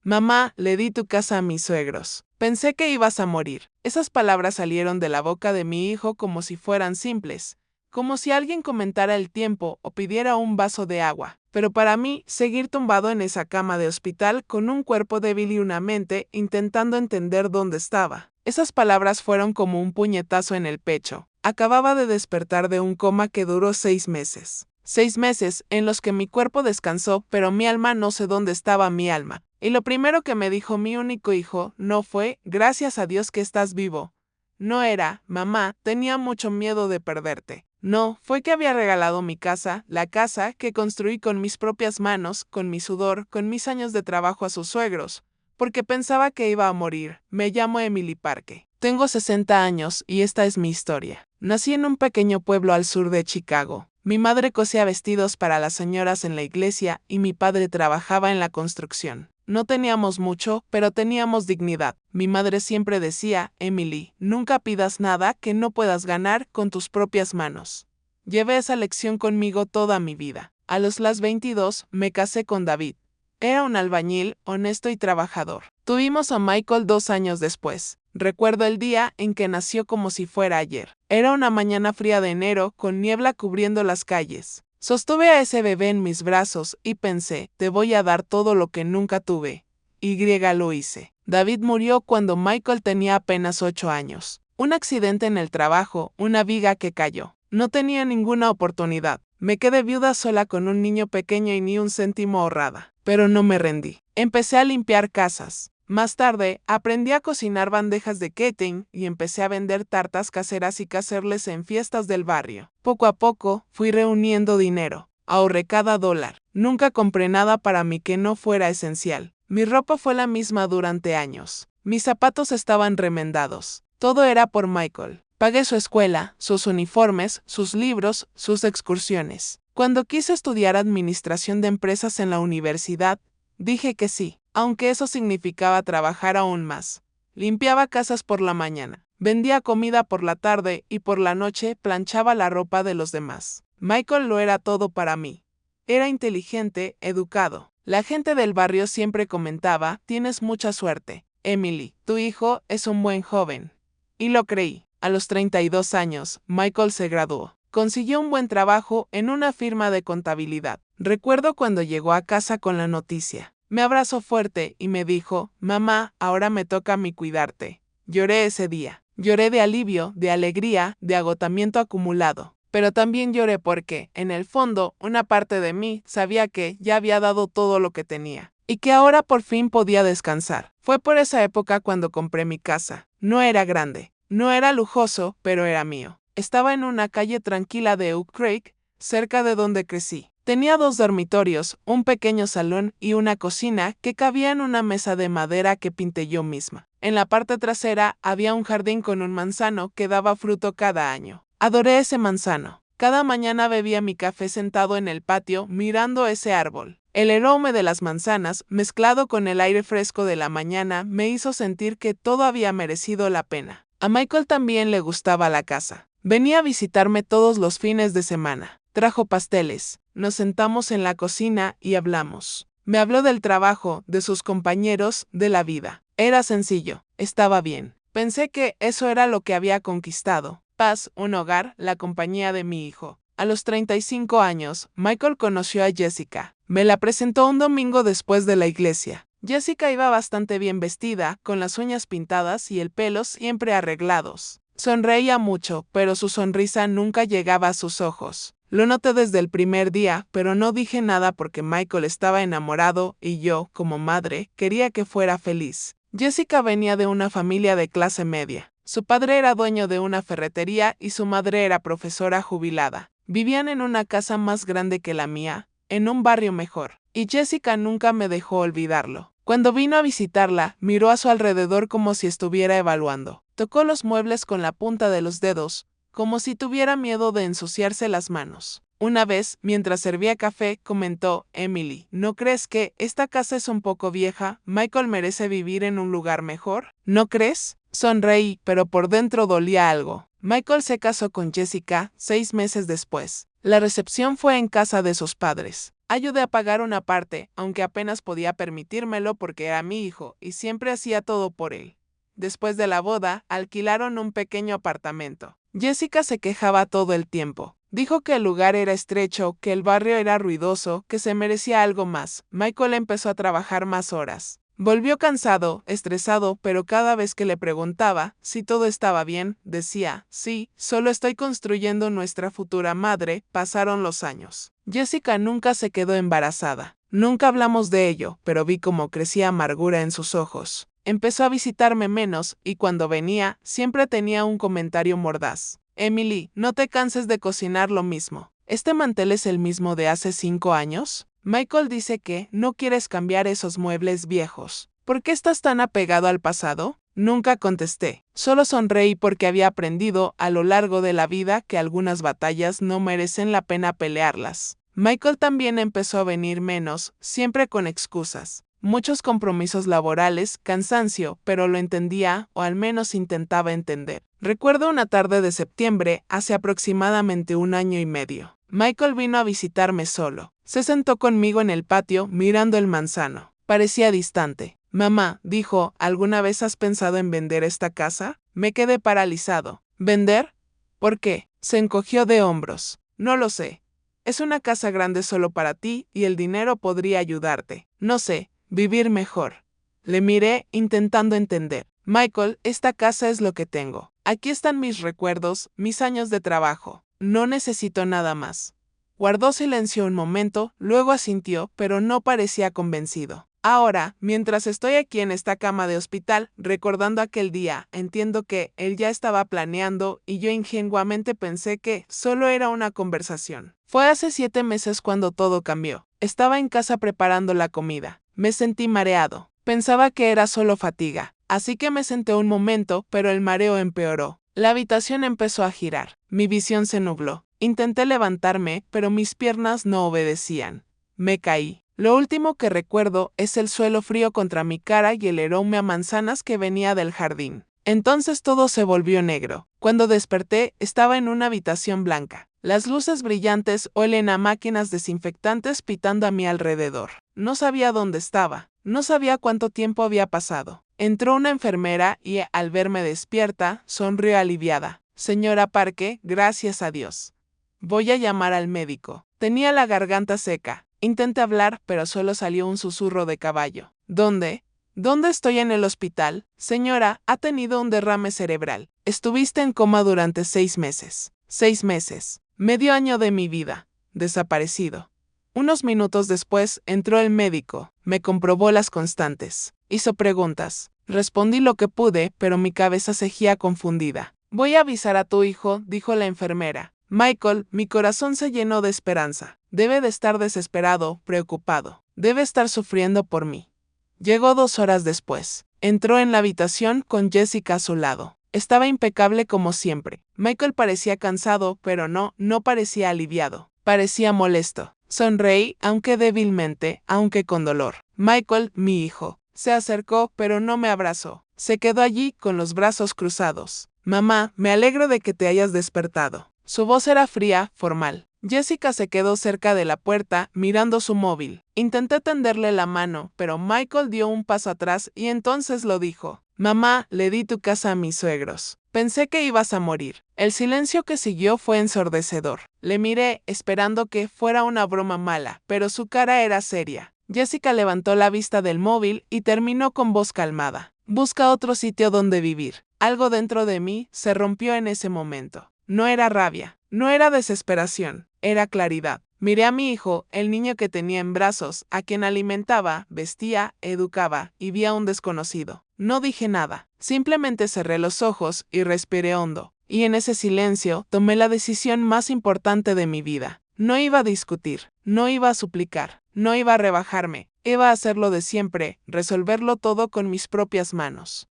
Mamá, le di tu casa a mis suegros. Pensé que ibas a morir. Esas palabras salieron de la boca de mi hijo como si fueran simples, como si alguien comentara el tiempo o pidiera un vaso de agua. Pero para mí, seguir tumbado en esa cama de hospital con un cuerpo débil y una mente intentando entender dónde estaba. Esas palabras fueron como un puñetazo en el pecho. Acababa de despertar de un coma que duró 6 meses. 6 meses en los que mi cuerpo descansó, pero mi alma no sé dónde estaba mi alma. Y lo primero que me dijo mi único hijo no fue, gracias a Dios que estás vivo. No era, mamá, tenía mucho miedo de perderte. No, fue que había regalado mi casa, la casa que construí con mis propias manos, con mi sudor, con mis años de trabajo a sus suegros, porque pensaba que iba a morir. Me llamo Emily Parke. Tengo 60 años y esta es mi historia. Nací en un pequeño pueblo al sur de Chicago. Mi madre cosía vestidos para las señoras en la iglesia y mi padre trabajaba en la construcción. No teníamos mucho, pero teníamos dignidad. Mi madre siempre decía, Emily, nunca pidas nada que no puedas ganar con tus propias manos. Llevé esa lección conmigo toda mi vida. A las 22 me casé con David. Era un albañil, honesto y trabajador. Tuvimos a Michael 2 años después. Recuerdo el día en que nació como si fuera ayer. Era una mañana fría de enero, con niebla cubriendo las calles. Sostuve a ese bebé en mis brazos y pensé, te voy a dar todo lo que nunca tuve. Lo hice. David murió cuando Michael tenía apenas 8 años. Un accidente en el trabajo, una viga que cayó. No tenía ninguna oportunidad. Me quedé viuda sola con un niño pequeño y ni un céntimo ahorrada. Pero no me rendí. Empecé a limpiar casas. Más tarde, aprendí a cocinar bandejas de catering y empecé a vender tartas caseras y cacerles en fiestas del barrio. Poco a poco, fui reuniendo dinero. Ahorré cada dólar. Nunca compré nada para mí que no fuera esencial. Mi ropa fue la misma durante años. Mis zapatos estaban remendados. Todo era por Michael. Pagué su escuela, sus uniformes, sus libros, sus excursiones. Cuando quise estudiar administración de empresas en la universidad, dije que sí, aunque eso significaba trabajar aún más. Limpiaba casas por la mañana, vendía comida por la tarde y por la noche planchaba la ropa de los demás. Michael lo era todo para mí. Era inteligente, educado. La gente del barrio siempre comentaba, tienes mucha suerte, Emily, tu hijo es un buen joven. Y lo creí. A los 32 años, Michael se graduó. Consiguió un buen trabajo en una firma de contabilidad. Recuerdo cuando llegó a casa con la noticia. Me abrazó fuerte y me dijo, mamá, ahora me toca a mí cuidarte. Lloré ese día. Lloré de alivio, de alegría, de agotamiento acumulado. Pero también lloré porque, en el fondo, una parte de mí sabía que ya había dado todo lo que tenía. Y que ahora por fin podía descansar. Fue por esa época cuando compré mi casa. No era grande. No era lujoso, pero era mío. Estaba en una calle tranquila de Oak Creek, cerca de donde crecí. Tenía 2 dormitorios, un pequeño salón y una cocina que cabía en una mesa de madera que pinté yo misma. En la parte trasera había un jardín con un manzano que daba fruto cada año. Adoré ese manzano. Cada mañana bebía mi café sentado en el patio mirando ese árbol. El aroma de las manzanas, mezclado con el aire fresco de la mañana, me hizo sentir que todo había merecido la pena. A Michael también le gustaba la casa. Venía a visitarme todos los fines de semana. Trajo pasteles. Nos sentamos en la cocina y hablamos. Me habló del trabajo, de sus compañeros, de la vida. Era sencillo. Estaba bien. Pensé que eso era lo que había conquistado. Paz, un hogar, la compañía de mi hijo. A los 35 años, Michael conoció a Jessica. Me la presentó un domingo después de la iglesia. Jessica iba bastante bien vestida, con las uñas pintadas y el pelo siempre arreglados. Sonreía mucho, pero su sonrisa nunca llegaba a sus ojos. Lo noté desde el primer día, pero no dije nada porque Michael estaba enamorado y yo, como madre, quería que fuera feliz. Jessica venía de una familia de clase media. Su padre era dueño de una ferretería y su madre era profesora jubilada. Vivían en una casa más grande que la mía, en un barrio mejor, y Jessica nunca me dejó olvidarlo. Cuando vino a visitarla, miró a su alrededor como si estuviera evaluando. Tocó los muebles con la punta de los dedos, como si tuviera miedo de ensuciarse las manos. Una vez, mientras servía café, comentó, Emily, ¿no crees que esta casa es un poco vieja? ¿Michael merece vivir en un lugar mejor? ¿No crees? Sonreí, pero por dentro dolía algo. Michael se casó con Jessica 6 meses después. La recepción fue en casa de sus padres. Ayudé a pagar una parte, aunque apenas podía permitírmelo porque era mi hijo, y siempre hacía todo por él. Después de la boda, alquilaron un pequeño apartamento. Jessica se quejaba todo el tiempo. Dijo que el lugar era estrecho, que el barrio era ruidoso, que se merecía algo más. Michael empezó a trabajar más horas. Volvió cansado, estresado, pero cada vez que le preguntaba si todo estaba bien, decía, sí, solo estoy construyendo nuestra futura madre. Pasaron los años. Jessica nunca se quedó embarazada. Nunca hablamos de ello, pero vi cómo crecía amargura en sus ojos. Empezó a visitarme menos, y cuando venía, siempre tenía un comentario mordaz. Emily, no te canses de cocinar lo mismo. ¿Este mantel es el mismo de hace 5 años? Michael dice que no quieres cambiar esos muebles viejos. ¿Por qué estás tan apegado al pasado? Nunca contesté. Solo sonreí porque había aprendido a lo largo de la vida que algunas batallas no merecen la pena pelearlas. Michael también empezó a venir menos, siempre con excusas. Muchos compromisos laborales, cansancio, pero lo entendía, o al menos intentaba entender. Recuerdo una tarde de septiembre, hace aproximadamente 1 año y medio. Michael vino a visitarme solo. Se sentó conmigo en el patio, mirando el manzano. Parecía distante. Mamá, dijo, ¿alguna vez has pensado en vender esta casa? Me quedé paralizado. ¿Vender? ¿Por qué? Se encogió de hombros. No lo sé. Es una casa grande solo para ti, y el dinero podría ayudarte. No sé. Vivir mejor. Le miré, intentando entender. Michael, esta casa es lo que tengo. Aquí están mis recuerdos, mis años de trabajo. No necesito nada más. Guardó silencio un momento, luego asintió, pero no parecía convencido. Ahora, mientras estoy aquí en esta cama de hospital, recordando aquel día, entiendo que él ya estaba planeando y yo ingenuamente pensé que solo era una conversación. Fue hace 7 meses cuando todo cambió. Estaba en casa preparando la comida. Me sentí mareado. Pensaba que era solo fatiga, así que me senté un momento, pero el mareo empeoró. La habitación empezó a girar. Mi visión se nubló. Intenté levantarme, pero mis piernas no obedecían. Me caí. Lo último que recuerdo es el suelo frío contra mi cara y el aroma a manzanas que venía del jardín. Entonces todo se volvió negro. Cuando desperté, estaba en una habitación blanca. Las luces brillantes huelen a máquinas desinfectantes pitando a mi alrededor. No sabía dónde estaba. No sabía cuánto tiempo había pasado. Entró una enfermera y, al verme despierta, sonrió aliviada. Señora Parke, gracias a Dios. Voy a llamar al médico. Tenía la garganta seca. Intenté hablar, pero solo salió un susurro de caballo. ¿Dónde? ¿Dónde estoy en el hospital? Señora, ha tenido un derrame cerebral. Estuviste en coma durante 6 meses. 6 meses. Medio año de mi vida. Desaparecido. Unos minutos después, entró el médico. Me comprobó las constantes. Hizo preguntas. Respondí lo que pude, pero mi cabeza seguía confundida. Voy a avisar a tu hijo, dijo la enfermera. Michael, mi corazón se llenó de esperanza. Debe de estar desesperado, preocupado. Debe estar sufriendo por mí. Llegó 2 horas después. Entró en la habitación con Jessica a su lado. Estaba impecable como siempre. Michael parecía cansado, pero no parecía aliviado. Parecía molesto. Sonreí, aunque débilmente, aunque con dolor. Michael, mi hijo, se acercó, pero no me abrazó. Se quedó allí con los brazos cruzados. Mamá, me alegro de que te hayas despertado. Su voz era fría, formal. Jessica se quedó cerca de la puerta, mirando su móvil. Intenté tenderle la mano, pero Michael dio un paso atrás y entonces lo dijo. Mamá, le di tu casa a mis suegros. Pensé que ibas a morir. El silencio que siguió fue ensordecedor. Le miré, esperando que fuera una broma mala, pero su cara era seria. Jessica levantó la vista del móvil y terminó con voz calmada. Busca otro sitio donde vivir. Algo dentro de mí se rompió en ese momento. No era rabia, no era desesperación, era claridad. Miré a mi hijo, el niño que tenía en brazos, a quien alimentaba, vestía, educaba, y vi a un desconocido. No dije nada, simplemente cerré los ojos y respiré hondo. Y en ese silencio tomé la decisión más importante de mi vida. No iba a discutir, no iba a suplicar, no iba a rebajarme, iba a hacer lo de siempre, resolverlo todo con mis propias manos.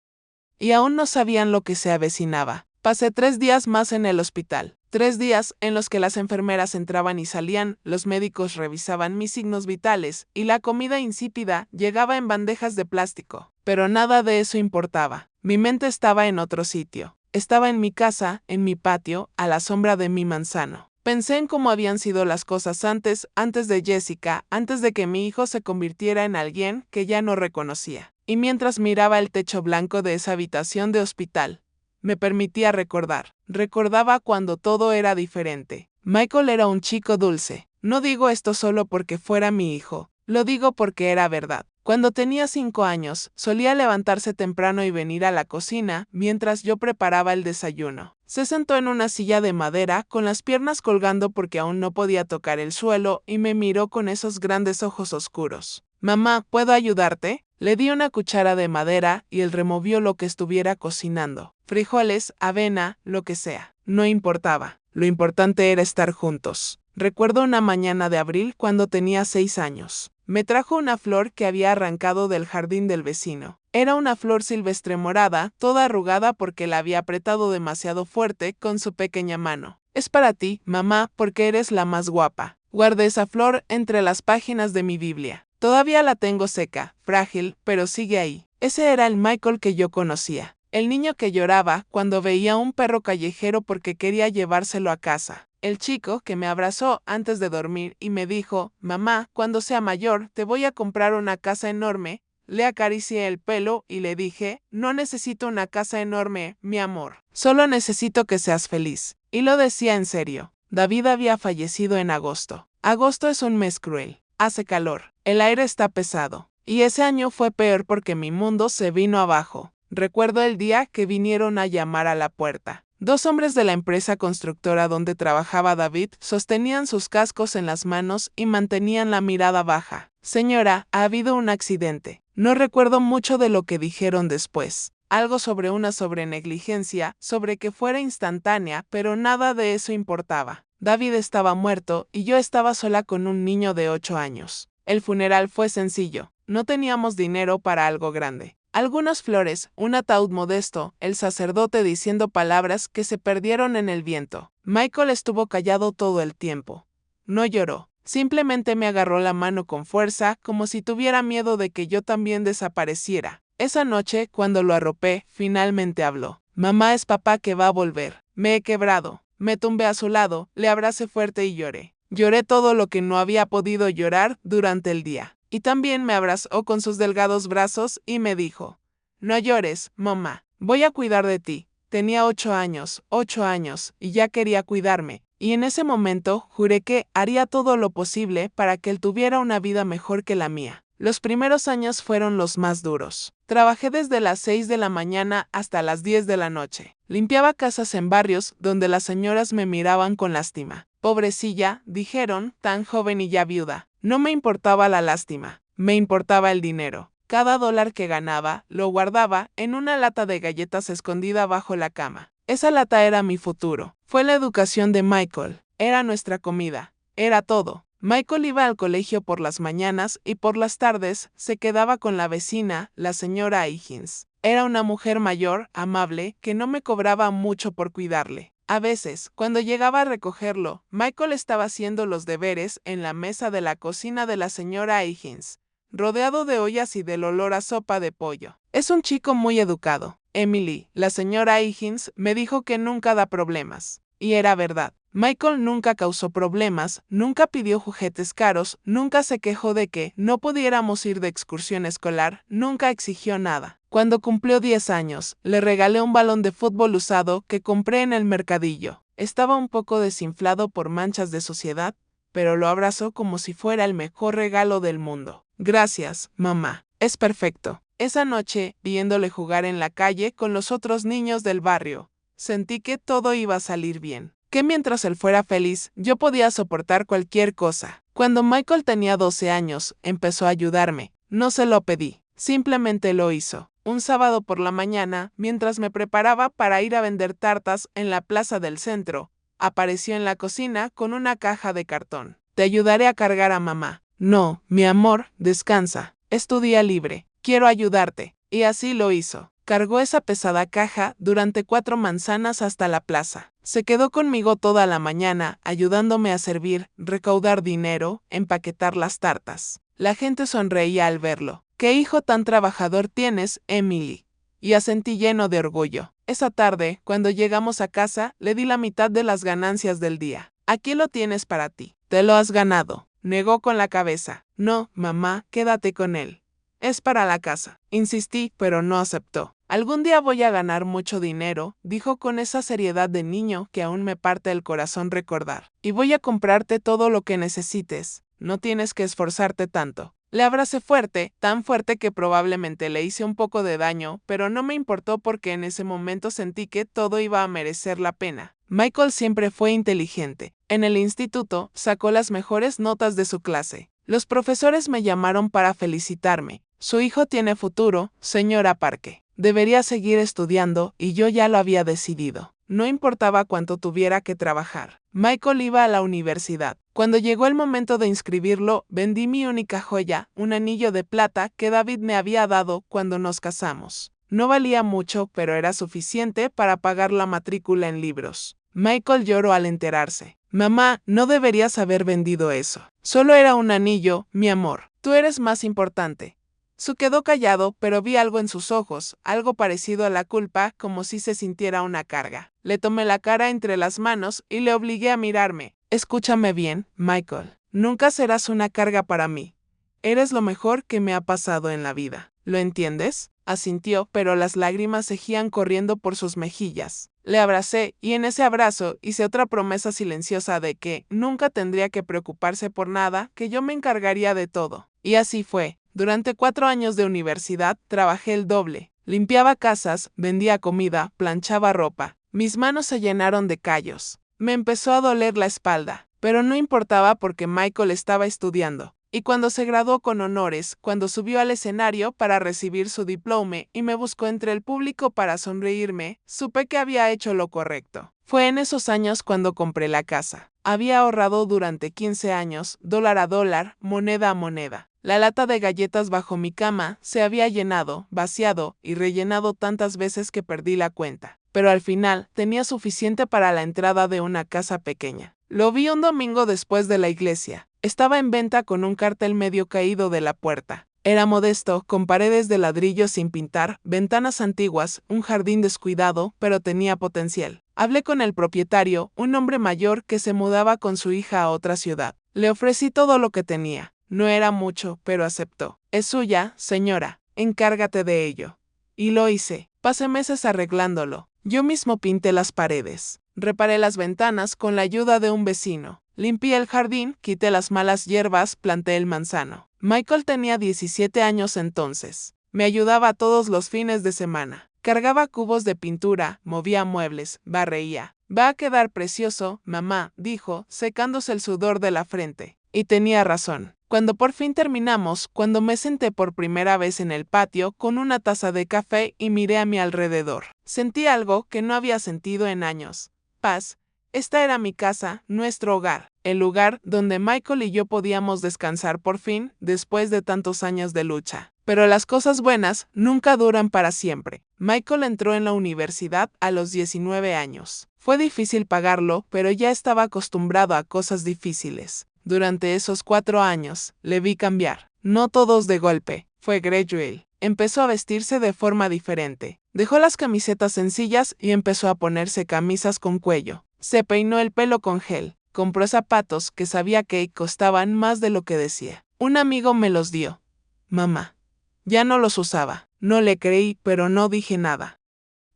Y aún no sabían lo que se avecinaba. Pasé 3 días más en el hospital. 3 días en los que las enfermeras entraban y salían, los médicos revisaban mis signos vitales, y la comida insípida llegaba en bandejas de plástico. Pero nada de eso importaba. Mi mente estaba en otro sitio. Estaba en mi casa, en mi patio, a la sombra de mi manzano. Pensé en cómo habían sido las cosas antes de Jessica, antes de que mi hijo se convirtiera en alguien que ya no reconocía. Y mientras miraba el techo blanco de esa habitación de hospital, me permitía recordar. Recordaba cuando todo era diferente. Michael era un chico dulce. No digo esto solo porque fuera mi hijo, lo digo porque era verdad. Cuando tenía 5 años, solía levantarse temprano y venir a la cocina mientras yo preparaba el desayuno. Se sentó en una silla de madera con las piernas colgando porque aún no podía tocar el suelo y me miró con esos grandes ojos oscuros. Mamá, ¿puedo ayudarte? Le di una cuchara de madera y él removió lo que estuviera cocinando. Frijoles, avena, lo que sea. No importaba. Lo importante era estar juntos. Recuerdo una mañana de abril cuando tenía 6 años. Me trajo una flor que había arrancado del jardín del vecino. Era una flor silvestre morada, toda arrugada porque la había apretado demasiado fuerte con su pequeña mano. Es para ti, mamá, porque eres la más guapa. Guardé esa flor entre las páginas de mi Biblia. Todavía la tengo seca, frágil, pero sigue ahí. Ese era el Michael que yo conocía. El niño que lloraba cuando veía un perro callejero porque quería llevárselo a casa. El chico que me abrazó antes de dormir y me dijo, mamá, cuando sea mayor te voy a comprar una casa enorme. Le acaricié el pelo y le dije, no necesito una casa enorme, mi amor. Solo necesito que seas feliz. Y lo decía en serio. David había fallecido en agosto. Agosto es un mes cruel. Hace calor. El aire está pesado. Y ese año fue peor porque mi mundo se vino abajo. Recuerdo el día que vinieron a llamar a la puerta. 2 hombres de la empresa constructora donde trabajaba David sostenían sus cascos en las manos y mantenían la mirada baja. Señora, ha habido un accidente. No recuerdo mucho de lo que dijeron después. Algo sobre una sobrenegligencia, sobre que fuera instantánea, pero nada de eso importaba. David estaba muerto y yo estaba sola con un niño de 8 años. El funeral fue sencillo. No teníamos dinero para algo grande. Algunas flores, un ataúd modesto, el sacerdote diciendo palabras que se perdieron en el viento. Michael estuvo callado todo el tiempo. No lloró, simplemente me agarró la mano con fuerza, como si tuviera miedo de que yo también desapareciera. Esa noche, cuando lo arropé, finalmente habló. Mamá, es papá que va a volver. Me he quebrado. Me tumbé a su lado, le abracé fuerte y lloré. Lloré todo lo que no había podido llorar durante el día. Y también me abrazó con sus delgados brazos y me dijo, no llores, mamá, voy a cuidar de ti. Tenía 8 años, y ya quería cuidarme. Y en ese momento juré que haría todo lo posible para que él tuviera una vida mejor que la mía. Los primeros años fueron los más duros. Trabajé desde las 6 de la mañana hasta las 10 de la noche. Limpiaba casas en barrios donde las señoras me miraban con lástima. Pobrecilla, dijeron, tan joven y ya viuda. No me importaba la lástima, me importaba el dinero. Cada dólar que ganaba, lo guardaba en una lata de galletas escondida bajo la cama. Esa lata era mi futuro. Fue la educación de Michael. Era nuestra comida. Era todo. Michael iba al colegio por las mañanas y por las tardes se quedaba con la vecina, la señora Higgins. Era una mujer mayor, amable, que no me cobraba mucho por cuidarle. A veces, cuando llegaba a recogerlo, Michael estaba haciendo los deberes en la mesa de la cocina de la señora Higgins, rodeado de ollas y del olor a sopa de pollo. Es un chico muy educado. Emily, la señora Higgins, me dijo que nunca da problemas. Y era verdad. Michael nunca causó problemas, nunca pidió juguetes caros, nunca se quejó de que no pudiéramos ir de excursión escolar, nunca exigió nada. Cuando cumplió 10 años, le regalé un balón de fútbol usado que compré en el mercadillo. Estaba un poco desinflado por manchas de suciedad, pero lo abrazó como si fuera el mejor regalo del mundo. Gracias, mamá. Es perfecto. Esa noche, viéndole jugar en la calle con los otros niños del barrio, sentí que todo iba a salir bien. Que mientras él fuera feliz, yo podía soportar cualquier cosa. Cuando Michael tenía 12 años, empezó a ayudarme. No se lo pedí, simplemente lo hizo. Un sábado por la mañana, mientras me preparaba para ir a vender tartas en la plaza del centro, apareció en la cocina con una caja de cartón. Te ayudaré a cargar a mamá. No, mi amor, descansa. Es tu día libre. Quiero ayudarte. Y así lo hizo. Cargó esa pesada caja durante 4 manzanas hasta la plaza. Se quedó conmigo toda la mañana, ayudándome a servir, recaudar dinero, empaquetar las tartas. La gente sonreía al verlo. ¿Qué hijo tan trabajador tienes, Emily? Y asentí lleno de orgullo. Esa tarde, cuando llegamos a casa, le di la mitad de las ganancias del día. Aquí lo tienes para ti. Te lo has ganado. Negó con la cabeza. No, mamá, quédate con él. Es para la casa. Insistí, pero no aceptó. Algún día voy a ganar mucho dinero, dijo con esa seriedad de niño que aún me parte el corazón recordar. Y voy a comprarte todo lo que necesites. No tienes que esforzarte tanto. Le abracé fuerte, tan fuerte que probablemente le hice un poco de daño, pero no me importó porque en ese momento sentí que todo iba a merecer la pena. Michael siempre fue inteligente. En el instituto sacó las mejores notas de su clase. Los profesores me llamaron para felicitarme. Su hijo tiene futuro, señora Parke. Debería seguir estudiando y yo ya lo había decidido. No importaba cuánto tuviera que trabajar. Michael iba a la universidad. Cuando llegó el momento de inscribirlo, vendí mi única joya, un anillo de plata que David me había dado cuando nos casamos. No valía mucho, pero era suficiente para pagar la matrícula en libros. Michael lloró al enterarse. Mamá, no deberías haber vendido eso. Solo era un anillo, mi amor. Tú eres más importante. Su quedó callado, pero vi algo en sus ojos, algo parecido a la culpa, como si se sintiera una carga. Le tomé la cara entre las manos y le obligué a mirarme. Escúchame bien, Michael. Nunca serás una carga para mí. Eres lo mejor que me ha pasado en la vida. ¿Lo entiendes? Asintió, pero las lágrimas seguían corriendo por sus mejillas. Le abracé y en ese abrazo hice otra promesa silenciosa de que nunca tendría que preocuparse por nada, que yo me encargaría de todo. Y así fue. Durante 4 años de universidad trabajé el doble. Limpiaba casas, vendía comida, planchaba ropa. Mis manos se llenaron de callos. Me empezó a doler la espalda, pero no importaba porque Michael estaba estudiando. Y cuando se graduó con honores, cuando subió al escenario para recibir su diploma y me buscó entre el público para sonreírme, supe que había hecho lo correcto. Fue en esos años cuando compré la casa. Había ahorrado durante 15 años, dólar a dólar, moneda a moneda. La lata de galletas bajo mi cama se había llenado, vaciado y rellenado tantas veces que perdí la cuenta. Pero al final tenía suficiente para la entrada de una casa pequeña. Lo vi un domingo después de la iglesia. Estaba en venta con un cartel medio caído de la puerta. Era modesto, con paredes de ladrillo sin pintar, ventanas antiguas, un jardín descuidado, pero tenía potencial. Hablé con el propietario, un hombre mayor que se mudaba con su hija a otra ciudad. Le ofrecí todo lo que tenía. No era mucho, pero aceptó. Es suya, señora. Encárgate de ello. Y lo hice. Pasé meses arreglándolo. Yo mismo pinté las paredes. Reparé las ventanas con la ayuda de un vecino. Limpié el jardín, quité las malas hierbas, planté el manzano. Michael tenía 17 años entonces. Me ayudaba todos los fines de semana. Cargaba cubos de pintura, movía muebles, barreía. Va a quedar precioso, mamá, dijo, secándose el sudor de la frente. Y tenía razón. Cuando por fin terminamos, cuando me senté por primera vez en el patio con una taza de café y miré a mi alrededor, sentí algo que no había sentido en años. Paz. Esta era mi casa, nuestro hogar, el lugar donde Michael y yo podíamos descansar por fin después de tantos años de lucha. Pero las cosas buenas nunca duran para siempre. Michael entró en la universidad a los 19 años. Fue difícil pagarlo, pero ya estaba acostumbrado a cosas difíciles. Durante esos 4 años, le vi cambiar. No todos de golpe. Fue gradual. Empezó a vestirse de forma diferente. Dejó las camisetas sencillas y empezó a ponerse camisas con cuello. Se peinó el pelo con gel. Compró zapatos que sabía que costaban más de lo que decía. Un amigo me los dio. Mamá. Ya no los usaba. No le creí, pero no dije nada.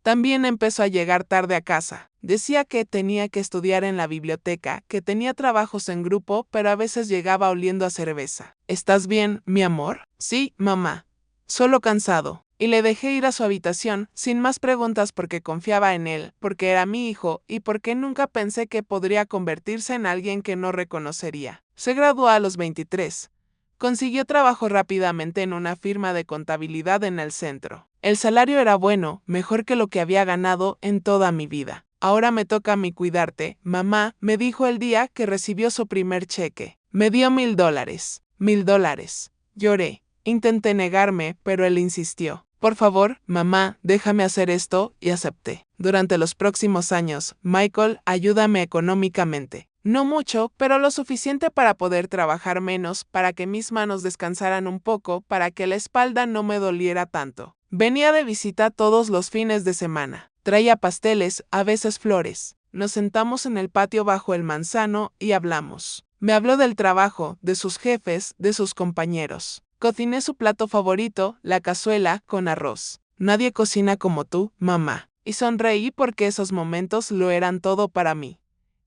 También empezó a llegar tarde a casa. Decía que tenía que estudiar en la biblioteca, que tenía trabajos en grupo, pero a veces llegaba oliendo a cerveza. ¿Estás bien, mi amor? Sí, mamá. Solo cansado. Y le dejé ir a su habitación, sin más preguntas porque confiaba en él, porque era mi hijo y porque nunca pensé que podría convertirse en alguien que no reconocería. Se graduó a los 23. Consiguió trabajo rápidamente en una firma de contabilidad en el centro. El salario era bueno, mejor que lo que había ganado en toda mi vida. Ahora me toca a mí cuidarte, mamá, me dijo el día que recibió su primer cheque. Me dio $1,000. $1,000. Lloré. Intenté negarme, pero él insistió. Por favor, mamá, déjame hacer esto, y acepté. Durante los próximos años, Michael, ayúdame económicamente. No mucho, pero lo suficiente para poder trabajar menos, para que mis manos descansaran un poco, para que la espalda no me doliera tanto. Venía de visita todos los fines de semana. Traía pasteles, a veces flores. Nos sentamos en el patio bajo el manzano y hablamos. Me habló del trabajo, de sus jefes, de sus compañeros. Cociné su plato favorito, la cazuela con arroz. Nadie cocina como tú, mamá. Y sonreí porque esos momentos lo eran todo para mí.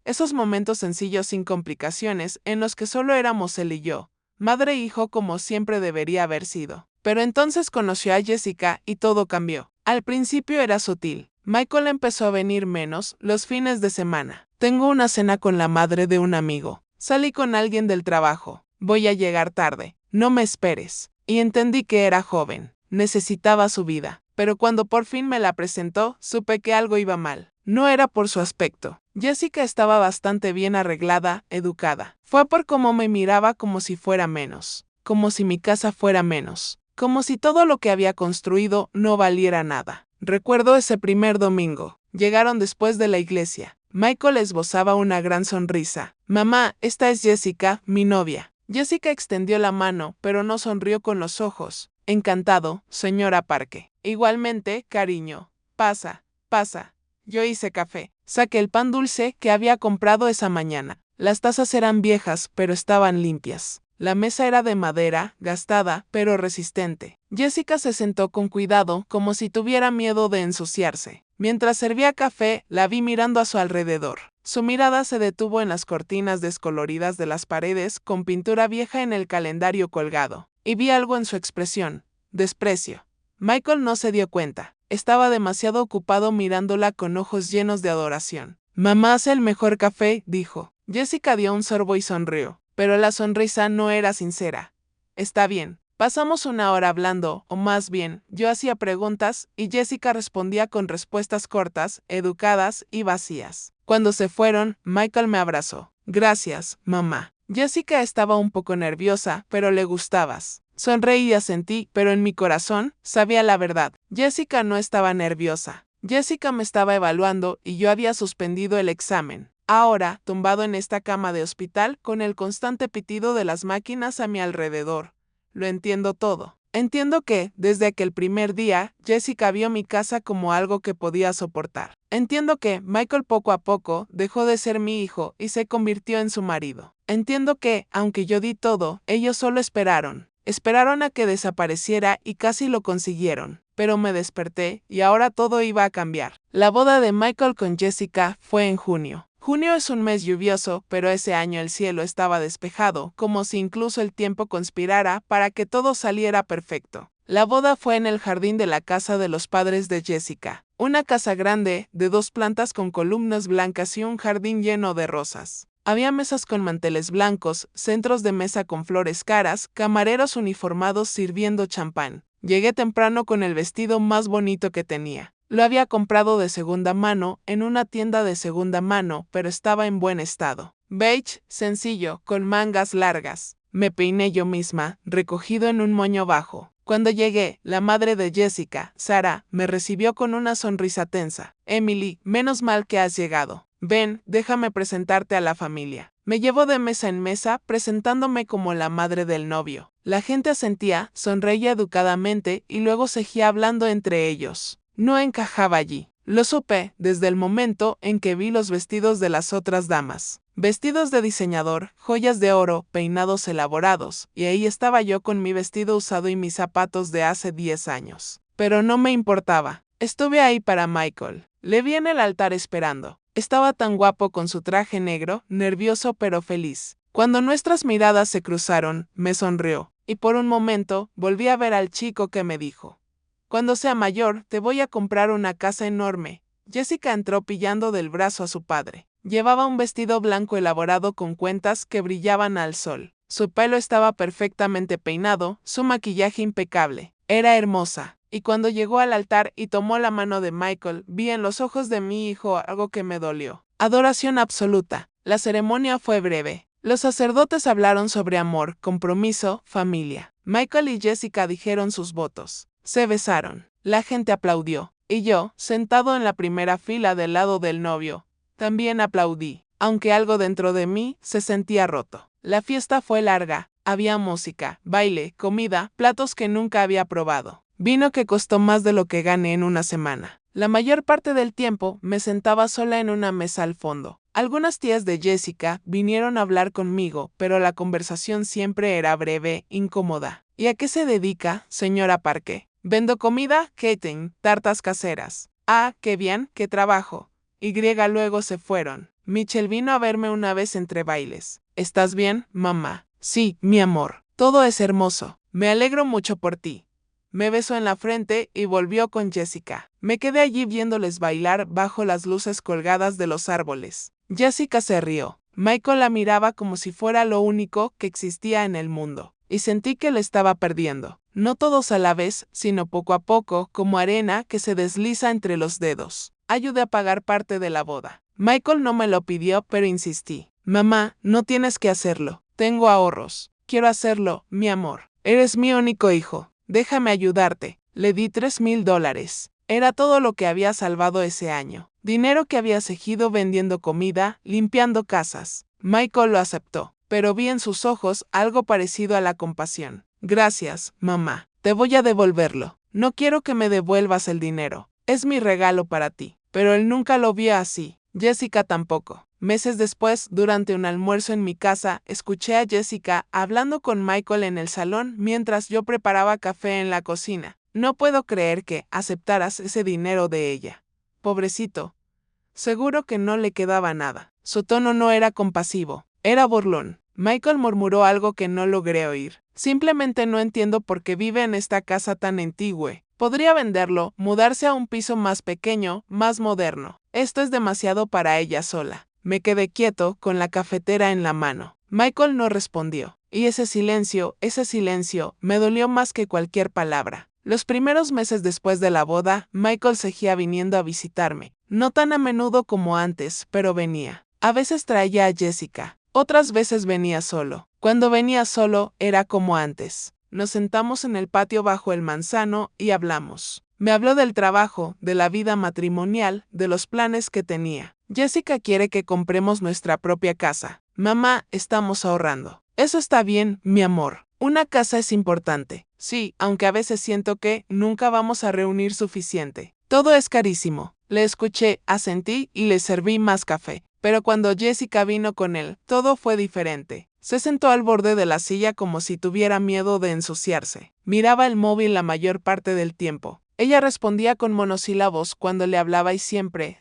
Esos momentos sencillos sin complicaciones en los que solo éramos él y yo, madre e hijo como siempre debería haber sido. Pero entonces conoció a Jessica y todo cambió. Al principio era sutil. Michael empezó a venir menos los fines de semana. Tengo una cena con la madre de un amigo. Salí con alguien del trabajo. Voy a llegar tarde. No me esperes. Y entendí que era joven. Necesitaba su vida. Pero cuando por fin me la presentó, supe que algo iba mal. No era por su aspecto. Jessica estaba bastante bien arreglada, educada. Fue por cómo me miraba como si fuera menos. Como si mi casa fuera menos. Como si todo lo que había construido no valiera nada. Recuerdo ese primer domingo. Llegaron después de la iglesia. Michael esbozaba una gran sonrisa. Mamá, esta es Jessica, mi novia. Jessica extendió la mano, pero no sonrió con los ojos. Encantado, señora Parke. Igualmente, cariño. Pasa, pasa. Yo hice café. Saqué el pan dulce que había comprado esa mañana. Las tazas eran viejas, pero estaban limpias. La mesa era de madera, gastada, pero resistente. Jessica se sentó con cuidado, como si tuviera miedo de ensuciarse. Mientras servía café, la vi mirando a su alrededor. Su mirada se detuvo en las cortinas descoloridas de las paredes con pintura vieja en el calendario colgado. Y vi algo en su expresión. Desprecio. Michael no se dio cuenta. Estaba demasiado ocupado mirándola con ojos llenos de adoración. Mamá hace el mejor café, dijo. Jessica dio un sorbo y sonrió, pero la sonrisa no era sincera. Está bien. Pasamos una hora hablando, o más bien, yo hacía preguntas y Jessica respondía con respuestas cortas, educadas y vacías. Cuando se fueron, Michael me abrazó. Gracias, mamá. Jessica estaba un poco nerviosa, pero le gustabas. Sonreí y asentí, pero en mi corazón sabía la verdad. Jessica no estaba nerviosa. Jessica me estaba evaluando y yo había suspendido el examen. Ahora, tumbado en esta cama de hospital, con el constante pitido de las máquinas a mi alrededor. Lo entiendo todo. Entiendo que, desde aquel primer día, Jessica vio mi casa como algo que podía soportar. Entiendo que, Michael poco a poco, dejó de ser mi hijo y se convirtió en su marido. Entiendo que, aunque yo di todo, ellos solo esperaron. Esperaron a que desapareciera y casi lo consiguieron. Pero me desperté y ahora todo iba a cambiar. La boda de Michael con Jessica fue en junio. Junio es un mes lluvioso, pero ese año el cielo estaba despejado, como si incluso el tiempo conspirara para que todo saliera perfecto. La boda fue en el jardín de la casa de los padres de Jessica. Una casa grande, de 2 plantas con columnas blancas y un jardín lleno de rosas. Había mesas con manteles blancos, centros de mesa con flores caras, camareros uniformados sirviendo champán. Llegué temprano con el vestido más bonito que tenía. Lo había comprado de segunda mano en una tienda de segunda mano, pero estaba en buen estado. Beige, sencillo, con mangas largas. Me peiné yo misma, recogido en un moño bajo. Cuando llegué, la madre de Jessica, Sara, me recibió con una sonrisa tensa. Emily, menos mal que has llegado. Ven, déjame presentarte a la familia. Me llevó de mesa en mesa, presentándome como la madre del novio. La gente asentía, sonreía educadamente y luego seguía hablando entre ellos. No encajaba allí. Lo supe desde el momento en que vi los vestidos de las otras damas. Vestidos de diseñador, joyas de oro, peinados elaborados, y ahí estaba yo con mi vestido usado y mis zapatos de hace 10 años. Pero no me importaba. Estuve ahí para Michael. Le vi en el altar esperando. Estaba tan guapo con su traje negro, nervioso pero feliz. Cuando nuestras miradas se cruzaron, me sonrió, y por un momento volví a ver al chico que me dijo: cuando sea mayor, te voy a comprar una casa enorme. Jessica entró pillando del brazo a su padre. Llevaba un vestido blanco elaborado con cuentas que brillaban al sol. Su pelo estaba perfectamente peinado, su maquillaje impecable. Era hermosa. Y cuando llegó al altar y tomó la mano de Michael, vi en los ojos de mi hijo algo que me dolió. Adoración absoluta. La ceremonia fue breve. Los sacerdotes hablaron sobre amor, compromiso, familia. Michael y Jessica dijeron sus votos. Se besaron. La gente aplaudió. Y yo, sentado en la primera fila del lado del novio, también aplaudí, aunque algo dentro de mí se sentía roto. La fiesta fue larga. Había música, baile, comida, platos que nunca había probado. Vino que costó más de lo que gané en una semana. La mayor parte del tiempo me sentaba sola en una mesa al fondo. Algunas tías de Jessica vinieron a hablar conmigo, pero la conversación siempre era breve, incómoda. ¿Y a qué se dedica, señora Parque? Vendo comida, catering, tartas caseras. Ah, qué bien, qué trabajo. Y luego se fueron. Mitchell vino a verme una vez entre bailes. ¿Estás bien, mamá? Sí, mi amor. Todo es hermoso. Me alegro mucho por ti. Me besó en la frente y volvió con Jessica. Me quedé allí viéndoles bailar bajo las luces colgadas de los árboles. Jessica se rió. Michael la miraba como si fuera lo único que existía en el mundo, y sentí que le estaba perdiendo. No todos a la vez, sino poco a poco, como arena que se desliza entre los dedos. Ayudé a pagar parte de la boda. Michael no me lo pidió, pero insistí. Mamá, no tienes que hacerlo. Tengo ahorros. Quiero hacerlo, mi amor. Eres mi único hijo. Déjame ayudarte. Le di $3,000. Era todo lo que había salvado ese año. Dinero que había seguido vendiendo comida, limpiando casas. Michael lo aceptó, pero vi en sus ojos algo parecido a la compasión. Gracias, mamá. Te voy a devolverlo. No quiero que me devuelvas el dinero. Es mi regalo para ti. Pero él nunca lo vio así. Jessica tampoco. Meses después, durante un almuerzo en mi casa, escuché a Jessica hablando con Michael en el salón mientras yo preparaba café en la cocina. No puedo creer que aceptaras ese dinero de ella. Pobrecito. Seguro que no le quedaba nada. Su tono no era compasivo, era burlón. Michael murmuró algo que no logré oír. Simplemente no entiendo por qué vive en esta casa tan antigua. Podría venderlo, mudarse a un piso más pequeño, más moderno. Esto es demasiado para ella sola. Me quedé quieto, con la cafetera en la mano. Michael no respondió. Y ese silencio, me dolió más que cualquier palabra. Los primeros meses después de la boda, Michael seguía viniendo a visitarme. No tan a menudo como antes, pero venía. A veces traía a Jessica. Otras veces venía solo. Cuando venía solo, era como antes. Nos sentamos en el patio bajo el manzano y hablamos. Me habló del trabajo, de la vida matrimonial, de los planes que tenía. Jessica quiere que compremos nuestra propia casa. Mamá, estamos ahorrando. Eso está bien, mi amor. Una casa es importante. Sí, aunque a veces siento que nunca vamos a reunir suficiente. Todo es carísimo. Le escuché, asentí y le serví más café. Pero cuando Jessica vino con él, todo fue diferente. Se sentó al borde de la silla como si tuviera miedo de ensuciarse. Miraba el móvil la mayor parte del tiempo. Ella respondía con monosílabos cuando le hablaba y siempre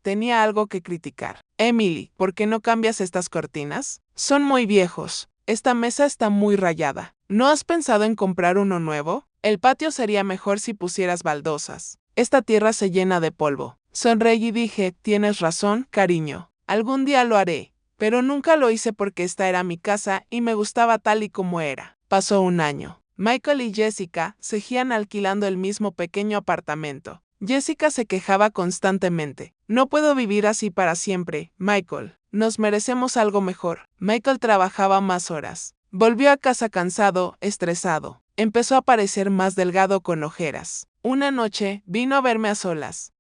tenía algo que criticar. Emily, ¿por qué no cambias estas cortinas? Son muy viejos. Esta mesa está muy rayada. ¿No has pensado en comprar uno nuevo? El patio sería mejor si pusieras baldosas. Esta tierra se llena de polvo. Sonreí y dije, tienes razón, cariño. Algún día lo haré. Pero nunca lo hice porque esta era mi casa y me gustaba tal y como era. Pasó un año. Michael y Jessica seguían alquilando el mismo pequeño apartamento. Jessica se quejaba constantemente. No puedo vivir así para siempre, Michael. Nos merecemos algo mejor. Michael trabajaba más horas. Volvió a casa cansado, estresado. Empezó a parecer más delgado con ojeras. Una noche vino a verme a solas.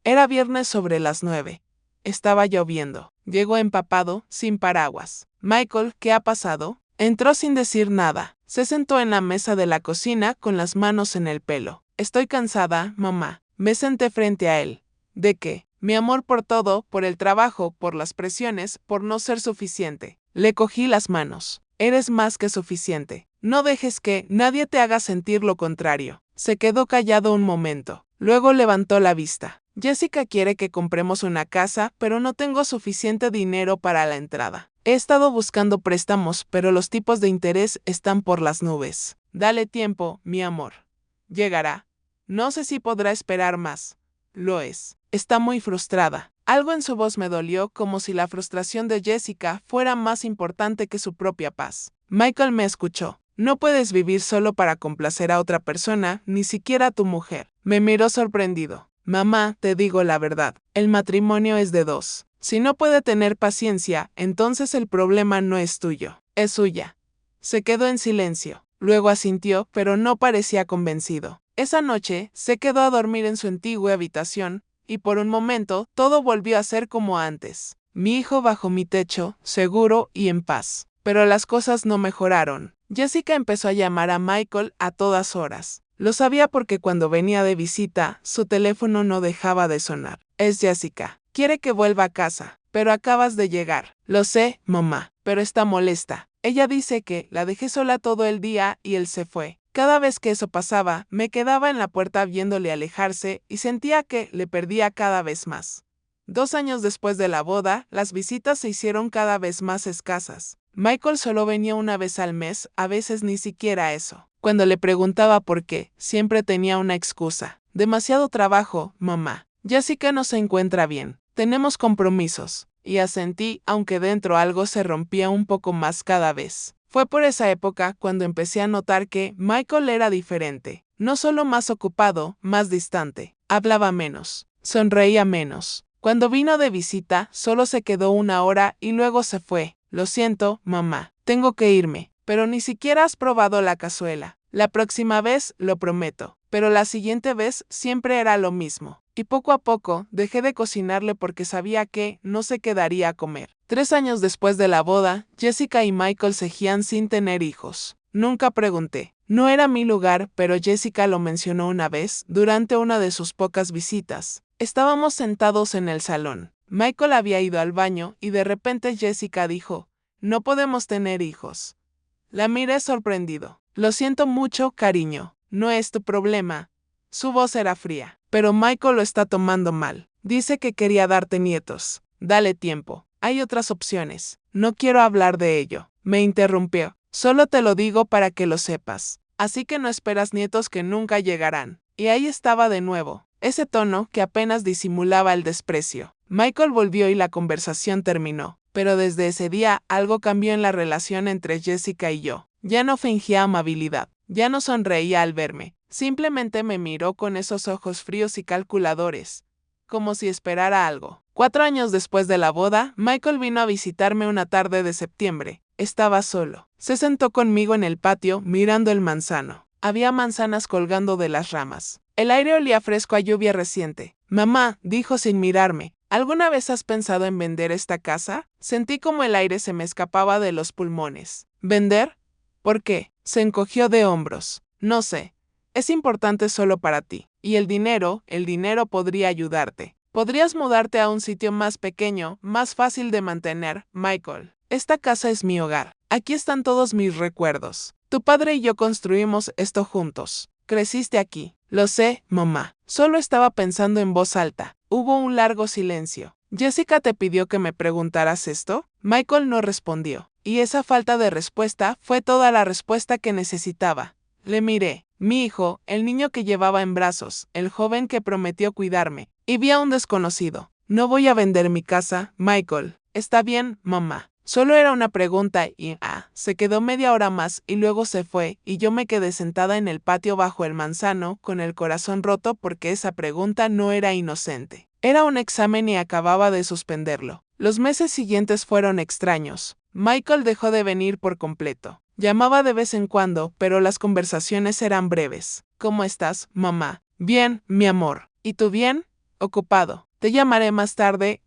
Era viernes sobre las 9. Estaba lloviendo. Llegó empapado, sin paraguas. Michael, ¿qué ha pasado? Entró sin decir nada. Se sentó en la mesa de la cocina con las manos en el pelo. Estoy cansada, mamá. Me senté frente a él. ¿De qué? Mi amor por todo, por el trabajo, por las presiones, por no ser suficiente. Le cogí las manos. Eres más que suficiente. No dejes que nadie te haga sentir lo contrario. Se quedó callado un momento. Luego levantó la vista. Jessica quiere que compremos una casa, pero no tengo suficiente dinero para la entrada. He estado buscando préstamos, pero los tipos de interés están por las nubes. Dale tiempo, mi amor. Llegará. No sé si podrá esperar más. Lo es. Está muy frustrada. Algo en su voz me dolió, como si la frustración de Jessica fuera más importante que su propia paz. Michael me escuchó. No puedes vivir solo para complacer a otra persona, ni siquiera a tu mujer. Me miró sorprendido. Mamá, te digo la verdad. El matrimonio es de dos. Si no puede tener paciencia, entonces el problema no es tuyo, es suya. Se quedó en silencio. Luego asintió, pero no parecía convencido. Esa noche, se quedó a dormir en su antigua habitación, y por un momento, todo volvió a ser como antes. Mi hijo bajo mi techo, seguro y en paz. Pero las cosas no mejoraron. Jessica empezó a llamar a Michael a todas horas. Lo sabía porque cuando venía de visita, su teléfono no dejaba de sonar. Es Jessica. Quiere que vuelva a casa. Pero acabas de llegar. Lo sé, mamá, pero está molesta. Ella dice que la dejé sola todo el día y él se fue. Cada vez que eso pasaba, me quedaba en la puerta viéndole alejarse y sentía que le perdía cada vez más. 2 años después de la boda, las visitas se hicieron cada vez más escasas. Michael solo venía una vez al mes, a veces ni siquiera eso. Cuando le preguntaba por qué, siempre tenía una excusa. Demasiado trabajo, mamá. Jessica no se encuentra bien. Tenemos compromisos. Y asentí, aunque dentro algo se rompía un poco más cada vez. Fue por esa época cuando empecé a notar que Michael era diferente. No solo más ocupado, más distante. Hablaba menos. Sonreía menos. Cuando vino de visita, solo se quedó 1 hora y luego se fue. Lo siento, mamá. Tengo que irme. Pero ni siquiera has probado la cazuela. La próxima vez, lo prometo. Pero la siguiente vez siempre era lo mismo. Y poco a poco, dejé de cocinarle porque sabía que no se quedaría a comer. 3 años después de la boda, Jessica y Michael seguían sin tener hijos. Nunca pregunté. No era mi lugar, pero Jessica lo mencionó una vez, durante una de sus pocas visitas. Estábamos sentados en el salón. Michael había ido al baño y de repente Jessica dijo, no podemos tener hijos. La miré sorprendido. Lo siento mucho, cariño. No es tu problema. Su voz era fría. Pero Michael lo está tomando mal. Dice que quería darte nietos. Dale tiempo. Hay otras opciones. No quiero hablar de ello. Me interrumpió. Solo te lo digo para que lo sepas. Así que no esperas nietos que nunca llegarán. Y ahí estaba de nuevo. Ese tono que apenas disimulaba el desprecio. Michael volvió y la conversación terminó. Pero desde ese día algo cambió en la relación entre Jessica y yo. Ya no fingía amabilidad. Ya no sonreía al verme. Simplemente me miró con esos ojos fríos y calculadores, como si esperara algo. 4 años después de la boda, Michael vino a visitarme una tarde de septiembre. Estaba solo. Se sentó conmigo en el patio, mirando el manzano. Había manzanas colgando de las ramas. El aire olía fresco a lluvia reciente. Mamá, dijo sin mirarme, ¿alguna vez has pensado en vender esta casa? Sentí como el aire se me escapaba de los pulmones. ¿Vender? ¿Por qué? Se encogió de hombros. No sé. Es importante solo para ti. Y el dinero podría ayudarte. Podrías mudarte a un sitio más pequeño, más fácil de mantener, Michael. Esta casa es mi hogar. Aquí están todos mis recuerdos. Tu padre y yo construimos esto juntos. Creciste aquí. Lo sé, mamá. Solo estaba pensando en voz alta. Hubo un largo silencio. ¿Jessica te pidió que me preguntaras esto? Michael no respondió. Y esa falta de respuesta fue toda la respuesta que necesitaba. Le miré. Mi hijo, el niño que llevaba en brazos, el joven que prometió cuidarme, y vi a un desconocido. No voy a vender mi casa, Michael. Está bien, mamá. Solo era una pregunta y, se quedó media hora más y luego se fue, y yo me quedé sentada en el patio bajo el manzano, con el corazón roto porque esa pregunta no era inocente. Era un examen y acababa de suspenderlo. Los meses siguientes fueron extraños. Michael dejó de venir por completo. Llamaba de vez en cuando, pero las conversaciones eran breves. ¿Cómo estás, mamá? Bien, mi amor. ¿Y tú bien? Ocupado. Te llamaré más tarde,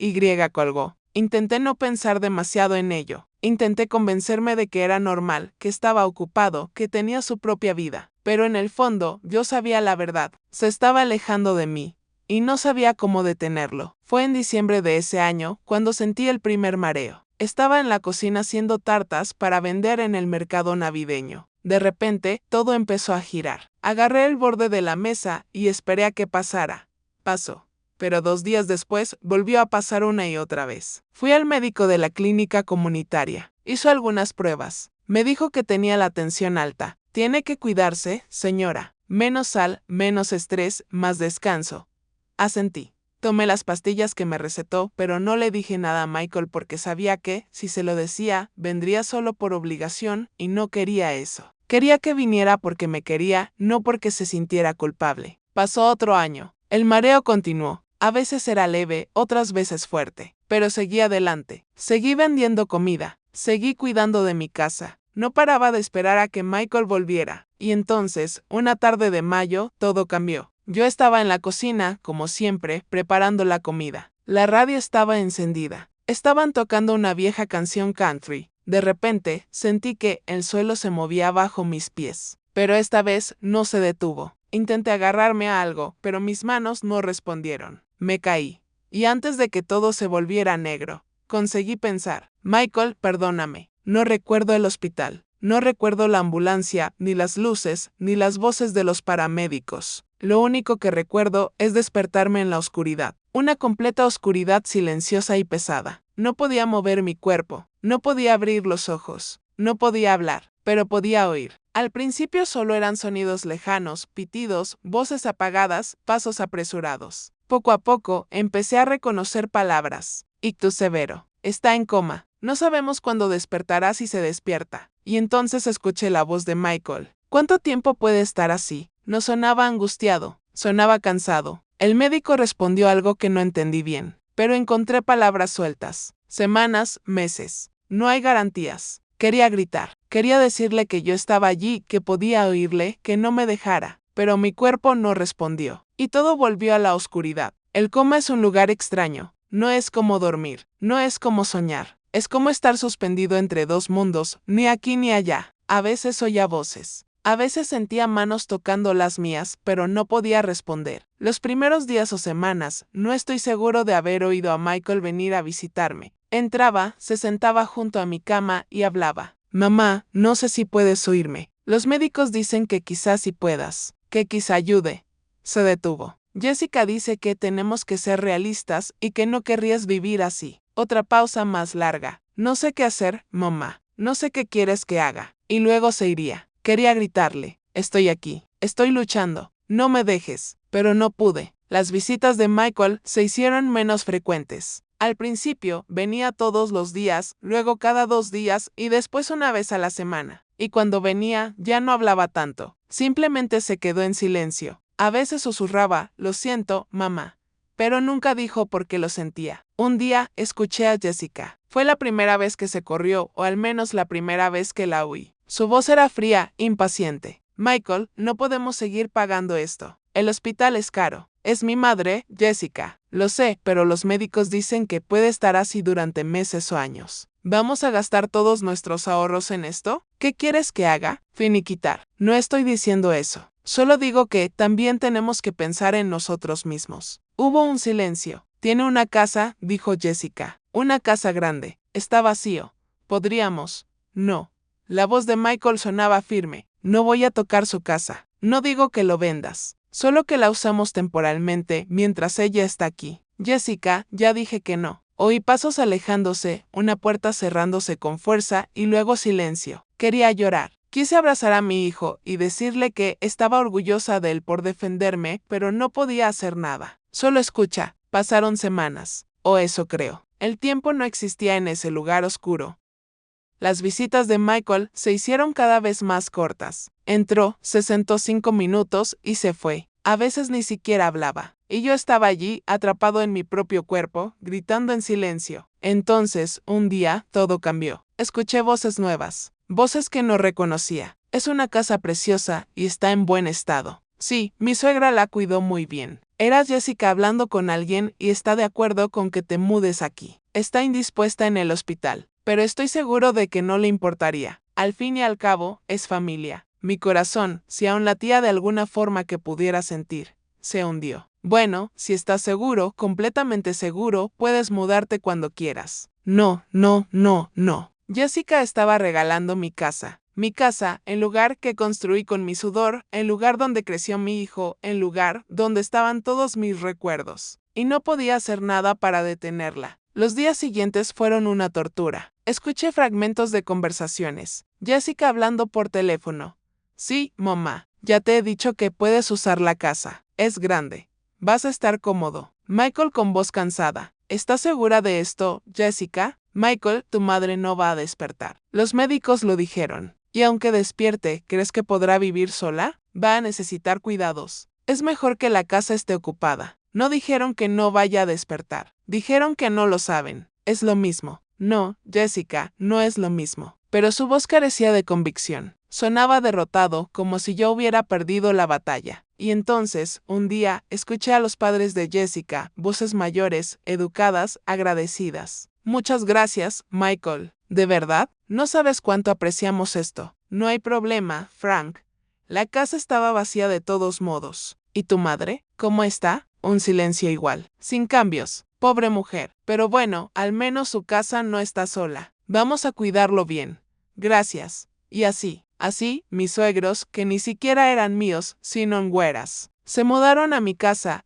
colgó. Intenté no pensar demasiado en ello. Intenté convencerme de que era normal, que estaba ocupado, que tenía su propia vida. Pero en el fondo, yo sabía la verdad. Se estaba alejando de mí. Y no sabía cómo detenerlo. Fue en diciembre de ese año, cuando sentí el primer mareo. Estaba en la cocina haciendo tartas para vender en el mercado navideño. De repente, todo empezó a girar. Agarré el borde de la mesa y esperé a que pasara. Pasó. Pero 2 días después, volvió a pasar una y otra vez. Fui al médico de la clínica comunitaria. Hizo algunas pruebas. Me dijo que tenía la tensión alta. Tiene que cuidarse, señora. Menos sal, menos estrés, más descanso. Asentí. Tomé las pastillas que me recetó, pero no le dije nada a Michael porque sabía que, si se lo decía, vendría solo por obligación y no quería eso. Quería que viniera porque me quería, no porque se sintiera culpable. Pasó otro año. El mareo continuó. A veces era leve, otras veces fuerte. Pero seguí adelante. Seguí vendiendo comida. Seguí cuidando de mi casa. No paraba de esperar a que Michael volviera. Y entonces, una tarde de mayo, todo cambió. Yo estaba en la cocina, como siempre, preparando la comida. La radio estaba encendida. Estaban tocando una vieja canción country. De repente, sentí que el suelo se movía bajo mis pies. Pero esta vez no se detuvo. Intenté agarrarme a algo, pero mis manos no respondieron. Me caí. Y antes de que todo se volviera negro, conseguí pensar. Michael, perdóname. No recuerdo el hospital. No recuerdo la ambulancia, ni las luces, ni las voces de los paramédicos. Lo único que recuerdo es despertarme en la oscuridad. Una completa oscuridad silenciosa y pesada. No podía mover mi cuerpo. No podía abrir los ojos. No podía hablar, pero podía oír. Al principio solo eran sonidos lejanos, pitidos, voces apagadas, pasos apresurados. Poco a poco empecé a reconocer palabras. Ictus severo. Está en coma. No sabemos cuándo despertará si se despierta. Y entonces escuché la voz de Michael. ¿Cuánto tiempo puede estar así? No sonaba angustiado, sonaba cansado. El médico respondió algo que no entendí bien, pero encontré palabras sueltas. Semanas, meses. No hay garantías. Quería gritar. Quería decirle que yo estaba allí, que podía oírle, que no me dejara. Pero mi cuerpo no respondió. Y todo volvió a la oscuridad. El coma es un lugar extraño. No es como dormir. No es como soñar. Es como estar suspendido entre dos mundos, ni aquí ni allá. A veces oía voces. A veces sentía manos tocando las mías, pero no podía responder. Los primeros días o semanas, no estoy seguro de haber oído a Michael venir a visitarme. Entraba, se sentaba junto a mi cama y hablaba. Mamá, no sé si puedes oírme. Los médicos dicen que quizás sí puedas, que quizá ayude. Se detuvo. Jessica dice que tenemos que ser realistas y que no querrías vivir así. Otra pausa más larga. No sé qué hacer, mamá. No sé qué quieres que haga. Y luego se iría. Quería gritarle. Estoy aquí. Estoy luchando. No me dejes. Pero no pude. Las visitas de Michael se hicieron menos frecuentes. Al principio, venía todos los días, luego cada 2 días y después una vez a la semana. Y cuando venía, ya no hablaba tanto. Simplemente se quedó en silencio. A veces susurraba, lo siento, mamá. Pero nunca dijo por qué lo sentía. Un día, escuché a Jessica. Fue la primera vez que se corrió, o al menos la primera vez que la oí. Su voz era fría, impaciente. Michael, no podemos seguir pagando esto. El hospital es caro. Es mi madre, Jessica. Lo sé, pero los médicos dicen que puede estar así durante meses o años. ¿Vamos a gastar todos nuestros ahorros en esto? ¿Qué quieres que haga? Finiquitar. No estoy diciendo eso. Solo digo que también tenemos que pensar en nosotros mismos. Hubo un silencio. Tiene una casa, dijo Jessica. Una casa grande. Está vacío. Podríamos. No. La voz de Michael sonaba firme. No voy a tocar su casa. No digo que lo vendas. Solo que la usamos temporalmente mientras ella está aquí. Jessica, ya dije que no. Oí pasos alejándose, una puerta cerrándose con fuerza y luego silencio. Quería llorar. Quise abrazar a mi hijo y decirle que estaba orgullosa de él por defenderme, pero no podía hacer nada. Solo escucha. Pasaron semanas. O eso creo. El tiempo no existía en ese lugar oscuro. Las visitas de Michael se hicieron cada vez más cortas. Entró, se sentó 5 minutos y se fue. A veces ni siquiera hablaba. Y yo estaba allí, atrapado en mi propio cuerpo, gritando en silencio. Entonces, un día, todo cambió. Escuché voces nuevas. Voces que no reconocía. Es una casa preciosa y está en buen estado. Sí, mi suegra la cuidó muy bien. Era Jessica hablando con alguien y está de acuerdo con que te mudes aquí. Está indispuesta en el hospital. Pero estoy seguro de que no le importaría. Al fin y al cabo, es familia. Mi corazón, si aún latía de alguna forma que pudiera sentir, se hundió. Bueno, si estás seguro, completamente seguro, puedes mudarte cuando quieras. No, no, no, no. Jessica estaba regalando mi casa. Mi casa, el lugar que construí con mi sudor, el lugar donde creció mi hijo, el lugar donde estaban todos mis recuerdos. Y no podía hacer nada para detenerla. Los días siguientes fueron una tortura. Escuché fragmentos de conversaciones. Jessica hablando por teléfono. Sí, mamá, ya te he dicho que puedes usar la casa. Es grande. Vas a estar cómodo. Michael con voz cansada. ¿Estás segura de esto, Jessica? Michael, tu madre no va a despertar. Los médicos lo dijeron. Y aunque despierte, ¿crees que podrá vivir sola? Va a necesitar cuidados. Es mejor que la casa esté ocupada. No dijeron que no vaya a despertar. Dijeron que no lo saben. Es lo mismo. No, Jessica, no es lo mismo. Pero su voz carecía de convicción. Sonaba derrotado, como si yo hubiera perdido la batalla. Y entonces, un día, escuché a los padres de Jessica, voces mayores, educadas, agradecidas. Muchas gracias, Michael. ¿De verdad? No sabes cuánto apreciamos esto. No hay problema, Frank. La casa estaba vacía de todos modos. ¿Y tu madre? ¿Cómo está? Un silencio igual, sin cambios. Pobre mujer. Pero bueno, al menos su casa no está sola. Vamos a cuidarlo bien. Gracias. Y así, mis suegros, que ni siquiera eran míos, sino en güeras, se mudaron a mi casa,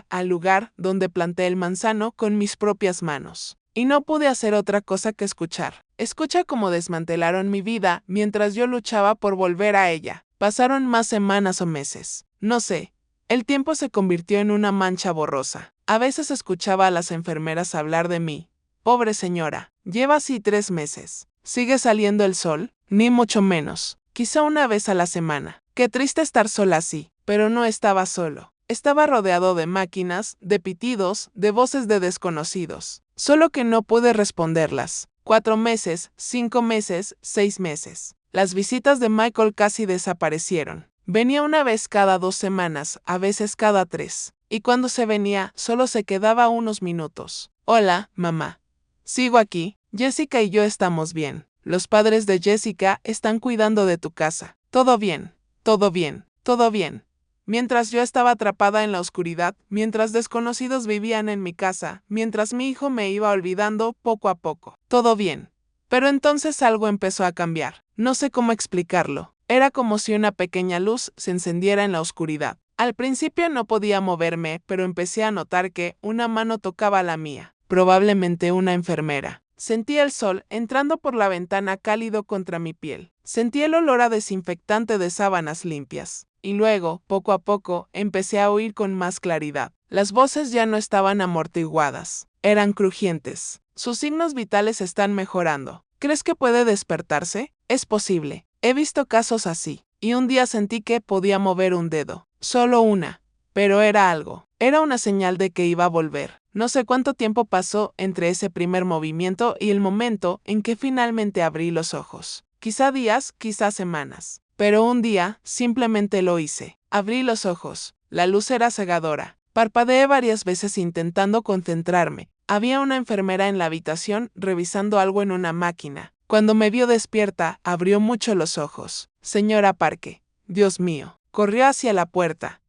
al lugar donde planté el manzano con mis propias manos. Y no pude hacer otra cosa que escuchar. Escucha cómo desmantelaron mi vida mientras yo luchaba por volver a ella. Pasaron más semanas o meses. No sé. El tiempo se convirtió en una mancha borrosa. A veces escuchaba a las enfermeras hablar de mí. Pobre señora, lleva así 3 meses. ¿Sigue saliendo el sol? Ni mucho menos. Quizá una vez a la semana. Qué triste estar sola así. Pero no estaba solo. Estaba rodeado de máquinas, de pitidos, de voces de desconocidos. Solo que no pude responderlas. 4 meses, 5 meses, 6 meses. Las visitas de Michael casi desaparecieron. Venía una vez cada 2 semanas, a veces cada 3. Y cuando se venía, solo se quedaba unos minutos. Hola, mamá. Sigo aquí. Jessica y yo estamos bien. Los padres de Jessica están cuidando de tu casa. Todo bien, todo bien, todo bien. Mientras yo estaba atrapada en la oscuridad, mientras desconocidos vivían en mi casa, mientras mi hijo me iba olvidando poco a poco. Todo bien. Pero entonces algo empezó a cambiar. No sé cómo explicarlo. Era como si una pequeña luz se encendiera en la oscuridad. Al principio no podía moverme, pero empecé a notar que una mano tocaba la mía. Probablemente una enfermera. Sentí el sol entrando por la ventana cálido contra mi piel. Sentí el olor a desinfectante de sábanas limpias. Y luego, poco a poco, empecé a oír con más claridad. Las voces ya no estaban amortiguadas. Eran crujientes. Sus signos vitales están mejorando. ¿Crees que puede despertarse? Es posible. He visto casos así. Y un día sentí que podía mover un dedo. Solo una. Pero era algo. Era una señal de que iba a volver. No sé cuánto tiempo pasó entre ese primer movimiento y el momento en que finalmente abrí los ojos. Quizá días, quizá semanas. Pero un día, simplemente lo hice. Abrí los ojos. La luz era cegadora. Parpadeé varias veces intentando concentrarme. Había una enfermera en la habitación revisando algo en una máquina. Cuando me vio despierta, abrió mucho los ojos. Señora Parke. Dios mío. Corrió hacia la puerta.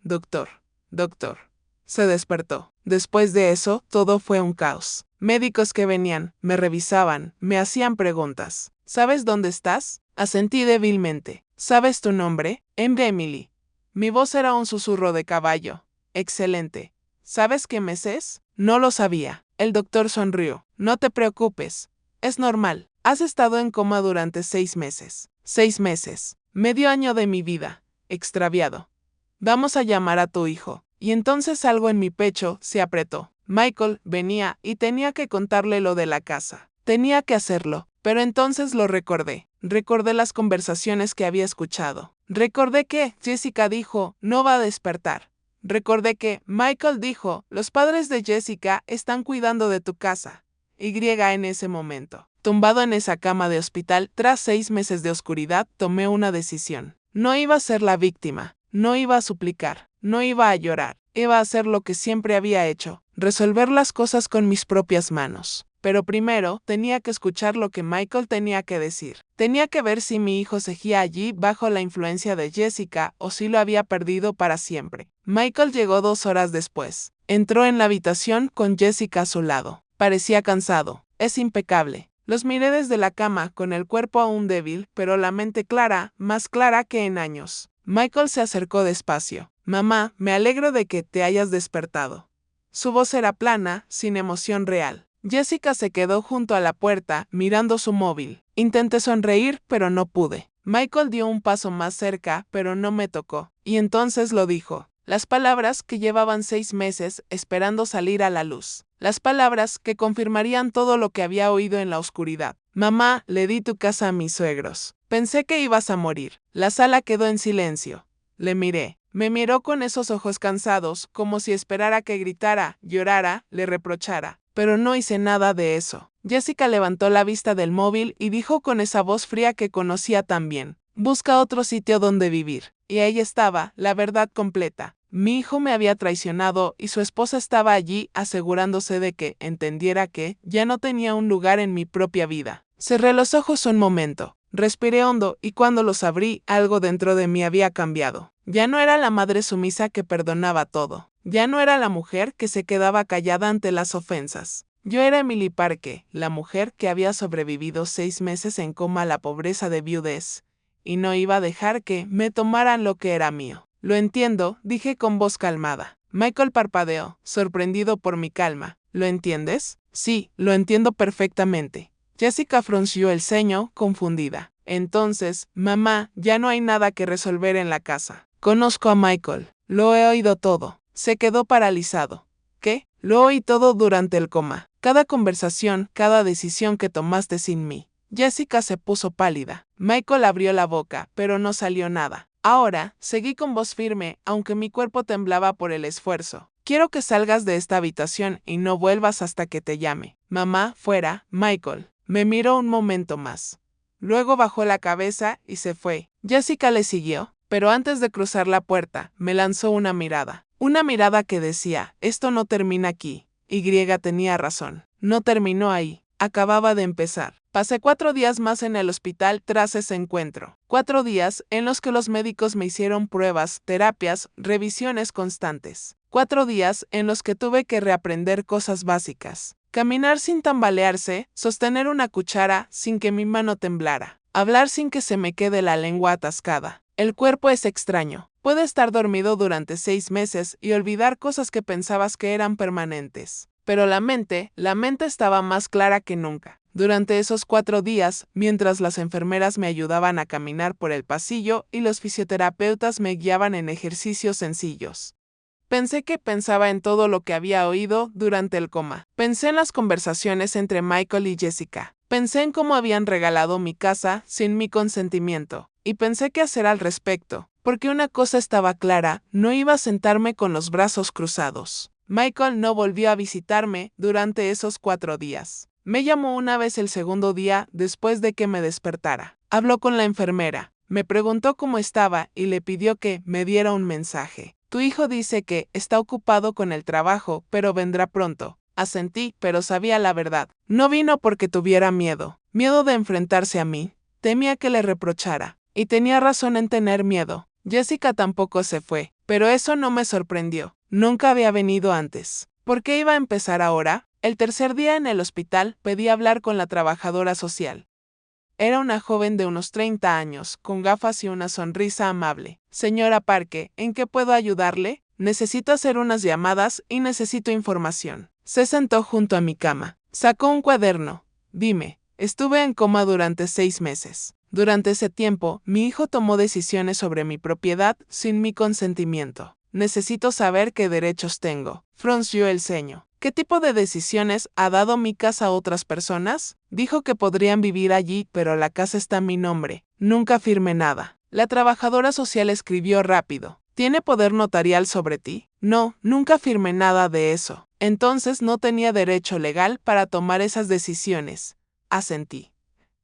Doctor. Se despertó. Después de eso, todo fue un caos. Médicos que venían, me revisaban, me hacían preguntas. ¿Sabes dónde estás? Asentí débilmente. ¿Sabes tu nombre? Emily. Mi voz era un susurro de caballo. Excelente. ¿Sabes qué mes es? No lo sabía. El doctor sonrió. No te preocupes. Es normal. Has estado en coma durante 6 meses. 6 meses. Medio año de mi vida. Extraviado. Vamos a llamar a tu hijo. Y entonces algo en mi pecho se apretó. Michael venía y tenía que contarle lo de la casa. Tenía que hacerlo, pero entonces lo recordé. Recordé las conversaciones que había escuchado. Recordé que Jessica dijo, no va a despertar. Recordé que Michael dijo, los padres de Jessica están cuidando de tu casa. Y en ese momento, tumbado en esa cama de hospital, tras 6 meses de oscuridad, tomé una decisión. No iba a ser la víctima. No iba a suplicar, no iba a llorar, iba a hacer lo que siempre había hecho, resolver las cosas con mis propias manos. Pero primero, tenía que escuchar lo que Michael tenía que decir. Tenía que ver si mi hijo seguía allí bajo la influencia de Jessica o si lo había perdido para siempre. Michael llegó 2 horas después. Entró en la habitación con Jessica a su lado. Parecía cansado. Es impecable. Los miré desde la cama, con el cuerpo aún débil, pero la mente clara, más clara que en años. Michael se acercó despacio. Mamá, me alegro de que te hayas despertado. Su voz era plana, sin emoción real. Jessica se quedó junto a la puerta, mirando su móvil. Intenté sonreír, pero no pude. Michael dio un paso más cerca, pero no me tocó. Y entonces lo dijo. Las palabras que llevaban 6 meses esperando salir a la luz. Las palabras que confirmarían todo lo que había oído en la oscuridad. Mamá, le di tu casa a mis suegros. Pensé que ibas a morir. La sala quedó en silencio. Le miré. Me miró con esos ojos cansados, como si esperara que gritara, llorara, le reprochara. Pero no hice nada de eso. Jessica levantó la vista del móvil y dijo con esa voz fría que conocía tan bien. Busca otro sitio donde vivir. Y ahí estaba, la verdad completa. Mi hijo me había traicionado y su esposa estaba allí asegurándose de que entendiera que ya no tenía un lugar en mi propia vida. Cerré los ojos un momento. Respiré hondo y cuando los abrí, algo dentro de mí había cambiado. Ya no era la madre sumisa que perdonaba todo. Ya no era la mujer que se quedaba callada ante las ofensas. Yo era Emily Parke, la mujer que había sobrevivido 6 meses en coma a la pobreza de viudez, y no iba a dejar que me tomaran lo que era mío. Lo entiendo, dije con voz calmada. Michael parpadeó, sorprendido por mi calma. ¿Lo entiendes? Sí, lo entiendo perfectamente. Jessica frunció el ceño, confundida. Entonces, mamá, ya no hay nada que resolver en la casa. Conozco a Michael. Lo he oído todo. Se quedó paralizado. ¿Qué? Lo oí todo durante el coma. Cada conversación, cada decisión que tomaste sin mí. Jessica se puso pálida. Michael abrió la boca, pero no salió nada. Ahora, seguí con voz firme, aunque mi cuerpo temblaba por el esfuerzo. Quiero que salgas de esta habitación y no vuelvas hasta que te llame. Mamá, fuera. Michael. Me miró un momento más. Luego bajó la cabeza y se fue. Jessica le siguió, pero antes de cruzar la puerta, me lanzó una mirada. Una mirada que decía, esto no termina aquí. Y tenía razón. No terminó ahí. Acababa de empezar. Pasé 4 días más en el hospital tras ese encuentro. 4 días en los que los médicos me hicieron pruebas, terapias, revisiones constantes. 4 días en los que tuve que reaprender cosas básicas. Caminar sin tambalearse, sostener una cuchara sin que mi mano temblara, hablar sin que se me quede la lengua atascada. El cuerpo es extraño. Puede estar dormido durante 6 meses y olvidar cosas que pensabas que eran permanentes. Pero la mente estaba más clara que nunca. Durante esos 4 días, mientras las enfermeras me ayudaban a caminar por el pasillo y los fisioterapeutas me guiaban en ejercicios sencillos, pensé que pensaba en todo lo que había oído durante el coma. Pensé en las conversaciones entre Michael y Jessica. Pensé en cómo habían regalado mi casa sin mi consentimiento. Y pensé qué hacer al respecto, porque una cosa estaba clara, no iba a sentarme con los brazos cruzados. Michael no volvió a visitarme durante esos 4 días. Me llamó una vez el segundo día después de que me despertara. Habló con la enfermera. Me preguntó cómo estaba y le pidió que me diera un mensaje. Tu hijo dice que está ocupado con el trabajo, pero vendrá pronto. Asentí, pero sabía la verdad. No vino porque tuviera miedo. Miedo de enfrentarse a mí. Temía que le reprochara. Y tenía razón en tener miedo. Jessica tampoco se fue, pero eso no me sorprendió. Nunca había venido antes. ¿Por qué iba a empezar ahora? El tercer día en el hospital pedí hablar con la trabajadora social. Era una joven de unos 30 años, con gafas y una sonrisa amable. Señora Parke, ¿en qué puedo ayudarle? Necesito hacer unas llamadas y necesito información. Se sentó junto a mi cama. Sacó un cuaderno. Dime, estuve en coma durante 6 meses. Durante ese tiempo, mi hijo tomó decisiones sobre mi propiedad sin mi consentimiento. Necesito saber qué derechos tengo. Frunció el ceño. ¿Qué tipo de decisiones ha dado mi casa a otras personas? Dijo que podrían vivir allí, pero la casa está a mi nombre. Nunca firmé nada. La trabajadora social escribió rápido. ¿Tiene poder notarial sobre ti? No, nunca firmé nada de eso. Entonces no tenía derecho legal para tomar esas decisiones. Asentí.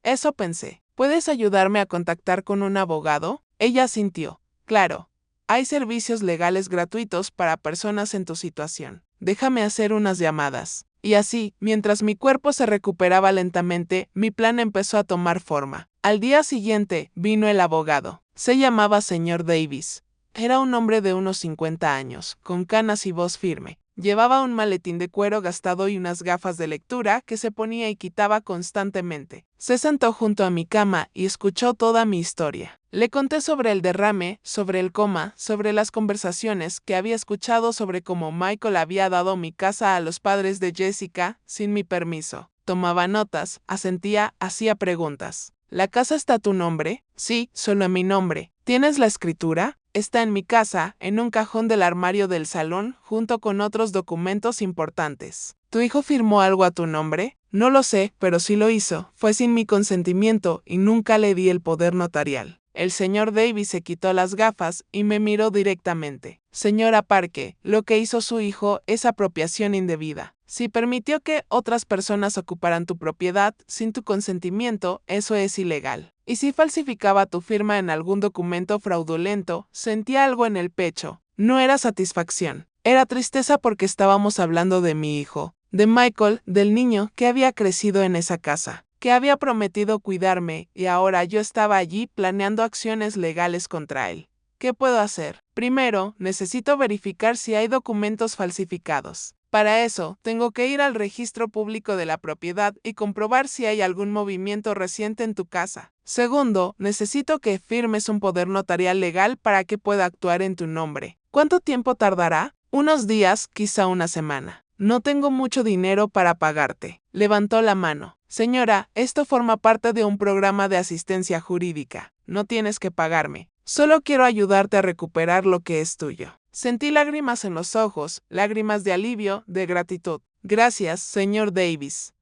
Eso pensé. ¿Puedes ayudarme a contactar con un abogado? Ella asintió. Claro. Hay servicios legales gratuitos para personas en tu situación. Déjame hacer unas llamadas. Y así, mientras mi cuerpo se recuperaba lentamente, mi plan empezó a tomar forma. Al día siguiente, vino el abogado. Se llamaba señor Davis. Era un hombre de unos 50 años, con canas y voz firme. Llevaba un maletín de cuero gastado y unas gafas de lectura que se ponía y quitaba constantemente. Se sentó junto a mi cama y escuchó toda mi historia. Le conté sobre el derrame, sobre el coma, sobre las conversaciones que había escuchado sobre cómo Michael había dado mi casa a los padres de Jessica sin mi permiso. Tomaba notas, asentía, hacía preguntas. ¿La casa está a tu nombre? Sí, solo a mi nombre. ¿Tienes la escritura? Está en mi casa, en un cajón del armario del salón, junto con otros documentos importantes. ¿Tu hijo firmó algo a tu nombre? No lo sé, pero sí lo hizo. Fue sin mi consentimiento y nunca le di el poder notarial. El señor Davis se quitó las gafas y me miró directamente. Señora Parke, lo que hizo su hijo es apropiación indebida. Si permitió que otras personas ocuparan tu propiedad sin tu consentimiento, eso es ilegal. Y si falsificaba tu firma en algún documento fraudulento, sentía algo en el pecho. No era satisfacción. Era tristeza porque estábamos hablando de mi hijo, de Michael, del niño que había crecido en esa casa. que había prometido cuidarme y ahora yo estaba allí planeando acciones legales contra él. ¿Qué puedo hacer? Primero, necesito verificar si hay documentos falsificados. Para eso, tengo que ir al registro público de la propiedad y comprobar si hay algún movimiento reciente en tu casa. Segundo, necesito que firmes un poder notarial legal para que pueda actuar en tu nombre. ¿Cuánto tiempo tardará? Unos días, quizá una semana. No tengo mucho dinero para pagarte. Levantó la mano. Señora, esto forma parte de un programa de asistencia jurídica. No tienes que pagarme. Solo quiero ayudarte a recuperar lo que es tuyo. Sentí lágrimas en los ojos, lágrimas de alivio, de gratitud. Gracias, señor Davis.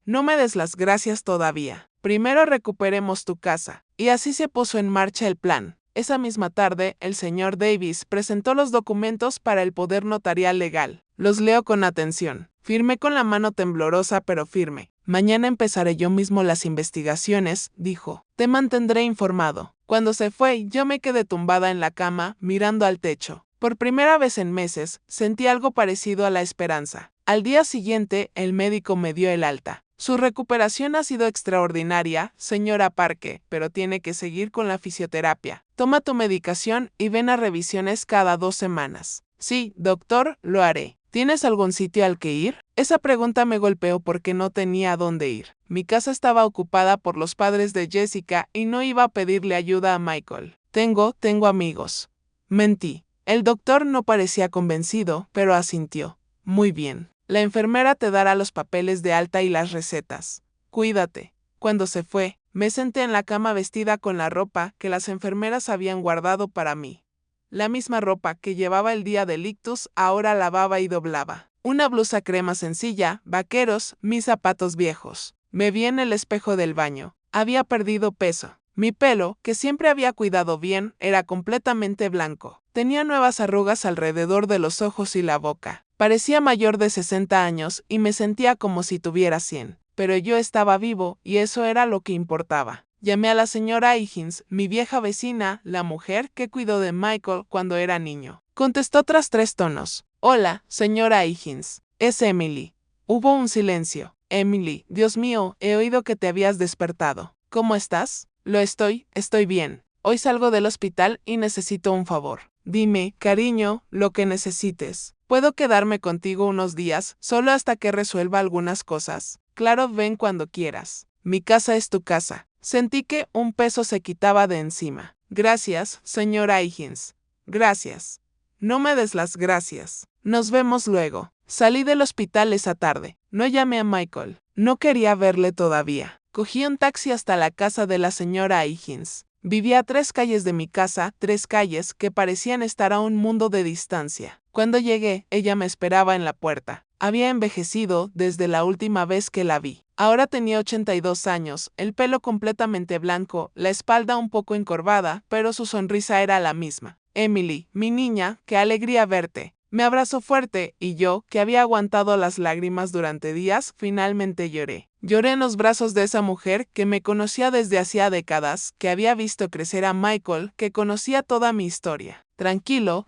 No me des las gracias todavía. Primero recuperemos tu casa. Y así se puso en marcha el plan. Esa misma tarde, el señor Davis presentó los documentos para el poder notarial legal. Los leo con atención. Firmé con la mano temblorosa pero firme. Mañana empezaré yo mismo las investigaciones, dijo. Te mantendré informado. Cuando se fue, yo me quedé tumbada en la cama, mirando al techo. Por primera vez en meses, sentí algo parecido a la esperanza. Al día siguiente, el médico me dio el alta. Su recuperación ha sido extraordinaria, señora Parke, pero tiene que seguir con la fisioterapia. Toma tu medicación y ven a revisiones cada 2 semanas. Sí, doctor, lo haré. ¿Tienes algún sitio al que ir? Esa pregunta me golpeó porque no tenía a dónde ir. Mi casa estaba ocupada por los padres de Jessica y no iba a pedirle ayuda a Michael. Tengo amigos. Mentí. El doctor no parecía convencido, pero asintió. Muy bien. La enfermera te dará los papeles de alta y las recetas. Cuídate. Cuando se fue, me senté en la cama vestida con la ropa que las enfermeras habían guardado para mí. La misma ropa que llevaba el día del ictus ahora lavaba y doblaba. Una blusa crema sencilla, vaqueros, mis zapatos viejos. Me vi en el espejo del baño. Había perdido peso. Mi pelo, que siempre había cuidado bien, era completamente blanco. Tenía nuevas arrugas alrededor de los ojos y la boca. Parecía mayor de 60 años y me sentía como si tuviera 100. Pero yo estaba vivo y eso era lo que importaba. Llamé a la señora Higgins, mi vieja vecina, la mujer que cuidó de Michael cuando era niño. Contestó tras 3 tonos. Hola, señora Higgins. Es Emily. Hubo un silencio. Emily, Dios mío, he oído que te habías despertado. ¿Cómo estás? Estoy bien. Hoy salgo del hospital y necesito un favor. Dime, cariño, lo que necesites. ¿Puedo quedarme contigo unos días, solo hasta que resuelva algunas cosas? Claro, ven cuando quieras. Mi casa es tu casa. Sentí que un peso se quitaba de encima. Gracias, señora Higgins. Gracias. No me des las gracias. Nos vemos luego. Salí del hospital esa tarde. No llamé a Michael. No quería verle todavía. Cogí un taxi hasta la casa de la señora Higgins. Vivía a 3 calles de mi casa, 3 calles que parecían estar a un mundo de distancia. Cuando llegué, ella me esperaba en la puerta. Había envejecido desde la última vez que la vi. Ahora tenía 82 años, el pelo completamente blanco, la espalda un poco encorvada, pero su sonrisa era la misma. Emily, mi niña, qué alegría verte. Me abrazó fuerte y yo, que había aguantado las lágrimas durante días, finalmente lloré. Lloré en los brazos de esa mujer que me conocía desde hacía décadas, que había visto crecer a Michael, que conocía toda mi historia. Tranquilo,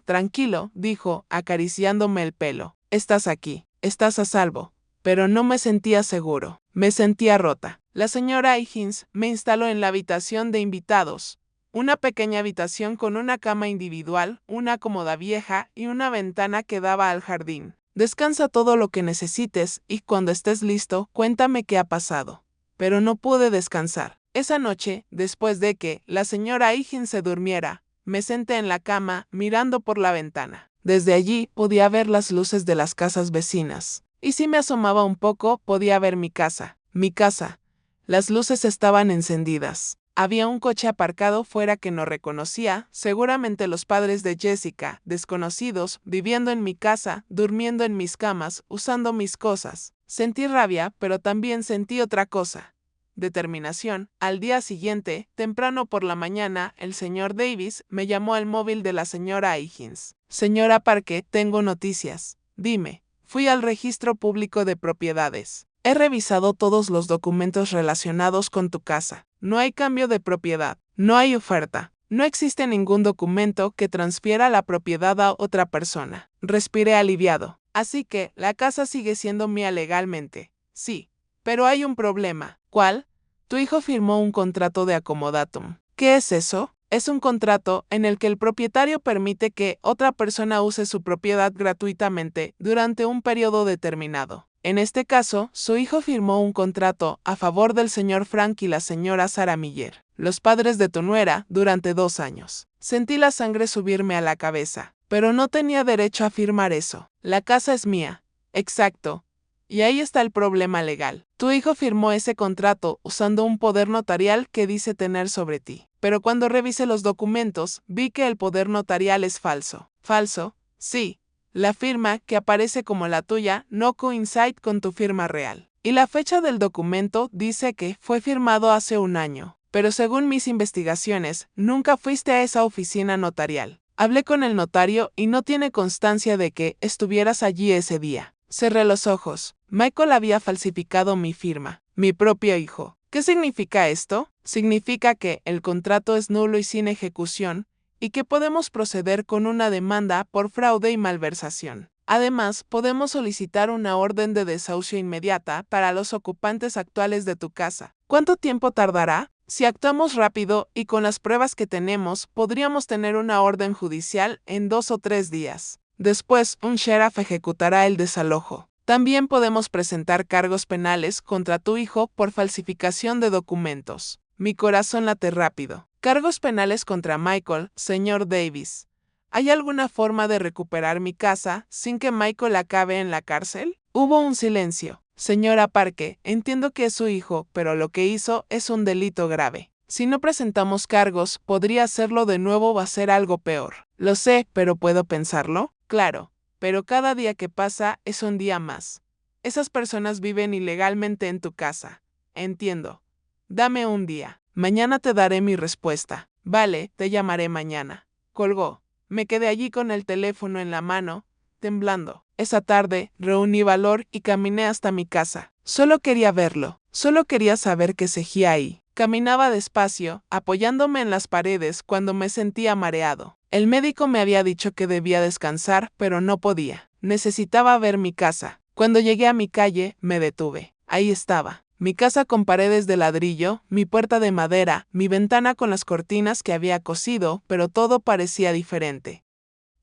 dijo, acariciándome el pelo. Estás aquí, estás a salvo. Pero no me sentía seguro. Me sentía rota. La señora Higgins me instaló en la habitación de invitados. Una pequeña habitación con una cama individual, una cómoda vieja y una ventana que daba al jardín. Descansa todo lo que necesites y cuando estés listo, cuéntame qué ha pasado. Pero no pude descansar. Esa noche, después de que la señora Higgins se durmiera, me senté en la cama mirando por la ventana. Desde allí podía ver las luces de las casas vecinas. Y si me asomaba un poco, podía ver mi casa. Mi casa. Las luces estaban encendidas. Había un coche aparcado fuera que no reconocía, seguramente los padres de Jessica, desconocidos, viviendo en mi casa, durmiendo en mis camas, usando mis cosas. Sentí rabia, pero también sentí otra cosa. Determinación. Al día siguiente, temprano por la mañana, el señor Davis me llamó al móvil de la señora Higgins. Señora Parke, tengo noticias. Dime. Fui al registro público de propiedades. He revisado todos los documentos relacionados con tu casa. No hay cambio de propiedad. No hay oferta. No existe ningún documento que transfiera la propiedad a otra persona. Respiré aliviado. Así que, la casa sigue siendo mía legalmente. Sí. Pero hay un problema. ¿Cuál? Tu hijo firmó un contrato de acomodatum. ¿Qué es eso? Es un contrato en el que el propietario permite que otra persona use su propiedad gratuitamente durante un periodo determinado. En este caso, su hijo firmó un contrato a favor del señor Frank y la señora Sarah Miller, los padres de tu nuera, durante 2 años. Sentí la sangre subirme a la cabeza, pero no tenía derecho a firmar eso. La casa es mía. Exacto. Y ahí está el problema legal. Tu hijo firmó ese contrato usando un poder notarial que dice tener sobre ti. Pero cuando revisé los documentos, vi que el poder notarial es falso. ¿Falso? Sí. La firma, que aparece como la tuya, no coincide con tu firma real. Y la fecha del documento dice que fue firmado hace 1 año. Pero según mis investigaciones, nunca fuiste a esa oficina notarial. Hablé con el notario y no tiene constancia de que estuvieras allí ese día. Cerré los ojos. Michael había falsificado mi firma. Mi propio hijo. ¿Qué significa esto? Significa que el contrato es nulo y sin ejecución, y que podemos proceder con una demanda por fraude y malversación. Además, podemos solicitar una orden de desahucio inmediata para los ocupantes actuales de tu casa. ¿Cuánto tiempo tardará? Si actuamos rápido y con las pruebas que tenemos, podríamos tener una orden judicial en 2 o 3 días. Después, un sheriff ejecutará el desalojo. También podemos presentar cargos penales contra tu hijo por falsificación de documentos. Mi corazón late rápido. Cargos penales contra Michael, señor Davis. ¿Hay alguna forma de recuperar mi casa sin que Michael acabe en la cárcel? Hubo un silencio. Señora Parke, entiendo que es su hijo, pero lo que hizo es un delito grave. Si no presentamos cargos, podría hacerlo de nuevo o hacer algo peor. Lo sé, pero ¿puedo pensarlo? Claro, pero cada día que pasa es un día más. Esas personas viven ilegalmente en tu casa. Entiendo. Dame un día. Mañana te daré mi respuesta. Vale, te llamaré mañana. Colgó. Me quedé allí con el teléfono en la mano, temblando. Esa tarde, reuní valor y caminé hasta mi casa. Solo quería verlo. Solo quería saber qué seguía ahí. Caminaba despacio, apoyándome en las paredes cuando me sentía mareado. El médico me había dicho que debía descansar, pero no podía. Necesitaba ver mi casa. Cuando llegué a mi calle, me detuve. Ahí estaba. Mi casa con paredes de ladrillo, mi puerta de madera, mi ventana con las cortinas que había cosido, pero todo parecía diferente.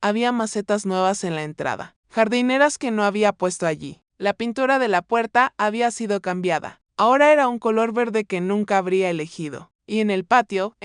Había macetas nuevas en la entrada, jardineras que no había puesto allí. La pintura de la puerta había sido cambiada. Ahora era un color verde que nunca habría elegido. Y en el patio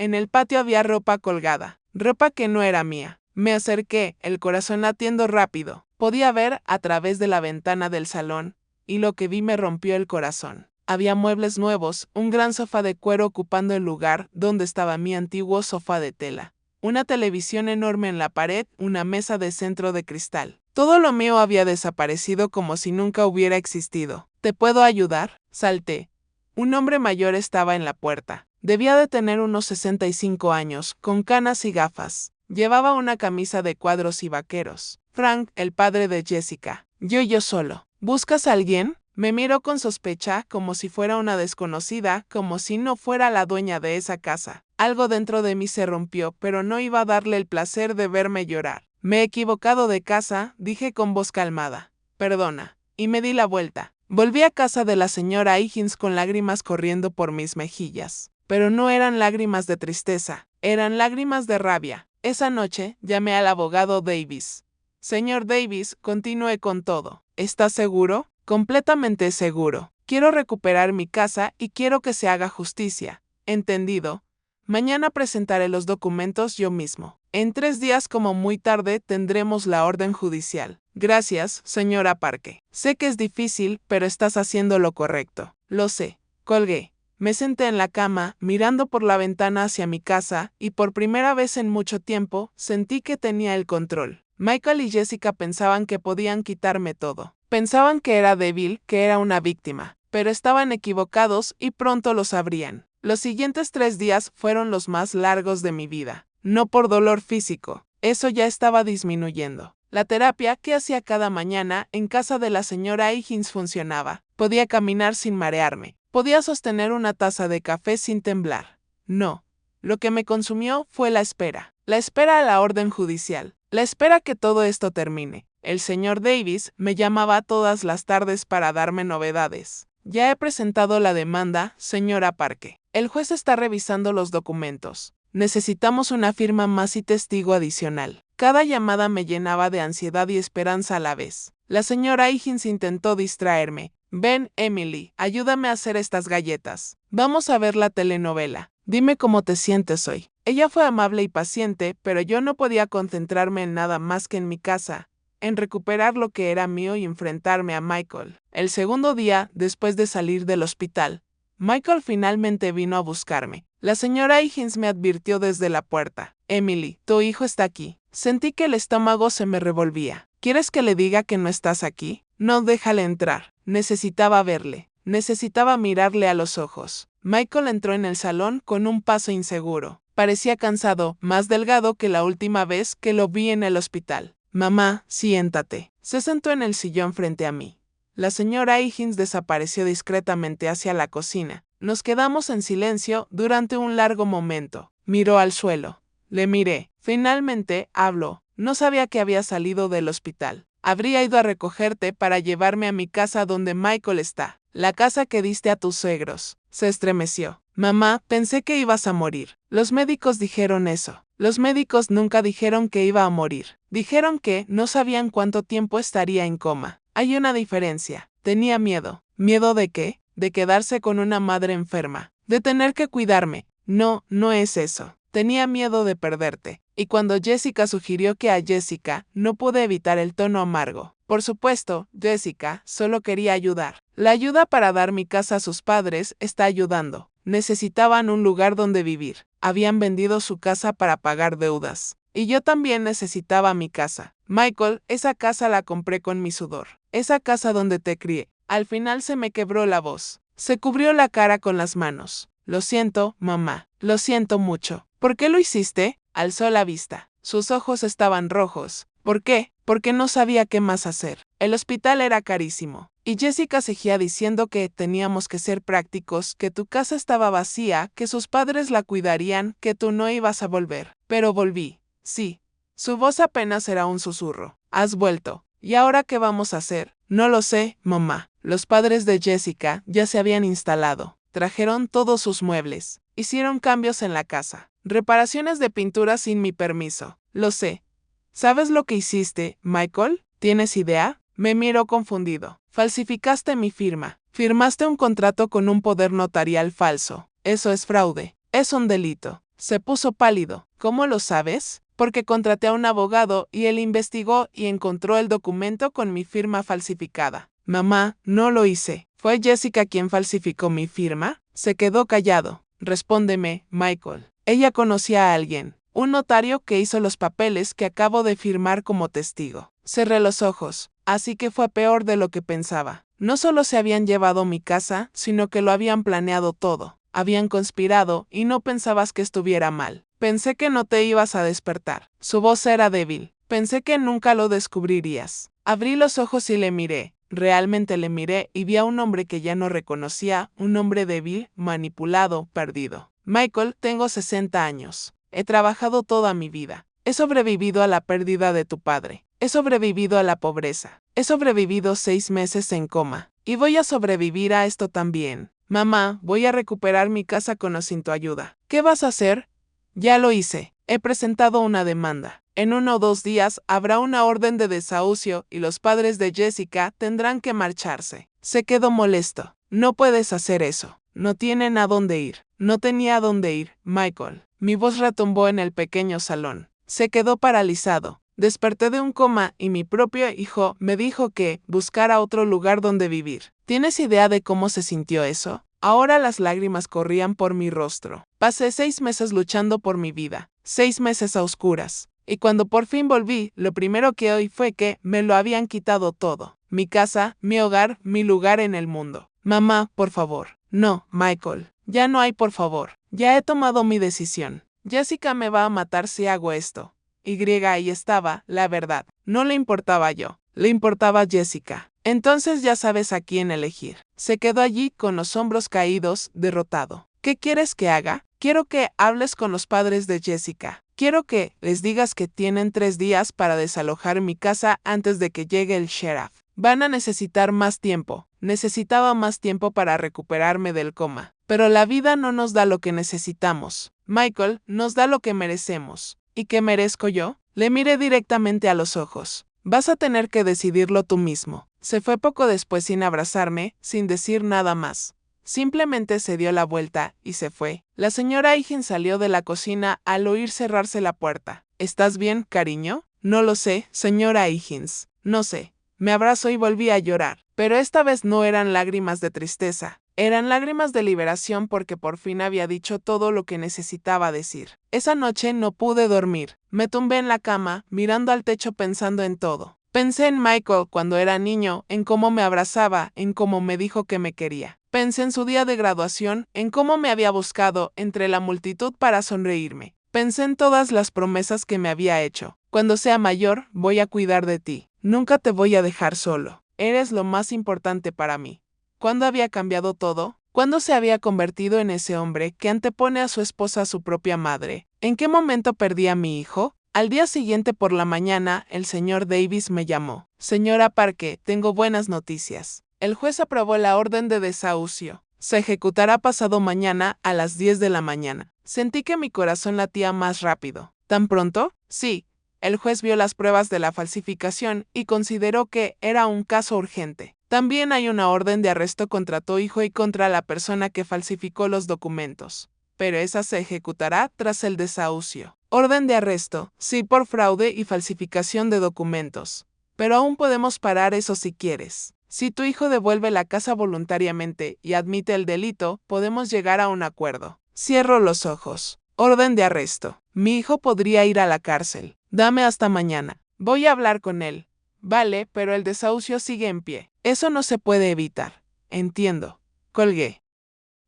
había ropa colgada. Ropa que no era mía. Me acerqué, el corazón latiendo rápido. Podía ver a través de la ventana del salón, y lo que vi me rompió el corazón. Había muebles nuevos, un gran sofá de cuero ocupando el lugar donde estaba mi antiguo sofá de tela. Una televisión enorme en la pared, una mesa de centro de cristal. Todo lo mío había desaparecido como si nunca hubiera existido. ¿Te puedo ayudar? Salté. Un hombre mayor estaba en la puerta. Debía de tener unos 65 años, con canas y gafas. Llevaba una camisa de cuadros y vaqueros. Frank, el padre de Jessica. Yo solo. ¿Buscas a alguien? Me miró con sospecha, como si fuera una desconocida, como si no fuera la dueña de esa casa. Algo dentro de mí se rompió, pero no iba a darle el placer de verme llorar. Me he equivocado de casa, dije con voz calmada. Perdona. Y me di la vuelta. Volví a casa de la señora Higgins con lágrimas corriendo por mis mejillas. Pero no eran lágrimas de tristeza, eran lágrimas de rabia. Esa noche llamé al abogado Davis. Señor Davis, continué con todo. ¿Estás seguro? Completamente seguro. Quiero recuperar mi casa y quiero que se haga justicia. ¿Entendido? Mañana presentaré los documentos yo mismo. En 3 días como muy tarde tendremos la orden judicial. Gracias, señora Parke. Sé que es difícil, pero estás haciendo lo correcto. Lo sé. Colgué. Me senté en la cama, mirando por la ventana hacia mi casa, y por primera vez en mucho tiempo, sentí que tenía el control. Michael y Jessica pensaban que podían quitarme todo. Pensaban que era débil, que era una víctima, pero estaban equivocados y pronto lo sabrían. Los siguientes 3 días fueron los más largos de mi vida. No por dolor físico, eso ya estaba disminuyendo. La terapia que hacía cada mañana en casa de la señora Higgins funcionaba. Podía caminar sin marearme. Podía sostener una taza de café sin temblar. No. Lo que me consumió fue la espera. La espera a la orden judicial. La espera que todo esto termine. El señor Davis me llamaba todas las tardes para darme novedades. Ya he presentado la demanda, señora Parke. El juez está revisando los documentos. Necesitamos una firma más y testigo adicional. Cada llamada me llenaba de ansiedad y esperanza a la vez. La señora Higgins intentó distraerme. Ven, Emily, ayúdame a hacer estas galletas. Vamos a ver la telenovela. Dime cómo te sientes hoy. Ella fue amable y paciente, pero yo no podía concentrarme en nada más que en mi casa, en recuperar lo que era mío y enfrentarme a Michael. El segundo día, después de salir del hospital, Michael finalmente vino a buscarme. La señora Higgins me advirtió desde la puerta. Emily, tu hijo está aquí. Sentí que el estómago se me revolvía. ¿Quieres que le diga que no estás aquí? No, déjale entrar. Necesitaba verle. Necesitaba mirarle a los ojos. Michael entró en el salón con un paso inseguro. Parecía cansado, más delgado que la última vez que lo vi en el hospital. Mamá, siéntate. Se sentó en el sillón frente a mí. La señora Higgins desapareció discretamente hacia la cocina. Nos quedamos en silencio durante un largo momento. Miró al suelo. Le miré. Finalmente, habló. No sabía que había salido del hospital. Habría ido a recogerte para llevarme a mi casa donde Michael está. La casa que diste a tus suegros. Se estremeció. Mamá, pensé que ibas a morir. Los médicos dijeron eso. Los médicos nunca dijeron que iba a morir. Dijeron que no sabían cuánto tiempo estaría en coma. Hay una diferencia. Tenía miedo. ¿Miedo de qué? De quedarse con una madre enferma. De tener que cuidarme. No, no es eso. Tenía miedo de perderte. Y cuando Jessica sugirió que a Jessica, no pude evitar el tono amargo. Por supuesto, Jessica solo quería ayudar. La ayuda para dar mi casa a sus padres está ayudando. Necesitaban un lugar donde vivir. Habían vendido su casa para pagar deudas. Y yo también necesitaba mi casa. Michael, esa casa la compré con mi sudor. Esa casa donde te crié. Al final se me quebró la voz. Se cubrió la cara con las manos. Lo siento, mamá. Lo siento mucho. ¿Por qué lo hiciste? Alzó la vista. Sus ojos estaban rojos. ¿Por qué? Porque no sabía qué más hacer. El hospital era carísimo. Y Jessica seguía diciendo que teníamos que ser prácticos, que tu casa estaba vacía, que sus padres la cuidarían, que tú no ibas a volver. Pero volví. Sí. Su voz apenas era un susurro. Has vuelto. ¿Y ahora qué vamos a hacer? No lo sé, mamá. Los padres de Jessica ya se habían instalado. Trajeron todos sus muebles. Hicieron cambios en la casa. Reparaciones de pintura sin mi permiso. Lo sé. ¿Sabes lo que hiciste, Michael? ¿Tienes idea? Me miró confundido. Falsificaste mi firma. Firmaste un contrato con un poder notarial falso. Eso es fraude. Es un delito. Se puso pálido. ¿Cómo lo sabes? Porque contraté a un abogado y él investigó y encontró el documento con mi firma falsificada. Mamá, no lo hice. ¿Fue Jessica quien falsificó mi firma? Se quedó callado. Respóndeme, Michael. Ella conocía a alguien. Un notario que hizo los papeles que acabo de firmar como testigo. Cerré los ojos. Así que fue peor de lo que pensaba. No solo se habían llevado mi casa, sino que lo habían planeado todo. Habían conspirado y no pensabas que estuviera mal. Pensé que no te ibas a despertar. Su voz era débil. Pensé que nunca lo descubrirías. Abrí los ojos y le miré. Realmente le miré y vi a un hombre que ya no reconocía, un hombre débil, manipulado, perdido. Michael, tengo 60 años. He trabajado toda mi vida. He sobrevivido a la pérdida de tu padre. He sobrevivido a la pobreza. He sobrevivido 6 meses en coma. Y voy a sobrevivir a esto también. Mamá, voy a recuperar mi casa con o sin tu ayuda. ¿Qué vas a hacer? Ya lo hice. He presentado una demanda. En 1 o 2 días habrá una orden de desahucio y los padres de Jessica tendrán que marcharse. Se quedó molesto. No puedes hacer eso. No tienen a dónde ir. No tenía a dónde ir, Michael. Mi voz retumbó en el pequeño salón. Se quedó paralizado. Desperté de un coma y mi propio hijo me dijo que buscara otro lugar donde vivir. ¿Tienes idea de cómo se sintió eso? Ahora las lágrimas corrían por mi rostro. Pasé 6 meses luchando por mi vida. 6 meses a oscuras. Y cuando por fin volví, lo primero que oí fue que me lo habían quitado todo. Mi casa, mi hogar, mi lugar en el mundo. Mamá, por favor. No, Michael. Ya no hay por favor. Ya he tomado mi decisión. Jessica me va a matar si hago esto. Ahí estaba, la verdad. No le importaba yo. Le importaba Jessica. Entonces ya sabes a quién elegir. Se quedó allí con los hombros caídos, derrotado. ¿Qué quieres que haga? Quiero que hables con los padres de Jessica. Quiero que les digas que tienen 3 días para desalojar mi casa antes de que llegue el sheriff. Van a necesitar más tiempo. Necesitaba más tiempo para recuperarme del coma. Pero la vida no nos da lo que necesitamos. Michael, nos da lo que merecemos. ¿Y qué merezco yo? Le miré directamente a los ojos. Vas a tener que decidirlo tú mismo. Se fue poco después sin abrazarme, sin decir nada más. Simplemente se dio la vuelta y se fue. La señora Higgins salió de la cocina al oír cerrarse la puerta. ¿Estás bien, cariño? No lo sé, señora Higgins. No sé. Me abrazó y volví a llorar. Pero esta vez no eran lágrimas de tristeza. Eran lágrimas de liberación porque por fin había dicho todo lo que necesitaba decir. Esa noche no pude dormir. Me tumbé en la cama, mirando al techo pensando en todo. Pensé en Michael cuando era niño, en cómo me abrazaba, en cómo me dijo que me quería. Pensé en su día de graduación, en cómo me había buscado entre la multitud para sonreírme. Pensé en todas las promesas que me había hecho. Cuando sea mayor, voy a cuidar de ti. Nunca te voy a dejar solo. Eres lo más importante para mí. ¿Cuándo había cambiado todo? ¿Cuándo se había convertido en ese hombre que antepone a su esposa a su propia madre? ¿En qué momento perdí a mi hijo? Al día siguiente por la mañana, el señor Davis me llamó. Señora Parke, tengo buenas noticias. El juez aprobó la orden de desahucio. Se ejecutará pasado mañana a las 10 de la mañana. Sentí que mi corazón latía más rápido. ¿Tan pronto? Sí. El juez vio las pruebas de la falsificación y consideró que era un caso urgente. También hay una orden de arresto contra tu hijo y contra la persona que falsificó los documentos. Pero esa se ejecutará tras el desahucio. Orden de arresto, sí, por fraude y falsificación de documentos. Pero aún podemos parar eso si quieres. Si tu hijo devuelve la casa voluntariamente y admite el delito, podemos llegar a un acuerdo. Cierro los ojos. Orden de arresto. Mi hijo podría ir a la cárcel. Dame hasta mañana. Voy a hablar con él. Vale, pero el desahucio sigue en pie. Eso no se puede evitar. Entiendo. Colgué.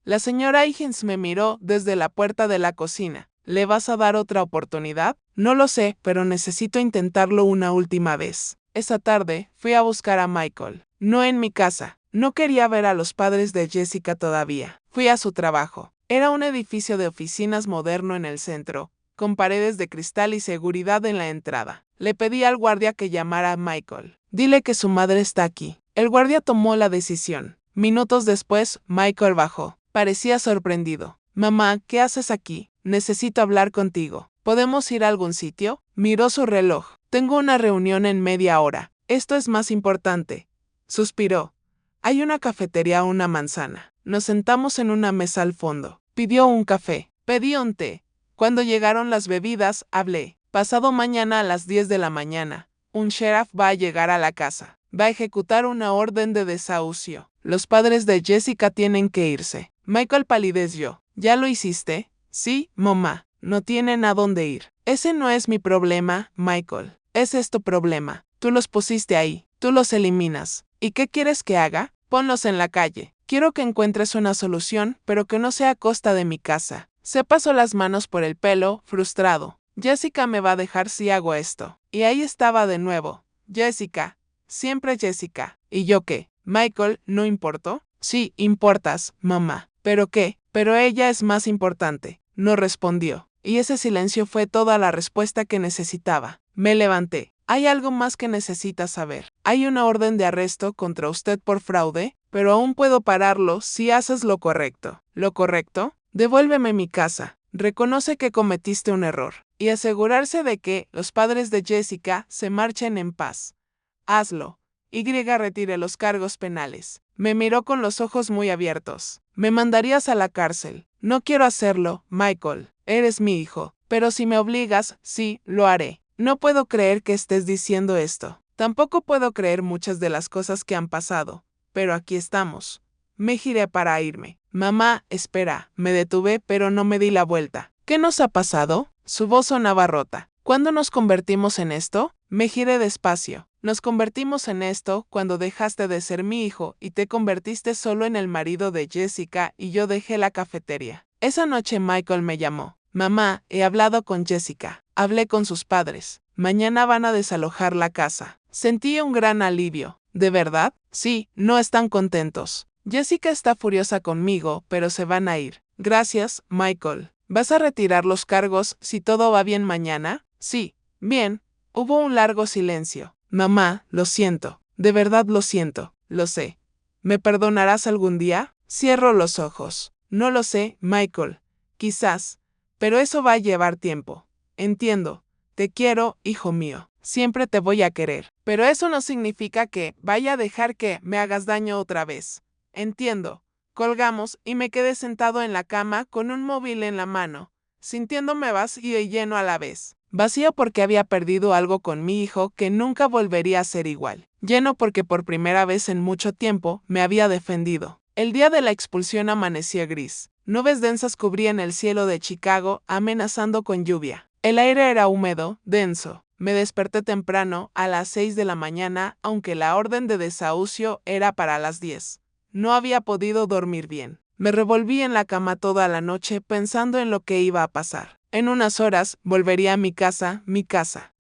La señora Higgins me miró desde la puerta de la cocina. ¿Le vas a dar otra oportunidad? No lo sé, pero necesito intentarlo una última vez. Esa tarde fui a buscar a Michael. No en mi casa. No quería ver a los padres de Jessica todavía. Fui a su trabajo. Era un edificio de oficinas moderno en el centro, con paredes de cristal y seguridad en la entrada. Le pedí al guardia que llamara a Michael. Dile que su madre está aquí. El guardia tomó la decisión. Minutos después, Michael bajó. Parecía sorprendido. Mamá, ¿qué haces aquí? Necesito hablar contigo. ¿Podemos ir a algún sitio? Miró su reloj. Tengo una reunión en media hora. Esto es más importante. Suspiró. Hay una cafetería a una manzana. Nos sentamos en una mesa al fondo. Pidió un café. Pedí un té. Cuando llegaron las bebidas, hablé. Pasado mañana a las 10 de la mañana, un sheriff va a llegar a la casa. Va a ejecutar una orden de desahucio. Los padres de Jessica tienen que irse. Michael palideció. ¿Ya lo hiciste? Sí, mamá. No tienen a dónde ir. Ese no es mi problema, Michael. Ese es tu problema. Tú los pusiste ahí. Tú los eliminas. ¿Y qué quieres que haga? Ponlos en la calle. Quiero que encuentres una solución, pero que no sea a costa de mi casa. Se pasó las manos por el pelo, frustrado. Jessica me va a dejar si hago esto. Y ahí estaba de nuevo. Jessica. Siempre Jessica. ¿Y yo qué? Michael, ¿no importó? Sí, importas, mamá. ¿Pero qué? Pero ella es más importante. No respondió. Y ese silencio fue toda la respuesta que necesitaba. Me levanté. Hay algo más que necesitas saber. Hay una orden de arresto contra usted por fraude, pero aún puedo pararlo si haces lo correcto. ¿Lo correcto? Devuélveme mi casa. Reconoce que cometiste un error. Y asegurarse de que los padres de Jessica se marchen en paz. Hazlo. Y retire los cargos penales. Me miró con los ojos muy abiertos. Me mandarías a la cárcel. No quiero hacerlo, Michael. Eres mi hijo. Pero si me obligas, sí, lo haré. No puedo creer que estés diciendo esto. Tampoco puedo creer muchas de las cosas que han pasado. Pero aquí estamos. Me giré para irme. Mamá, espera. Me detuve, pero no me di la vuelta. ¿Qué nos ha pasado? Su voz sonaba rota. ¿Cuándo nos convertimos en esto? Me giré despacio. Nos convertimos en esto cuando dejaste de ser mi hijo y te convertiste solo en el marido de Jessica y yo dejé la cafetería. Esa noche Michael me llamó. Mamá, he hablado con Jessica. Hablé con sus padres. Mañana van a desalojar la casa. Sentí un gran alivio. ¿De verdad? Sí, no están contentos. Jessica está furiosa conmigo, pero se van a ir. Gracias, Michael. ¿Vas a retirar los cargos si todo va bien mañana? Sí. Bien. Hubo un largo silencio. Mamá, lo siento. De verdad lo siento, lo sé. ¿Me perdonarás algún día? Cierro los ojos. No lo sé, Michael. Quizás. Pero eso va a llevar tiempo. Entiendo. Te quiero, hijo mío. Siempre te voy a querer. Pero eso no significa que vaya a dejar que me hagas daño otra vez. Entiendo. Colgamos y me quedé sentado en la cama con un móvil en la mano, sintiéndome vacío y lleno a la vez. Vacío porque había perdido algo con mi hijo que nunca volvería a ser igual. Lleno porque por primera vez en mucho tiempo me había defendido. El día de la expulsión amanecía gris. Nubes densas cubrían el cielo de Chicago, amenazando con lluvia. El aire era húmedo, denso. Me desperté temprano, a las 6 de la mañana, aunque la orden de desahucio era para las 10. No había podido dormir bien. Me revolví en la cama toda la noche pensando en lo que iba a pasar. En unas horas volvería a mi casa,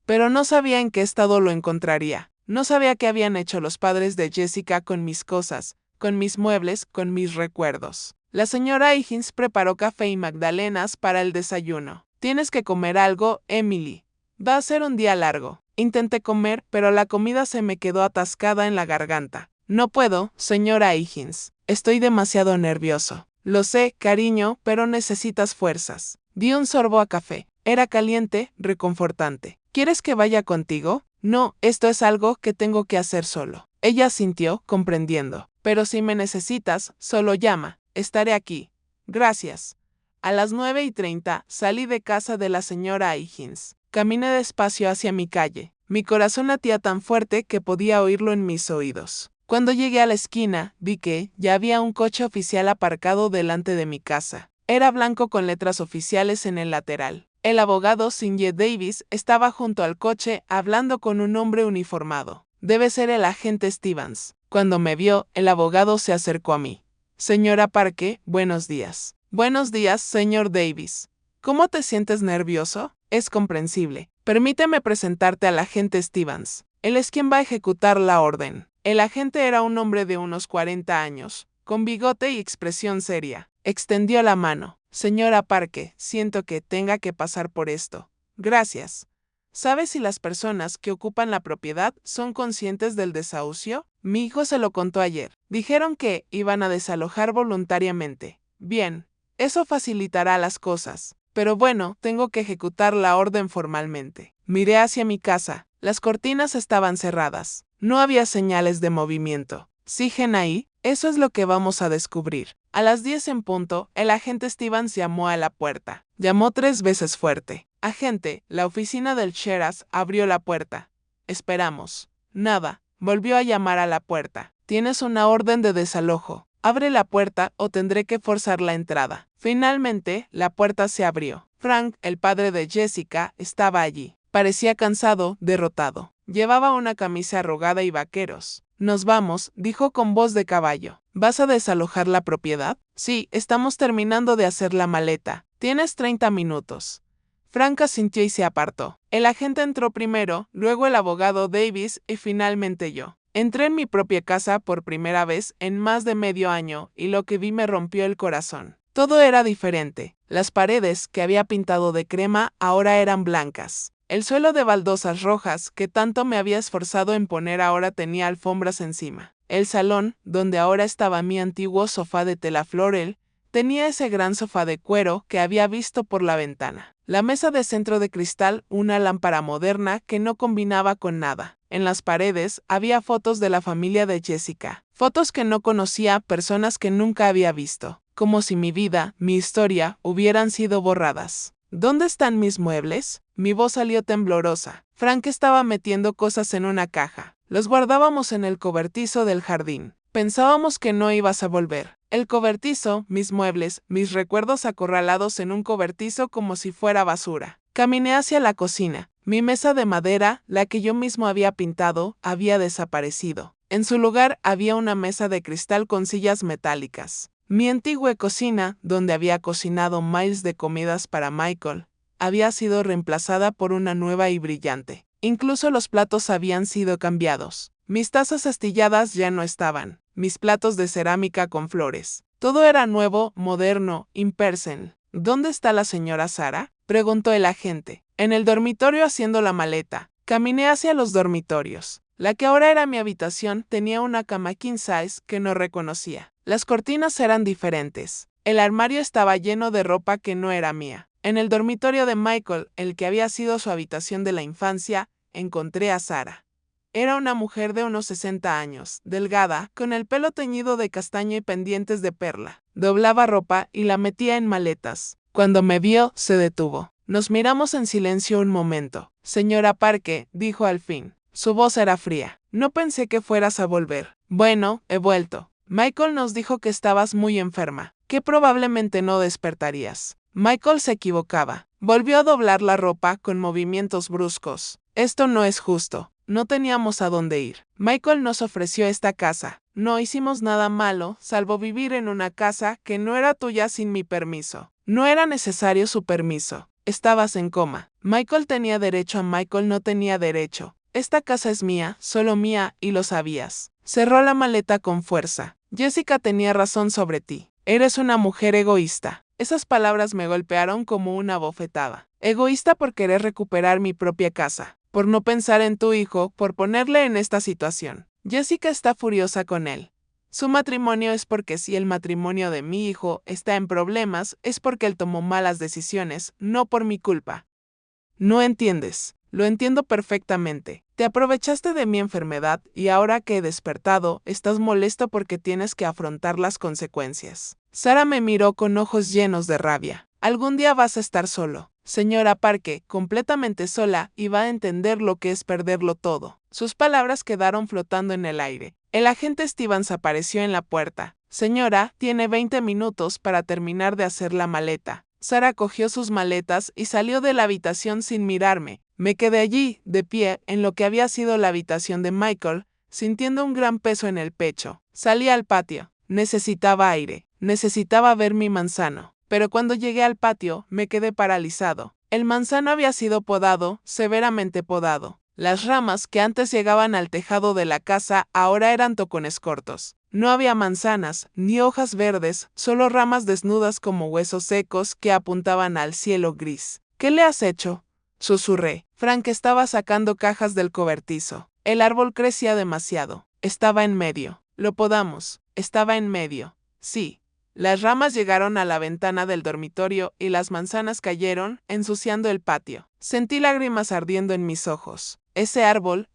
pero no sabía en qué estado lo encontraría. No sabía qué habían hecho los padres de Jessica con mis cosas, con mis muebles, con mis recuerdos. La señora Higgins preparó café y magdalenas para el desayuno. Tienes que comer algo, Emily. Va a ser un día largo. Intenté comer, pero la comida se me quedó atascada en la garganta. No puedo, señora Higgins. Estoy demasiado nervioso. Lo sé, cariño, pero necesitas fuerzas. Di un sorbo a café. Era caliente, reconfortante. ¿Quieres que vaya contigo? No, esto es algo que tengo que hacer solo. Ella asintió, comprendiendo. Pero si me necesitas, solo llama. Estaré aquí. Gracias. A las 9:30 salí de casa de la señora Higgins. Caminé despacio hacia mi calle. Mi corazón latía tan fuerte que podía oírlo en mis oídos. Cuando llegué a la esquina, vi que ya había un coche oficial aparcado delante de mi casa. Era blanco con letras oficiales en el lateral. El abogado Sinje Davis estaba junto al coche hablando con un hombre uniformado. Debe ser el agente Stevens. Cuando me vio, el abogado se acercó a mí. Señora Parke, buenos días. Buenos días, señor Davis. ¿Cómo te sientes nervioso? Es comprensible. Permíteme presentarte al agente Stevens. Él es quien va a ejecutar la orden. El agente era un hombre de unos 40 años, con bigote y expresión seria. Extendió la mano. Señora Parke, siento que tenga que pasar por esto. Gracias. ¿Sabes si las personas que ocupan la propiedad son conscientes del desahucio? Mi hijo se lo contó ayer. Dijeron que iban a desalojar voluntariamente. Bien, eso facilitará las cosas. Pero bueno, tengo que ejecutar la orden formalmente. Miré hacia mi casa. Las cortinas estaban cerradas. No había señales de movimiento. ¿Siguen ahí? Eso es lo que vamos a descubrir. A las 10 en punto, el agente Stevens llamó a la puerta. Llamó 3 veces fuerte. Agente, la oficina del sheriff abrió la puerta. Esperamos. Nada. Volvió a llamar a la puerta. Tienes una orden de desalojo. Abre la puerta o tendré que forzar la entrada. Finalmente, la puerta se abrió. Frank, el padre de Jessica, estaba allí. Parecía cansado, derrotado. Llevaba una camisa arrugada y vaqueros. Nos vamos, dijo con voz de caballo. ¿Vas a desalojar la propiedad? Sí, estamos terminando de hacer la maleta. Tienes 30 minutos. Frank asintió y se apartó. El agente entró primero, luego el abogado Davis y finalmente yo. Entré en mi propia casa por primera vez en más de medio año y lo que vi me rompió el corazón. Todo era diferente. Las paredes, que había pintado de crema, ahora eran blancas. El suelo de baldosas rojas, que tanto me había esforzado en poner, ahora tenía alfombras encima. El salón, donde ahora estaba mi antiguo sofá de tela floral, tenía ese gran sofá de cuero que había visto por la ventana. La mesa de centro de cristal, una lámpara moderna que no combinaba con nada. En las paredes había fotos de la familia de Jessica. Fotos que no conocía, personas que nunca había visto. Como si mi vida, mi historia, hubieran sido borradas. ¿Dónde están mis muebles? Mi voz salió temblorosa. Frank estaba metiendo cosas en una caja. Los guardábamos en el cobertizo del jardín. Pensábamos que no ibas a volver. El cobertizo, mis muebles, mis recuerdos acorralados en un cobertizo como si fuera basura. Caminé hacia la cocina. Mi mesa de madera, la que yo mismo había pintado, había desaparecido. En su lugar había una mesa de cristal con sillas metálicas. Mi antigua cocina, donde había cocinado miles de comidas para Michael, había sido reemplazada por una nueva y brillante. Incluso los platos habían sido cambiados. Mis tazas astilladas ya no estaban. Mis platos de cerámica con flores. Todo era nuevo, moderno, impersonal. ¿Dónde está la señora Sarah?, preguntó el agente. En el dormitorio haciendo la maleta. Caminé hacia los dormitorios. La que ahora era mi habitación tenía una cama king size que no reconocía. Las cortinas eran diferentes. El armario estaba lleno de ropa que no era mía. En el dormitorio de Michael, el que había sido su habitación de la infancia, encontré a Sarah. Era una mujer de unos 60 años, delgada, con el pelo teñido de castaño y pendientes de perla. Doblaba ropa y la metía en maletas. Cuando me vio, se detuvo. Nos miramos en silencio un momento. Señora Parke, dijo al fin. Su voz era fría. No pensé que fueras a volver. Bueno, he vuelto. Michael nos dijo que estabas muy enferma, que probablemente no despertarías. Michael se equivocaba. Volvió a doblar la ropa con movimientos bruscos. Esto no es justo. No teníamos a dónde ir. Michael nos ofreció esta casa. No hicimos nada malo, salvo vivir en una casa que no era tuya sin mi permiso. No era necesario su permiso. Estabas en coma. Michael tenía derecho, Michael no tenía derecho. Esta casa es mía, solo mía, y lo sabías. Cerró la maleta con fuerza. Jessica tenía razón sobre ti. Eres una mujer egoísta. Esas palabras me golpearon como una bofetada. Egoísta por querer recuperar mi propia casa, por no pensar en tu hijo, por ponerle en esta situación. Jessica está furiosa con él. Su matrimonio es porque si el matrimonio de mi hijo está en problemas, es porque él tomó malas decisiones, no por mi culpa. No entiendes. Lo entiendo perfectamente. Te aprovechaste de mi enfermedad y ahora que he despertado, estás molesto porque tienes que afrontar las consecuencias. Sarah me miró con ojos llenos de rabia. Algún día vas a estar solo. Señora Parke, completamente sola, y va a entender lo que es perderlo todo. Sus palabras quedaron flotando en el aire. El agente Stevens apareció en la puerta. Señora, tiene 20 minutos para terminar de hacer la maleta. Sarah cogió sus maletas y salió de la habitación sin mirarme. Me quedé allí, de pie, en lo que había sido la habitación de Michael, sintiendo un gran peso en el pecho. Salí al patio. Necesitaba aire. Necesitaba ver mi manzano. Pero cuando llegué al patio, me quedé paralizado. El manzano había sido podado, severamente podado. Las ramas que antes llegaban al tejado de la casa ahora eran tocones cortos. No había manzanas, ni hojas verdes, solo ramas desnudas como huesos secos que apuntaban al cielo gris. ¿Qué le has hecho?, susurré. Frank estaba sacando cajas del cobertizo. El árbol crecía demasiado. Estaba en medio. Lo podamos. Estaba en medio. Sí. Las ramas llegaron a la ventana del dormitorio y las manzanas cayeron, ensuciando el patio. Sentí lágrimas ardiendo en mis ojos. Ese árbol,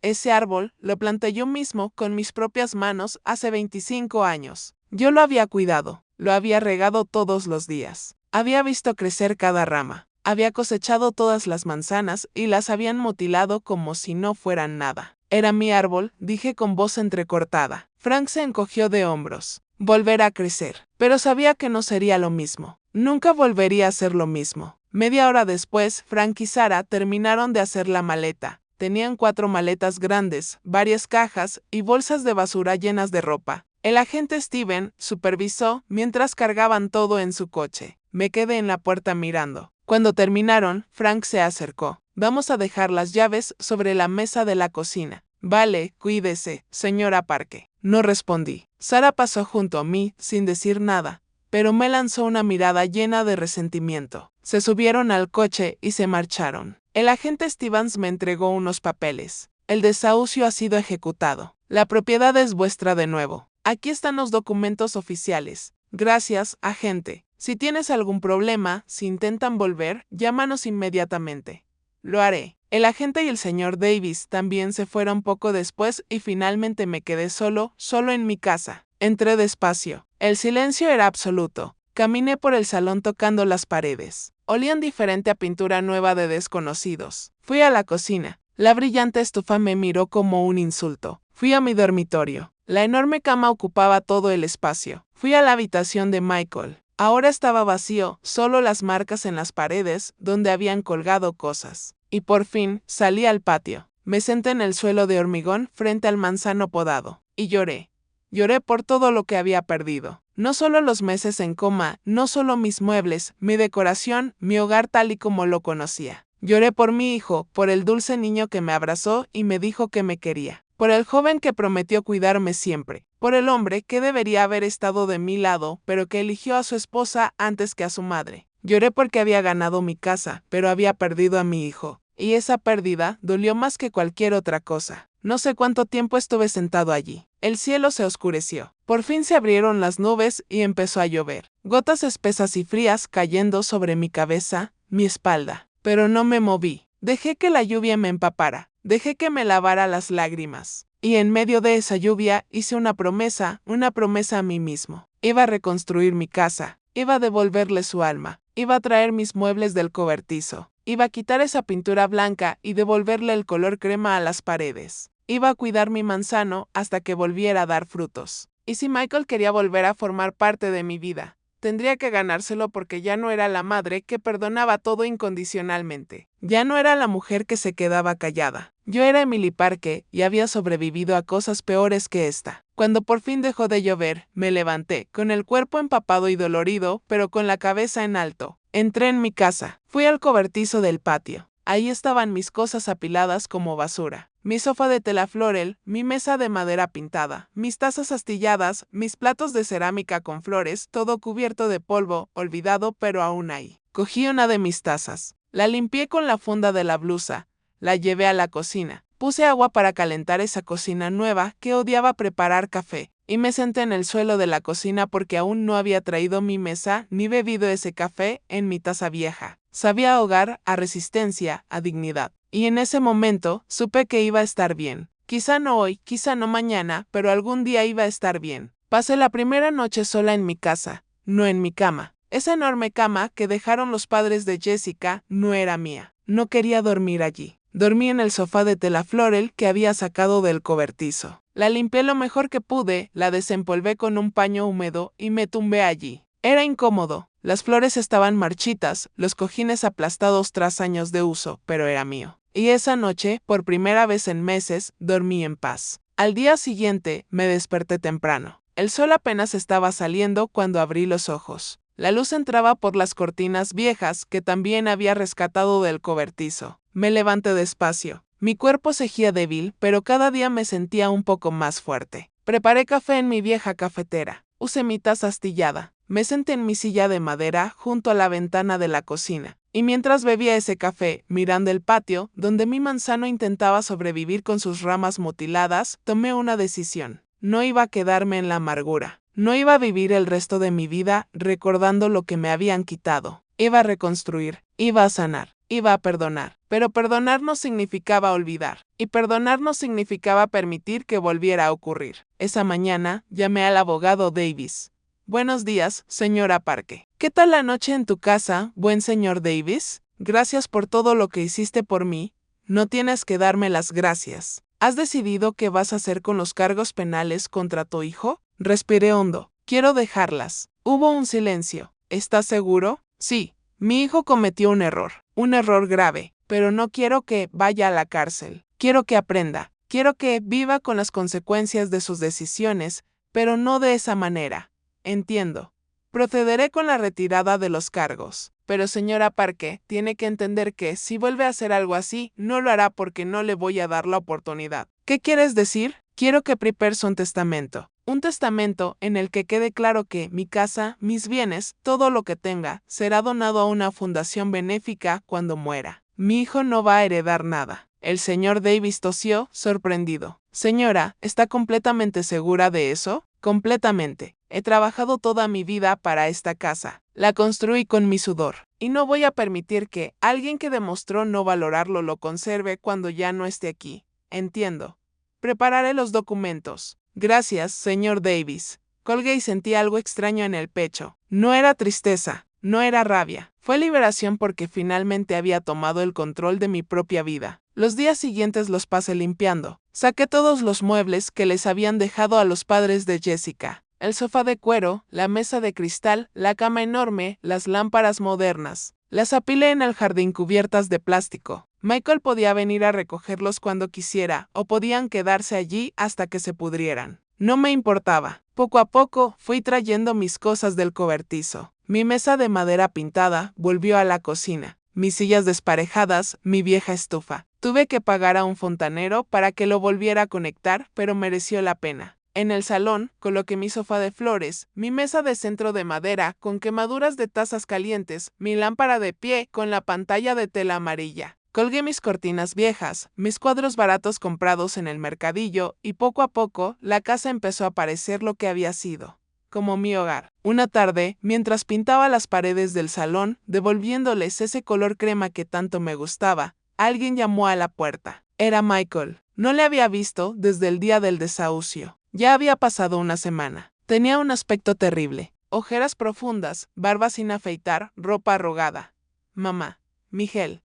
lo planté yo mismo con mis propias manos hace 25 años. Yo lo había cuidado, lo había regado todos los días. Había visto crecer cada rama. Había cosechado todas las manzanas y las habían mutilado como si no fueran nada. Era mi árbol, dije con voz entrecortada. Frank se encogió de hombros. Volver a crecer. Pero sabía que no sería lo mismo. Nunca volvería a ser lo mismo. Media hora después, Frank y Sarah terminaron de hacer la maleta. Tenían 4 maletas grandes, varias cajas y bolsas de basura llenas de ropa. El agente Steven supervisó mientras cargaban todo en su coche. Me quedé en la puerta mirando. Cuando terminaron, Frank se acercó. Vamos a dejar las llaves sobre la mesa de la cocina. Vale, cuídese, señora Parke. No respondí. Sarah pasó junto a mí, sin decir nada, pero me lanzó una mirada llena de resentimiento. Se subieron al coche y se marcharon. El agente Stevens me entregó unos papeles. El desahucio ha sido ejecutado. La propiedad es vuestra de nuevo. Aquí están los documentos oficiales. Gracias, agente. Si tienes algún problema, si intentan volver, llámanos inmediatamente. Lo haré. El agente y el señor Davis también se fueron poco después y finalmente me quedé solo en mi casa. Entré despacio. El silencio era absoluto. Caminé por el salón tocando las paredes. Olían diferente a pintura nueva de desconocidos. Fui a la cocina. La brillante estufa me miró como un insulto. Fui a mi dormitorio. La enorme cama ocupaba todo el espacio. Fui a la habitación de Michael. Ahora estaba vacío, solo las marcas en las paredes donde habían colgado cosas. Y por fin salí al patio. Me senté en el suelo de hormigón frente al manzano podado. Y lloré. Lloré por todo lo que había perdido. No solo los meses en coma, no solo mis muebles, mi decoración, mi hogar tal y como lo conocía. Lloré por mi hijo, por el dulce niño que me abrazó y me dijo que me quería. Por el joven que prometió cuidarme siempre. Por el hombre que debería haber estado de mi lado, pero que eligió a su esposa antes que a su madre. Lloré porque había ganado mi casa, pero había perdido a mi hijo. Y esa pérdida dolió más que cualquier otra cosa. No sé cuánto tiempo estuve sentado allí. El cielo se oscureció. Por fin se abrieron las nubes y empezó a llover. Gotas espesas y frías cayendo sobre mi cabeza, mi espalda. Pero no me moví. Dejé que la lluvia me empapara. Dejé que me lavara las lágrimas. Y en medio de esa lluvia hice una promesa a mí mismo. Iba a reconstruir mi casa. Iba a devolverle su alma. Iba a traer mis muebles del cobertizo. Iba a quitar esa pintura blanca y devolverle el color crema a las paredes. Iba a cuidar mi manzano hasta que volviera a dar frutos. Y si Michael quería volver a formar parte de mi vida, tendría que ganárselo porque ya no era la madre que perdonaba todo incondicionalmente. Ya no era la mujer que se quedaba callada. Yo era Emily Parke y había sobrevivido a cosas peores que esta. Cuando por fin dejó de llover, me levanté, con el cuerpo empapado y dolorido, pero con la cabeza en alto. Entré en mi casa. Fui al cobertizo del patio. Ahí estaban mis cosas apiladas como basura. Mi sofá de tela florel, mi mesa de madera pintada, mis tazas astilladas, mis platos de cerámica con flores, todo cubierto de polvo, olvidado pero aún ahí. Cogí una de mis tazas. La limpié con la funda de la blusa. La llevé a la cocina. Puse agua para calentar esa cocina nueva que odiaba preparar café. Y me senté en el suelo de la cocina porque aún no había traído mi mesa ni bebido ese café en mi taza vieja. Sabía a hogar, a resistencia, a dignidad. Y en ese momento supe que iba a estar bien. Quizá no hoy, quizá no mañana, pero algún día iba a estar bien. Pasé la primera noche sola en mi casa, no en mi cama. Esa enorme cama que dejaron los padres de Jessica no era mía. No quería dormir allí. Dormí en el sofá de tela florel que había sacado del cobertizo. La limpié lo mejor que pude, la desempolvé con un paño húmedo y me tumbé allí. Era incómodo. Las flores estaban marchitas, los cojines aplastados tras años de uso, pero era mío. Y esa noche, por primera vez en meses, dormí en paz. Al día siguiente, me desperté temprano. El sol apenas estaba saliendo cuando abrí los ojos. La luz entraba por las cortinas viejas que también había rescatado del cobertizo. Me levanté despacio. Mi cuerpo seguía débil, pero cada día me sentía un poco más fuerte. Preparé café en mi vieja cafetera. Usé mi taza astillada. Me senté en mi silla de madera junto a la ventana de la cocina. Y mientras bebía ese café, mirando el patio, donde mi manzano intentaba sobrevivir con sus ramas mutiladas, tomé una decisión. No iba a quedarme en la amargura. No iba a vivir el resto de mi vida recordando lo que me habían quitado. Iba a reconstruir, iba a sanar, iba a perdonar. Pero perdonar no significaba olvidar. Y perdonar no significaba permitir que volviera a ocurrir. Esa mañana llamé al abogado Davis. Buenos días, señora Parke. ¿Qué tal la noche en tu casa, buen señor Davis? Gracias por todo lo que hiciste por mí. No tienes que darme las gracias. ¿Has decidido qué vas a hacer con los cargos penales contra tu hijo? Respiré hondo. Quiero dejarlas. Hubo un silencio. ¿Estás seguro? Sí. Mi hijo cometió un error grave, pero no quiero que vaya a la cárcel. Quiero que aprenda. Quiero que viva con las consecuencias de sus decisiones, pero no de esa manera. Entiendo. Procederé con la retirada de los cargos. Pero señora Parke, tiene que entender que si vuelve a hacer algo así, no lo hará porque no le voy a dar la oportunidad. ¿Qué quieres decir? Quiero que prepare un testamento. Un testamento en el que quede claro que mi casa, mis bienes, todo lo que tenga, será donado a una fundación benéfica cuando muera. Mi hijo no va a heredar nada. El señor Davis tosió, sorprendido. Señora, ¿está completamente segura de eso? Completamente. He trabajado toda mi vida para esta casa. La construí con mi sudor. Y no voy a permitir que alguien que demostró no valorarlo lo conserve cuando ya no esté aquí. Entiendo. Prepararé los documentos. Gracias, señor Davis. Colgué y sentí algo extraño en el pecho. No era tristeza, no era rabia. Fue liberación porque finalmente había tomado el control de mi propia vida. Los días siguientes los pasé limpiando. Saqué todos los muebles que les habían dejado a los padres de Jessica. El sofá de cuero, la mesa de cristal, la cama enorme, las lámparas modernas. Las apilé en el jardín cubiertas de plástico. Michael podía venir a recogerlos cuando quisiera, o podían quedarse allí hasta que se pudrieran. No me importaba. Poco a poco fui trayendo mis cosas del cobertizo. Mi mesa de madera pintada volvió a la cocina. Mis sillas desparejadas, mi vieja estufa. Tuve que pagar a un fontanero para que lo volviera a conectar, pero mereció la pena. En el salón, coloqué mi sofá de flores, mi mesa de centro de madera con quemaduras de tazas calientes, mi lámpara de pie con la pantalla de tela amarilla. Colgué mis cortinas viejas, mis cuadros baratos comprados en el mercadillo, y poco a poco la casa empezó a parecer lo que había sido, como mi hogar. Una tarde, mientras pintaba las paredes del salón, devolviéndoles ese color crema que tanto me gustaba, alguien llamó a la puerta. Era Michael. No le había visto desde el día del desahucio. Ya había pasado una semana. Tenía un aspecto terrible. Ojeras profundas, barba sin afeitar, ropa arrugada. Mamá. Miguel.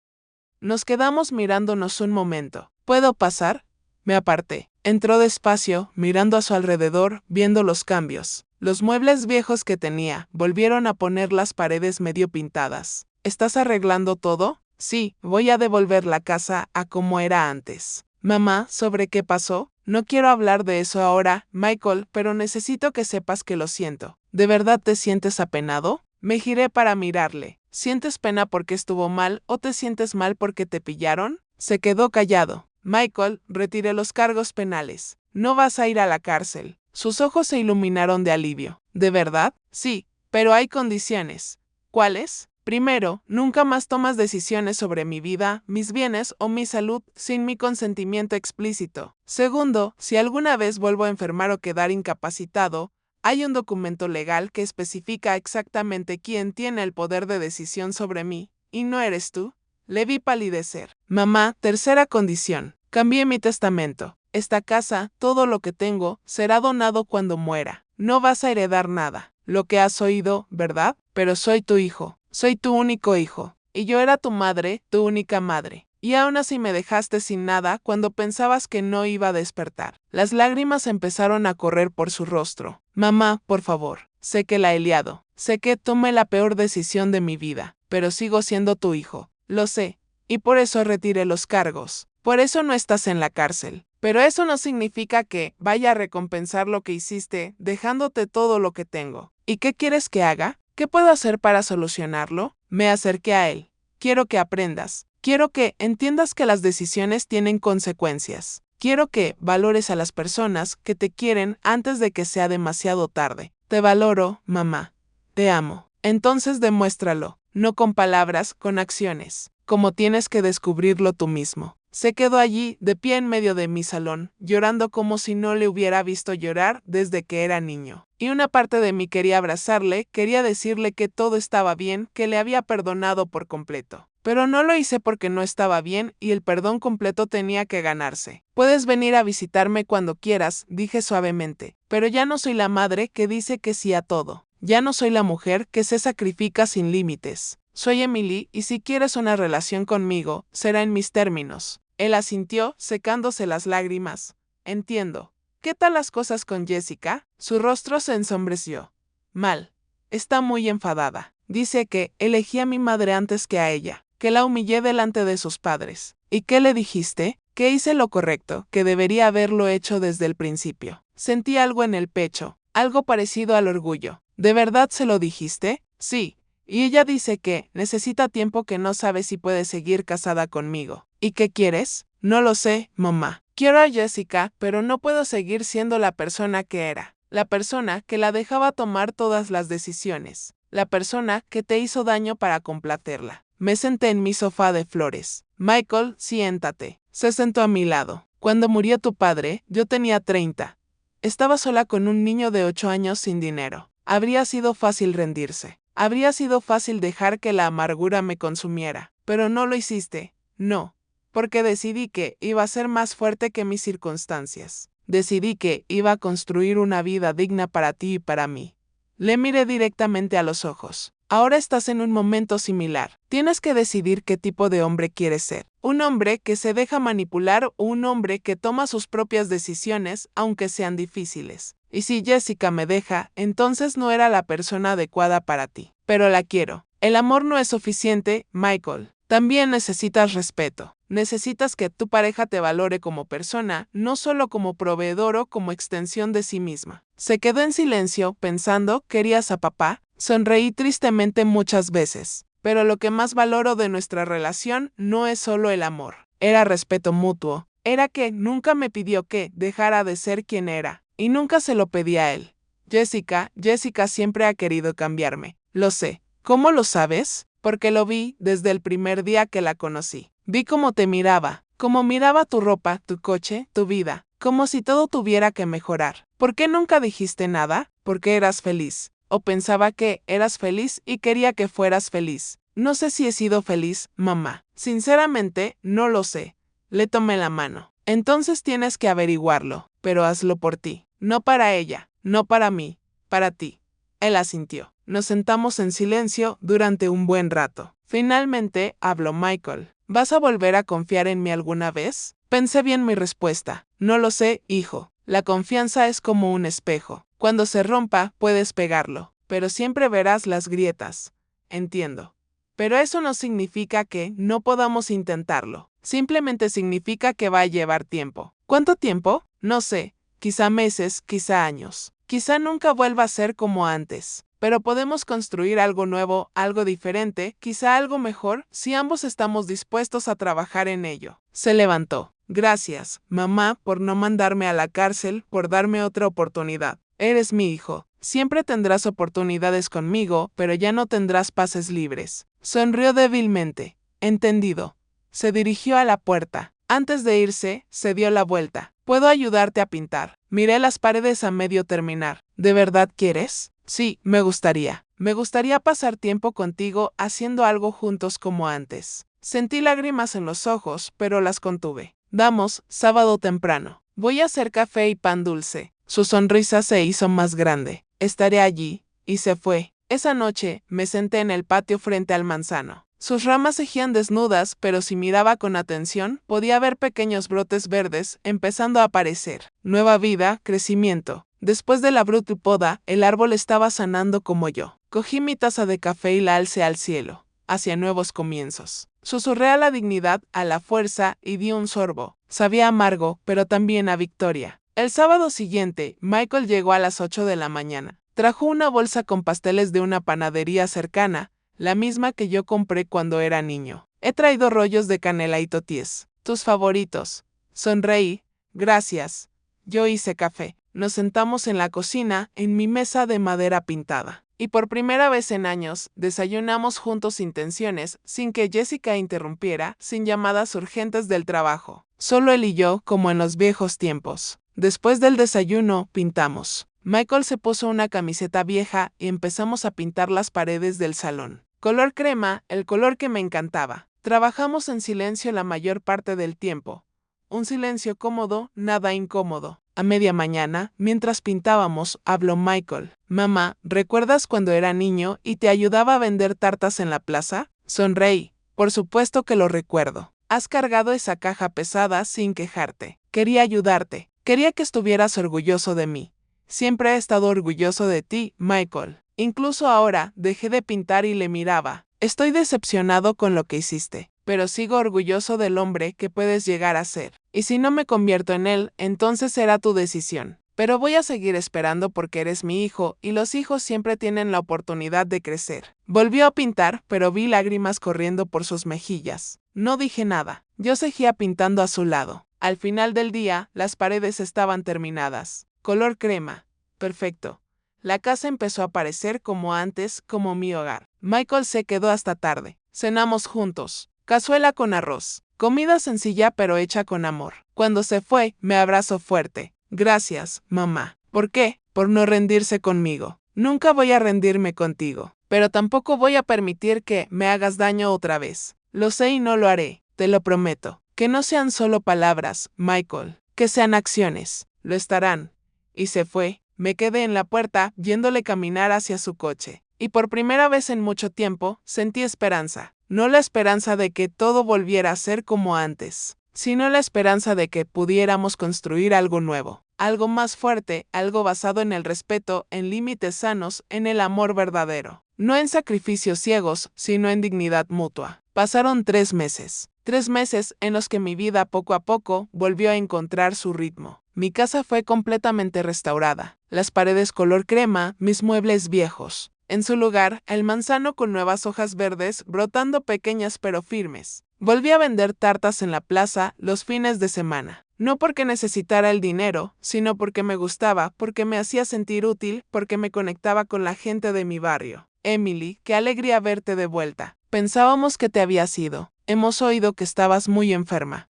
Nos quedamos mirándonos un momento. ¿Puedo pasar? Me aparté. Entró despacio, mirando a su alrededor, viendo los cambios. Los muebles viejos que tenía volvieron a poner las paredes medio pintadas. ¿Estás arreglando todo? Sí, voy a devolver la casa a como era antes. Mamá, ¿sobre qué pasó? No quiero hablar de eso ahora, Michael, pero necesito que sepas que lo siento. ¿De verdad te sientes apenado? Me giré para mirarle. ¿Sientes pena porque estuvo mal o te sientes mal porque te pillaron? Se quedó callado. Michael, retiré los cargos penales. No vas a ir a la cárcel. Sus ojos se iluminaron de alivio. ¿De verdad? Sí, pero hay condiciones. ¿Cuáles? Primero, nunca más tomas decisiones sobre mi vida, mis bienes o mi salud sin mi consentimiento explícito. Segundo, si alguna vez vuelvo a enfermar o quedar incapacitado, hay un documento legal que especifica exactamente quién tiene el poder de decisión sobre mí, y no eres tú. Le vi palidecer. Mamá, tercera condición. Cambié mi testamento. Esta casa, todo lo que tengo, será donado cuando muera. No vas a heredar nada. Lo que has oído, ¿verdad? Pero soy tu hijo. Soy tu único hijo. Y yo era tu madre, tu única madre. Y aún así me dejaste sin nada cuando pensabas que no iba a despertar. Las lágrimas empezaron a correr por su rostro. Mamá, por favor. Sé que la he liado. Sé que tomé la peor decisión de mi vida. Pero sigo siendo tu hijo. Lo sé. Y por eso retiré los cargos. Por eso no estás en la cárcel. Pero eso no significa que vaya a recompensar lo que hiciste, dejándote todo lo que tengo. ¿Y qué quieres que haga? ¿Qué puedo hacer para solucionarlo? Me acerqué a él. Quiero que aprendas. Quiero que entiendas que las decisiones tienen consecuencias. Quiero que valores a las personas que te quieren antes de que sea demasiado tarde. Te valoro, mamá. Te amo. Entonces demuéstralo. No con palabras, con acciones. Como tienes que descubrirlo tú mismo. Se quedó allí, de pie en medio de mi salón, llorando como si no le hubiera visto llorar desde que era niño. Y una parte de mí quería abrazarle, quería decirle que todo estaba bien, que le había perdonado por completo. Pero no lo hice porque no estaba bien y el perdón completo tenía que ganarse. Puedes venir a visitarme cuando quieras, dije suavemente, pero ya no soy la madre que dice que sí a todo. Ya no soy la mujer que se sacrifica sin límites. Soy Emily y si quieres una relación conmigo, será en mis términos. Él asintió, secándose las lágrimas. Entiendo. ¿Qué tal las cosas con Jessica? Su rostro se ensombreció. Mal. Está muy enfadada. Dice que elegí a mi madre antes que a ella, que la humillé delante de sus padres. ¿Y qué le dijiste? Que hice lo correcto, que debería haberlo hecho desde el principio. Sentí algo en el pecho, algo parecido al orgullo. ¿De verdad se lo dijiste? Sí. Y ella dice que necesita tiempo, que no sabe si puede seguir casada conmigo. ¿Y qué quieres? No lo sé, mamá. Quiero a Jessica, pero no puedo seguir siendo la persona que era. La persona que la dejaba tomar todas las decisiones. La persona que te hizo daño para complacerla. Me senté en mi sofá de flores. Michael, siéntate. Se sentó a mi lado. Cuando murió tu padre, yo tenía 30. Estaba sola con un niño de 8 años sin dinero. Habría sido fácil rendirse. Habría sido fácil dejar que la amargura me consumiera. Pero no lo hiciste. No. Porque decidí que iba a ser más fuerte que mis circunstancias. Decidí que iba a construir una vida digna para ti y para mí. Le miré directamente a los ojos. Ahora estás en un momento similar. Tienes que decidir qué tipo de hombre quieres ser. Un hombre que se deja manipular o un hombre que toma sus propias decisiones, aunque sean difíciles. Y si Jessica me deja, entonces no era la persona adecuada para ti. Pero la quiero. El amor no es suficiente, Michael. También necesitas respeto. Necesitas que tu pareja te valore como persona, no solo como proveedor o como extensión de sí misma. Se quedó en silencio, pensando, ¿querías a papá? Sonreí tristemente muchas veces. Pero lo que más valoro de nuestra relación no es solo el amor. Era respeto mutuo. Era que nunca me pidió que dejara de ser quien era. Y nunca se lo pedí a él. Jessica siempre ha querido cambiarme. Lo sé. ¿Cómo lo sabes? Porque lo vi desde el primer día que la conocí. Vi cómo te miraba, cómo miraba tu ropa, tu coche, tu vida, como si todo tuviera que mejorar. ¿Por qué nunca dijiste nada? Porque eras feliz. O pensaba que eras feliz y quería que fueras feliz. No sé si he sido feliz, mamá. Sinceramente, no lo sé. Le tomé la mano. Entonces tienes que averiguarlo, pero hazlo por ti. No para ella, no para mí, para ti. Él asintió. Nos sentamos en silencio durante un buen rato. Finalmente habló Michael. ¿Vas a volver a confiar en mí alguna vez? Pensé bien mi respuesta. No lo sé, hijo. La confianza es como un espejo. Cuando se rompa, puedes pegarlo, pero siempre verás las grietas. Entiendo. Pero eso no significa que no podamos intentarlo. Simplemente significa que va a llevar tiempo. ¿Cuánto tiempo? No sé. Quizá meses, quizá años. Quizá nunca vuelva a ser como antes. Pero podemos construir algo nuevo, algo diferente, quizá algo mejor, si ambos estamos dispuestos a trabajar en ello. Se levantó. Gracias, mamá, por no mandarme a la cárcel, por darme otra oportunidad. Eres mi hijo. Siempre tendrás oportunidades conmigo, pero ya no tendrás pases libres. Sonrió débilmente. Entendido. Se dirigió a la puerta. Antes de irse, se dio la vuelta. ¿Puedo ayudarte a pintar? Miré las paredes a medio terminar. ¿De verdad quieres? Sí, me gustaría. Me gustaría pasar tiempo contigo haciendo algo juntos como antes. Sentí lágrimas en los ojos, pero las contuve. Vamos, sábado temprano. Voy a hacer café y pan dulce. Su sonrisa se hizo más grande. Estaré allí. Y se fue. Esa noche, me senté en el patio frente al manzano. Sus ramas seguían desnudas, pero si miraba con atención, podía ver pequeños brotes verdes empezando a aparecer. Nueva vida, crecimiento. Después de la brutal poda, el árbol estaba sanando como yo. Cogí mi taza de café y la alcé al cielo, hacia nuevos comienzos. Susurré a la dignidad, a la fuerza, y di un sorbo. Sabía amargo, pero también a victoria. El sábado siguiente, Michael llegó a las 8 de la mañana. Trajo una bolsa con pasteles de una panadería cercana, la misma que yo compré cuando era niño. He traído rollos de canela y toties. Tus favoritos. Sonreí. Gracias. Yo hice café. Nos sentamos en la cocina, en mi mesa de madera pintada. Y por primera vez en años, desayunamos juntos sin tensiones, sin que Jessica interrumpiera, sin llamadas urgentes del trabajo. Solo él y yo, como en los viejos tiempos. Después del desayuno, pintamos. Michael se puso una camiseta vieja y empezamos a pintar las paredes del salón. Color crema, el color que me encantaba. Trabajamos en silencio la mayor parte del tiempo. Un silencio cómodo, nada incómodo. A media mañana, mientras pintábamos, habló Michael. Mamá, ¿recuerdas cuando era niño y te ayudaba a vender tartas en la plaza? Sonreí. Por supuesto que lo recuerdo. Has cargado esa caja pesada sin quejarte. Quería ayudarte. Quería que estuvieras orgulloso de mí. Siempre he estado orgulloso de ti, Michael. Incluso ahora, dejé de pintar y le miraba. Estoy decepcionado con lo que hiciste, pero sigo orgulloso del hombre que puedes llegar a ser. Y si no me convierto en él, entonces será tu decisión. Pero voy a seguir esperando porque eres mi hijo y los hijos siempre tienen la oportunidad de crecer. Volvió a pintar, pero vi lágrimas corriendo por sus mejillas. No dije nada. Yo seguía pintando a su lado. Al final del día, las paredes estaban terminadas. Color crema. Perfecto. La casa empezó a parecer como antes, como mi hogar. Michael se quedó hasta tarde. Cenamos juntos. Cazuela con arroz. Comida sencilla pero hecha con amor. Cuando se fue, me abrazó fuerte. Gracias, mamá. ¿Por qué? Por no rendirse conmigo. Nunca voy a rendirme contigo. Pero tampoco voy a permitir que me hagas daño otra vez. Lo sé y no lo haré. Te lo prometo. Que no sean solo palabras, Michael. Que sean acciones. Lo estarán. Y se fue. Me quedé en la puerta, viéndole caminar hacia su coche. Y por primera vez en mucho tiempo, sentí esperanza. No la esperanza de que todo volviera a ser como antes, sino la esperanza de que pudiéramos construir algo nuevo. Algo más fuerte, algo basado en el respeto, en límites sanos, en el amor verdadero. No en sacrificios ciegos, sino en dignidad mutua. Pasaron 3 meses. 3 meses en los que mi vida poco a poco volvió a encontrar su ritmo. Mi casa fue completamente restaurada. Las paredes color crema, mis muebles viejos. En su lugar, el manzano con nuevas hojas verdes brotando pequeñas pero firmes. Volví a vender tartas en la plaza los fines de semana. No porque necesitara el dinero, sino porque me gustaba, porque me hacía sentir útil, porque me conectaba con la gente de mi barrio. Emily, qué alegría verte de vuelta. Pensábamos que te habías ido. Hemos oído que estabas muy enferma.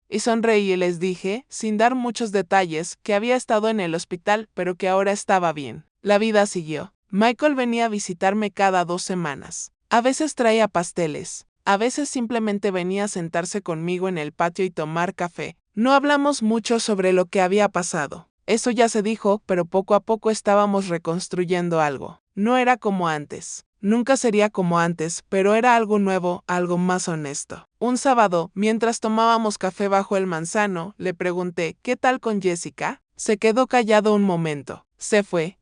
Y sonreí y les dije, sin dar muchos detalles, que había estado en el hospital, pero que ahora estaba bien. La vida siguió. Michael venía a visitarme cada 2 semanas. A veces traía pasteles. A veces simplemente venía a sentarse conmigo en el patio y tomar café. No hablamos mucho sobre lo que había pasado. Eso ya se dijo, pero poco a poco estábamos reconstruyendo algo. No era como antes. Nunca sería como antes, pero era algo nuevo, algo más honesto. Un sábado, mientras tomábamos café bajo el manzano, le pregunté, ¿qué tal con Jessica? Se quedó callado un momento. Se fue.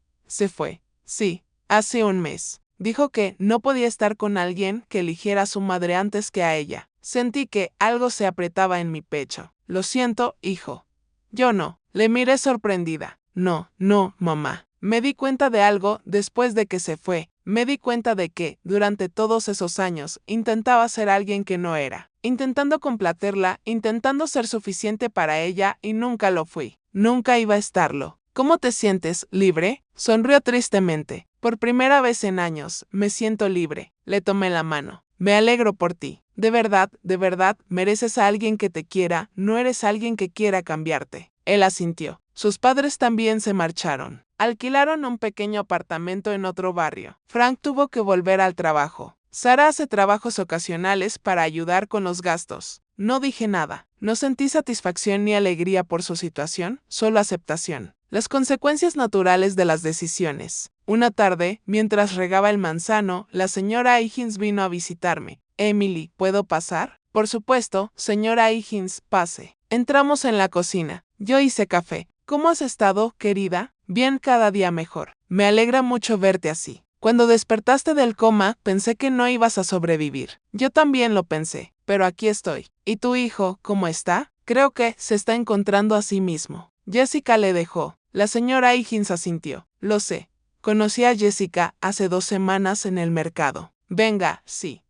Sí, hace un mes. Dijo que no podía estar con alguien que eligiera a su madre antes que a ella. Sentí que algo se apretaba en mi pecho. Lo siento, hijo. Yo no. Le miré sorprendida. No, mamá. Me di cuenta de algo después de que se fue. Me di cuenta de que, durante todos esos años, intentaba ser alguien que no era. Intentando complacerla, intentando ser suficiente para ella y nunca lo fui. Nunca iba a estarlo. ¿Cómo te sientes? ¿Libre? Sonrió tristemente. Por primera vez en años, me siento libre. Le tomé la mano. Me alegro por ti. De verdad, mereces a alguien que te quiera, no eres alguien que quiera cambiarte. Él asintió. Sus padres también se marcharon. Alquilaron un pequeño apartamento en otro barrio. Frank tuvo que volver al trabajo. Sara hace trabajos ocasionales para ayudar con los gastos. No dije nada. No sentí satisfacción ni alegría por su situación, solo aceptación. Las consecuencias naturales de las decisiones. Una tarde, mientras regaba el manzano, la señora Higgins vino a visitarme. Emily, ¿puedo pasar? Por supuesto, señora Higgins, pase. Entramos en la cocina. Yo hice café. ¿Cómo has estado, querida? Bien, cada día mejor. Me alegra mucho verte así. Cuando despertaste del coma, pensé que no ibas a sobrevivir. Yo también lo pensé, pero aquí estoy. ¿Y tu hijo, cómo está? Creo que se está encontrando a sí mismo. Jessica le dejó. La señora Higgins asintió. Lo sé. Conocí a Jessica hace 2 semanas en el mercado. Venga, sí.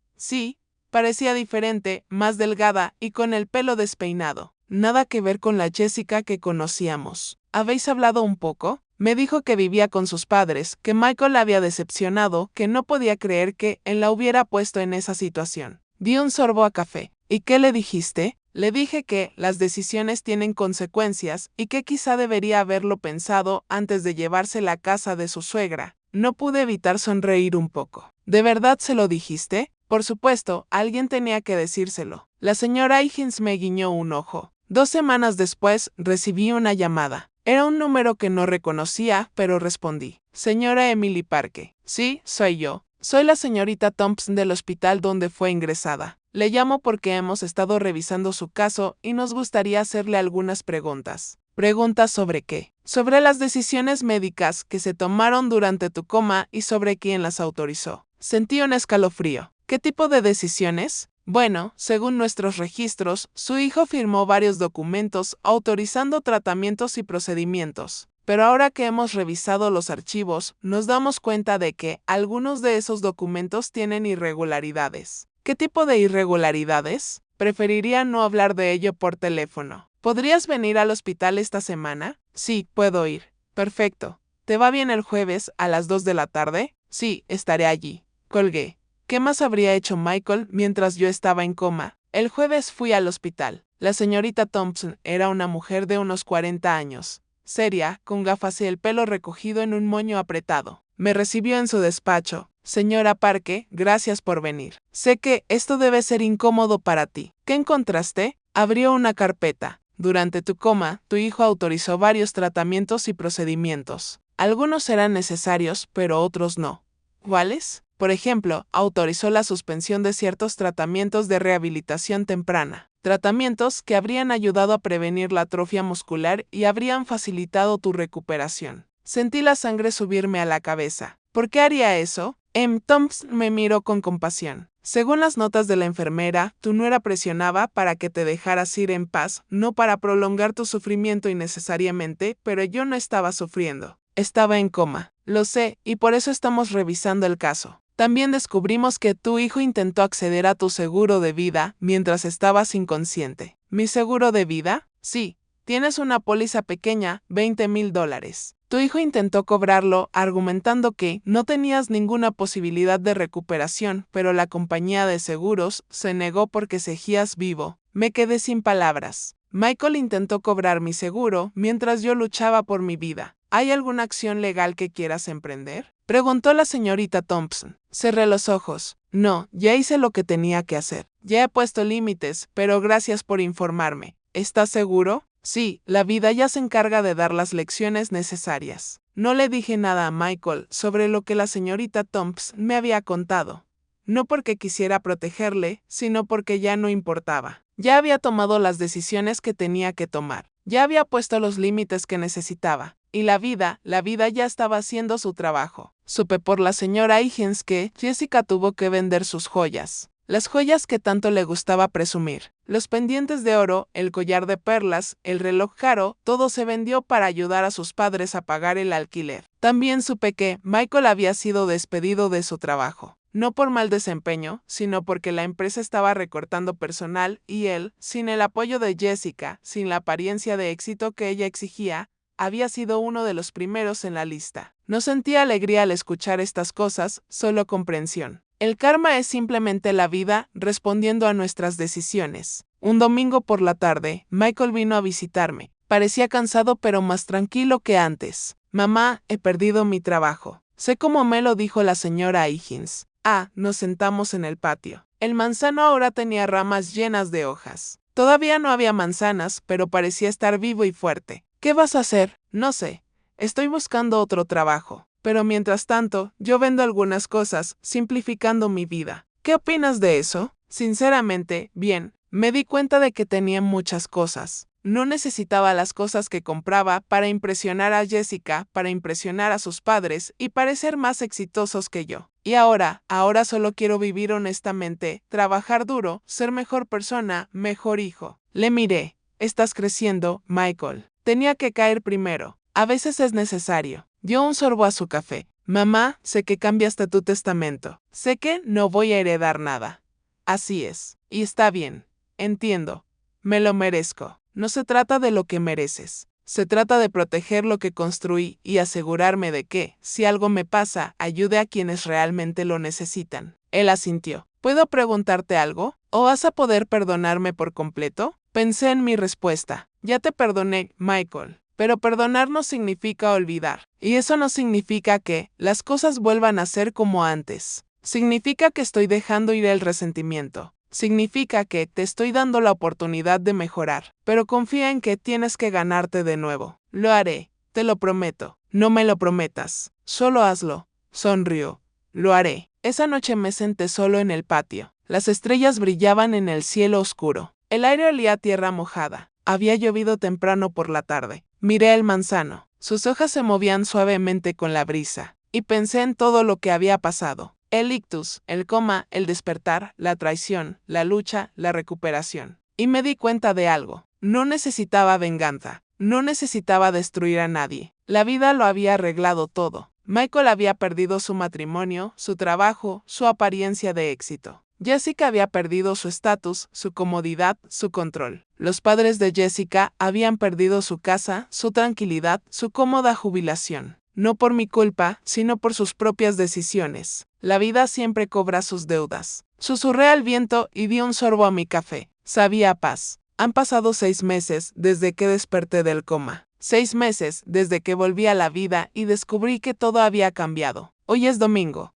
Parecía diferente, más delgada y con el pelo despeinado. Nada que ver con la Jessica que conocíamos. ¿Habéis hablado un poco? Me dijo que vivía con sus padres, que Michael la había decepcionado, que no podía creer que él la hubiera puesto en esa situación. Di un sorbo a café. ¿Y qué le dijiste? Le dije que las decisiones tienen consecuencias y que quizá debería haberlo pensado antes de llevarse la casa de su suegra. No pude evitar sonreír un poco. ¿De verdad se lo dijiste? Por supuesto, alguien tenía que decírselo. La señora Higgins me guiñó un ojo. 2 semanas después, recibí una llamada. Era un número que no reconocía, pero respondí. Señora Emily Parke. Sí, soy yo. Soy la señorita Thompson del hospital donde fue ingresada. Le llamo porque hemos estado revisando su caso y nos gustaría hacerle algunas preguntas. ¿Preguntas sobre qué? Sobre las decisiones médicas que se tomaron durante tu coma y sobre quién las autorizó. Sentí un escalofrío. ¿Qué tipo de decisiones? Bueno, según nuestros registros, su hijo firmó varios documentos autorizando tratamientos y procedimientos. Pero ahora que hemos revisado los archivos, nos damos cuenta de que algunos de esos documentos tienen irregularidades. ¿Qué tipo de irregularidades? Preferiría no hablar de ello por teléfono. ¿Podrías venir al hospital esta semana? Sí, puedo ir. Perfecto. ¿Te va bien el jueves a las 2 de la tarde? Sí, estaré allí. Colgué. ¿Qué más habría hecho Michael mientras yo estaba en coma? El jueves fui al hospital. La señorita Thompson era una mujer de unos 40 años, seria, con gafas y el pelo recogido en un moño apretado. Me recibió en su despacho. Señora Parke, gracias por venir. Sé que esto debe ser incómodo para ti. ¿Qué encontraste? Abrió una carpeta. Durante tu coma, tu hijo autorizó varios tratamientos y procedimientos. Algunos eran necesarios, pero otros no. ¿Cuáles? Por ejemplo, autorizó la suspensión de ciertos tratamientos de rehabilitación temprana. Tratamientos que habrían ayudado a prevenir la atrofia muscular y habrían facilitado tu recuperación. Sentí la sangre subirme a la cabeza. ¿Por qué haría eso? Thompson me miró con compasión. Según las notas de la enfermera, tu nuera presionaba para que te dejaras ir en paz, no para prolongar tu sufrimiento innecesariamente, pero yo no estaba sufriendo. Estaba en coma. Lo sé, y por eso estamos revisando el caso. También descubrimos que tu hijo intentó acceder a tu seguro de vida mientras estabas inconsciente. ¿Mi seguro de vida? Sí. Tienes una póliza pequeña, $20,000. Tu hijo intentó cobrarlo, argumentando que no tenías ninguna posibilidad de recuperación, pero la compañía de seguros se negó porque seguías vivo. Me quedé sin palabras. Michael intentó cobrar mi seguro mientras yo luchaba por mi vida. ¿Hay alguna acción legal que quieras emprender?, preguntó la señorita Thompson. Cerré los ojos. No, ya hice lo que tenía que hacer. Ya he puesto límites, pero gracias por informarme. ¿Estás seguro? Sí, la vida ya se encarga de dar las lecciones necesarias. No le dije nada a Michael sobre lo que la señorita Thompson me había contado. No porque quisiera protegerle, sino porque ya no importaba. Ya había tomado las decisiones que tenía que tomar. Ya había puesto los límites que necesitaba. Y la vida ya estaba haciendo su trabajo. Supe por la señora Higgins que Jessica tuvo que vender sus joyas. Las joyas que tanto le gustaba presumir. Los pendientes de oro, el collar de perlas, el reloj caro, todo se vendió para ayudar a sus padres a pagar el alquiler. También supe que Michael había sido despedido de su trabajo. No por mal desempeño, sino porque la empresa estaba recortando personal y él, sin el apoyo de Jessica, sin la apariencia de éxito que ella exigía, había sido uno de los primeros en la lista. No sentía alegría al escuchar estas cosas, solo comprensión. El karma es simplemente la vida respondiendo a nuestras decisiones. Un domingo por la tarde, Michael vino a visitarme. Parecía cansado pero más tranquilo que antes. Mamá, he perdido mi trabajo. Sé cómo me lo dijo la señora Higgins. Nos sentamos en el patio. El manzano ahora tenía ramas llenas de hojas. Todavía no había manzanas, pero parecía estar vivo y fuerte. ¿Qué vas a hacer? No sé. Estoy buscando otro trabajo. Pero mientras tanto, yo vendo algunas cosas, simplificando mi vida. ¿Qué opinas de eso? Sinceramente, bien. Me di cuenta de que tenía muchas cosas. No necesitaba las cosas que compraba para impresionar a Jessica, para impresionar a sus padres y parecer más exitosos que yo. Y ahora solo quiero vivir honestamente, trabajar duro, ser mejor persona, mejor hijo. Le miré. Estás creciendo, Michael. Tenía que caer primero. A veces es necesario. Dio un sorbo a su café. Mamá, sé que cambiaste tu testamento. Sé que no voy a heredar nada. Así es. Y está bien. Entiendo. Me lo merezco. No se trata de lo que mereces. Se trata de proteger lo que construí y asegurarme de que, si algo me pasa, ayude a quienes realmente lo necesitan. Él asintió. ¿Puedo preguntarte algo? ¿O vas a poder perdonarme por completo? Pensé en mi respuesta. Ya te perdoné, Michael. Pero perdonar no significa olvidar. Y eso no significa que las cosas vuelvan a ser como antes. Significa que estoy dejando ir el resentimiento. Significa que te estoy dando la oportunidad de mejorar. Pero confía en que tienes que ganarte de nuevo. Lo haré, te lo prometo. No me lo prometas. Solo hazlo. Sonrió. Lo haré. Esa noche me senté solo en el patio. Las estrellas brillaban en el cielo oscuro. El aire olía a tierra mojada. Había llovido temprano por la tarde. Miré el manzano. Sus hojas se movían suavemente con la brisa. Y pensé en todo lo que había pasado. El ictus, el coma, el despertar, la traición, la lucha, la recuperación. Y me di cuenta de algo. No necesitaba venganza. No necesitaba destruir a nadie. La vida lo había arreglado todo. Michael había perdido su matrimonio, su trabajo, su apariencia de éxito. Jessica había perdido su estatus, su comodidad, su control. Los padres de Jessica habían perdido su casa, su tranquilidad, su cómoda jubilación. No por mi culpa, sino por sus propias decisiones. La vida siempre cobra sus deudas. Susurré al viento y di un sorbo a mi café. Sabía a paz. Han pasado 6 meses desde que desperté del coma. 6 meses desde que volví a la vida y descubrí que todo había cambiado. Hoy es domingo.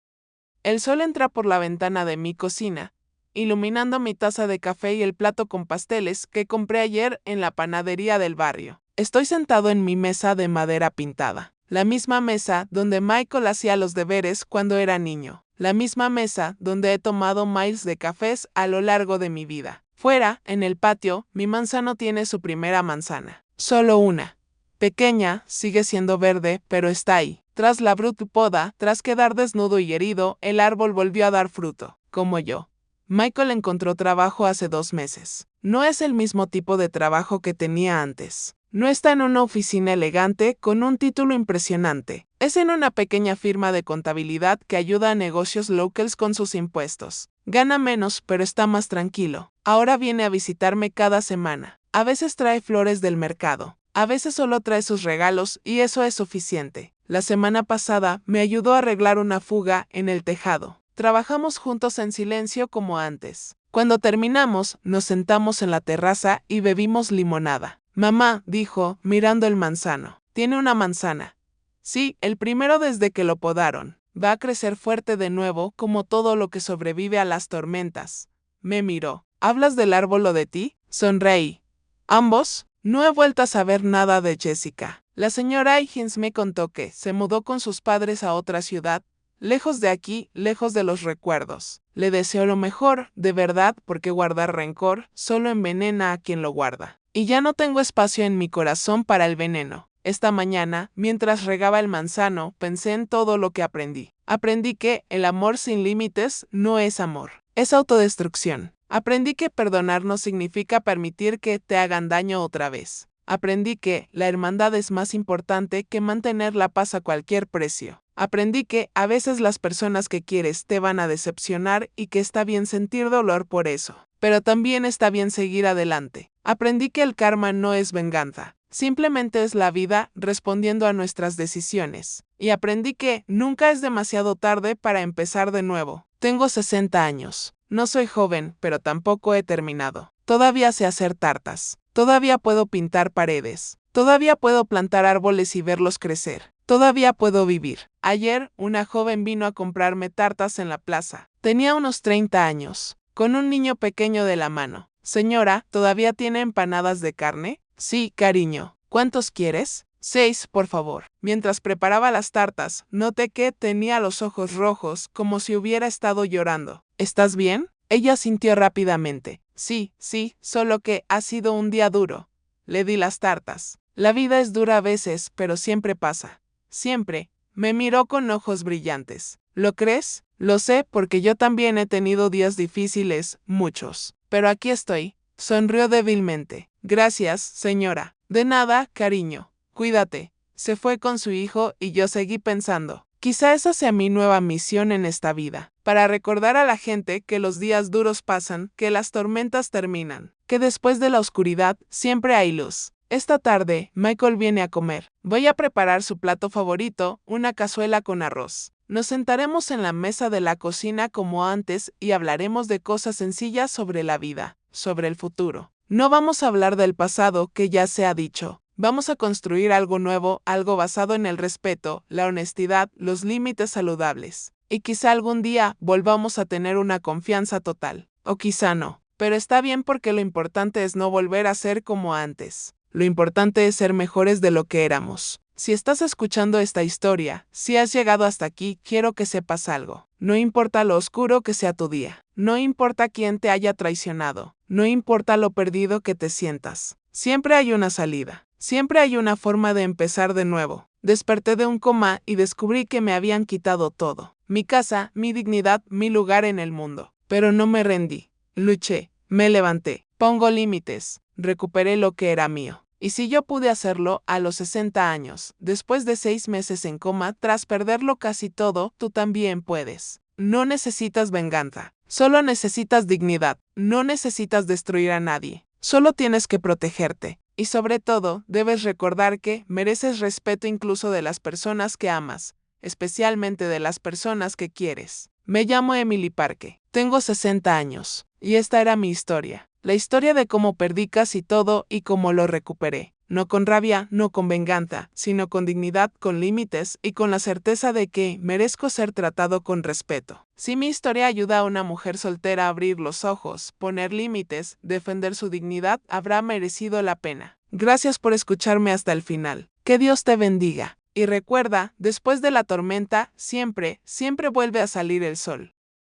El sol entra por la ventana de mi cocina, iluminando mi taza de café y el plato con pasteles que compré ayer en la panadería del barrio. Estoy sentado en mi mesa de madera pintada. La misma mesa donde Michael hacía los deberes cuando era niño. La misma mesa donde he tomado miles de cafés a lo largo de mi vida. Fuera, en el patio, mi manzano tiene su primera manzana. Solo una. Pequeña, sigue siendo verde, pero está ahí. Tras la brutal poda, tras quedar desnudo y herido, el árbol volvió a dar fruto, como yo. Michael encontró trabajo hace 2 meses. No es el mismo tipo de trabajo que tenía antes. No está en una oficina elegante con un título impresionante. Es en una pequeña firma de contabilidad que ayuda a negocios locales con sus impuestos. Gana menos, pero está más tranquilo. Ahora viene a visitarme cada semana. A veces trae flores del mercado. A veces solo trae sus regalos y eso es suficiente. La semana pasada me ayudó a arreglar una fuga en el tejado. Trabajamos juntos en silencio como antes. Cuando terminamos, nos sentamos en la terraza y bebimos limonada. Mamá, dijo, mirando el manzano. Tiene una manzana. Sí, el primero desde que lo podaron. Va a crecer fuerte de nuevo como todo lo que sobrevive a las tormentas. Me miró. ¿Hablas del árbol o de ti? Sonreí. ¿Ambos? No he vuelto a saber nada de Jessica. La señora Higgins me contó que se mudó con sus padres a otra ciudad, lejos de aquí, lejos de los recuerdos. Le deseo lo mejor, de verdad, porque guardar rencor solo envenena a quien lo guarda. Y ya no tengo espacio en mi corazón para el veneno. Esta mañana, mientras regaba el manzano, pensé en todo lo que aprendí. Aprendí que el amor sin límites no es amor, es autodestrucción. Aprendí que perdonar no significa permitir que te hagan daño otra vez. Aprendí que la hermandad es más importante que mantener la paz a cualquier precio. Aprendí que a veces las personas que quieres te van a decepcionar y que está bien sentir dolor por eso. Pero también está bien seguir adelante. Aprendí que el karma no es venganza. Simplemente es la vida respondiendo a nuestras decisiones. Y aprendí que nunca es demasiado tarde para empezar de nuevo. Tengo 60 años. No soy joven, pero tampoco he terminado. Todavía sé hacer tartas. Todavía puedo pintar paredes. Todavía puedo plantar árboles y verlos crecer. Todavía puedo vivir. Ayer, una joven vino a comprarme tartas en la plaza. Tenía unos 30 años, con un niño pequeño de la mano. Señora, ¿todavía tiene empanadas de carne? Sí, cariño. ¿Cuántos quieres? 6, por favor. Mientras preparaba las tartas, noté que tenía los ojos rojos, como si hubiera estado llorando. ¿Estás bien? Ella sintió rápidamente. Sí, solo que ha sido un día duro. Le di las tartas. La vida es dura a veces, pero siempre pasa. Siempre. Me miró con ojos brillantes. ¿Lo crees? Lo sé porque yo también he tenido días difíciles, muchos. Pero aquí estoy. Sonrió débilmente. Gracias, señora. De nada, cariño. Cuídate. Se fue con su hijo y yo seguí pensando. Quizá esa sea mi nueva misión en esta vida, para recordar a la gente que los días duros pasan, que las tormentas terminan, que después de la oscuridad siempre hay luz. Esta tarde, Michael viene a comer. Voy a preparar su plato favorito, una cazuela con arroz. Nos sentaremos en la mesa de la cocina como antes y hablaremos de cosas sencillas sobre la vida, sobre el futuro. No vamos a hablar del pasado que ya se ha dicho. Vamos a construir algo nuevo, algo basado en el respeto, la honestidad, los límites saludables. Y quizá algún día volvamos a tener una confianza total. O quizá no. Pero está bien porque lo importante es no volver a ser como antes. Lo importante es ser mejores de lo que éramos. Si estás escuchando esta historia, si has llegado hasta aquí, quiero que sepas algo. No importa lo oscuro que sea tu día. No importa quién te haya traicionado. No importa lo perdido que te sientas. Siempre hay una salida. Siempre hay una forma de empezar de nuevo. Desperté de un coma y descubrí que me habían quitado todo. Mi casa, mi dignidad, mi lugar en el mundo. Pero no me rendí. Luché. Me levanté. Pongo límites. Recuperé lo que era mío. Y si yo pude hacerlo a los 60 años, después de 6 meses en coma, tras perderlo casi todo, tú también puedes. No necesitas venganza. Solo necesitas dignidad. No necesitas destruir a nadie. Solo tienes que protegerte. Y sobre todo, debes recordar que mereces respeto incluso de las personas que amas, especialmente de las personas que quieres. Me llamo Emily Parke. Tengo 60 años. Y esta era mi historia. La historia de cómo perdí casi todo y cómo lo recuperé. No con rabia, no con venganza, sino con dignidad, con límites y con la certeza de que merezco ser tratado con respeto. Si mi historia ayuda a una mujer soltera a abrir los ojos, poner límites, defender su dignidad, habrá merecido la pena. Gracias por escucharme hasta el final. Que Dios te bendiga. Y recuerda, después de la tormenta, siempre vuelve a salir el sol.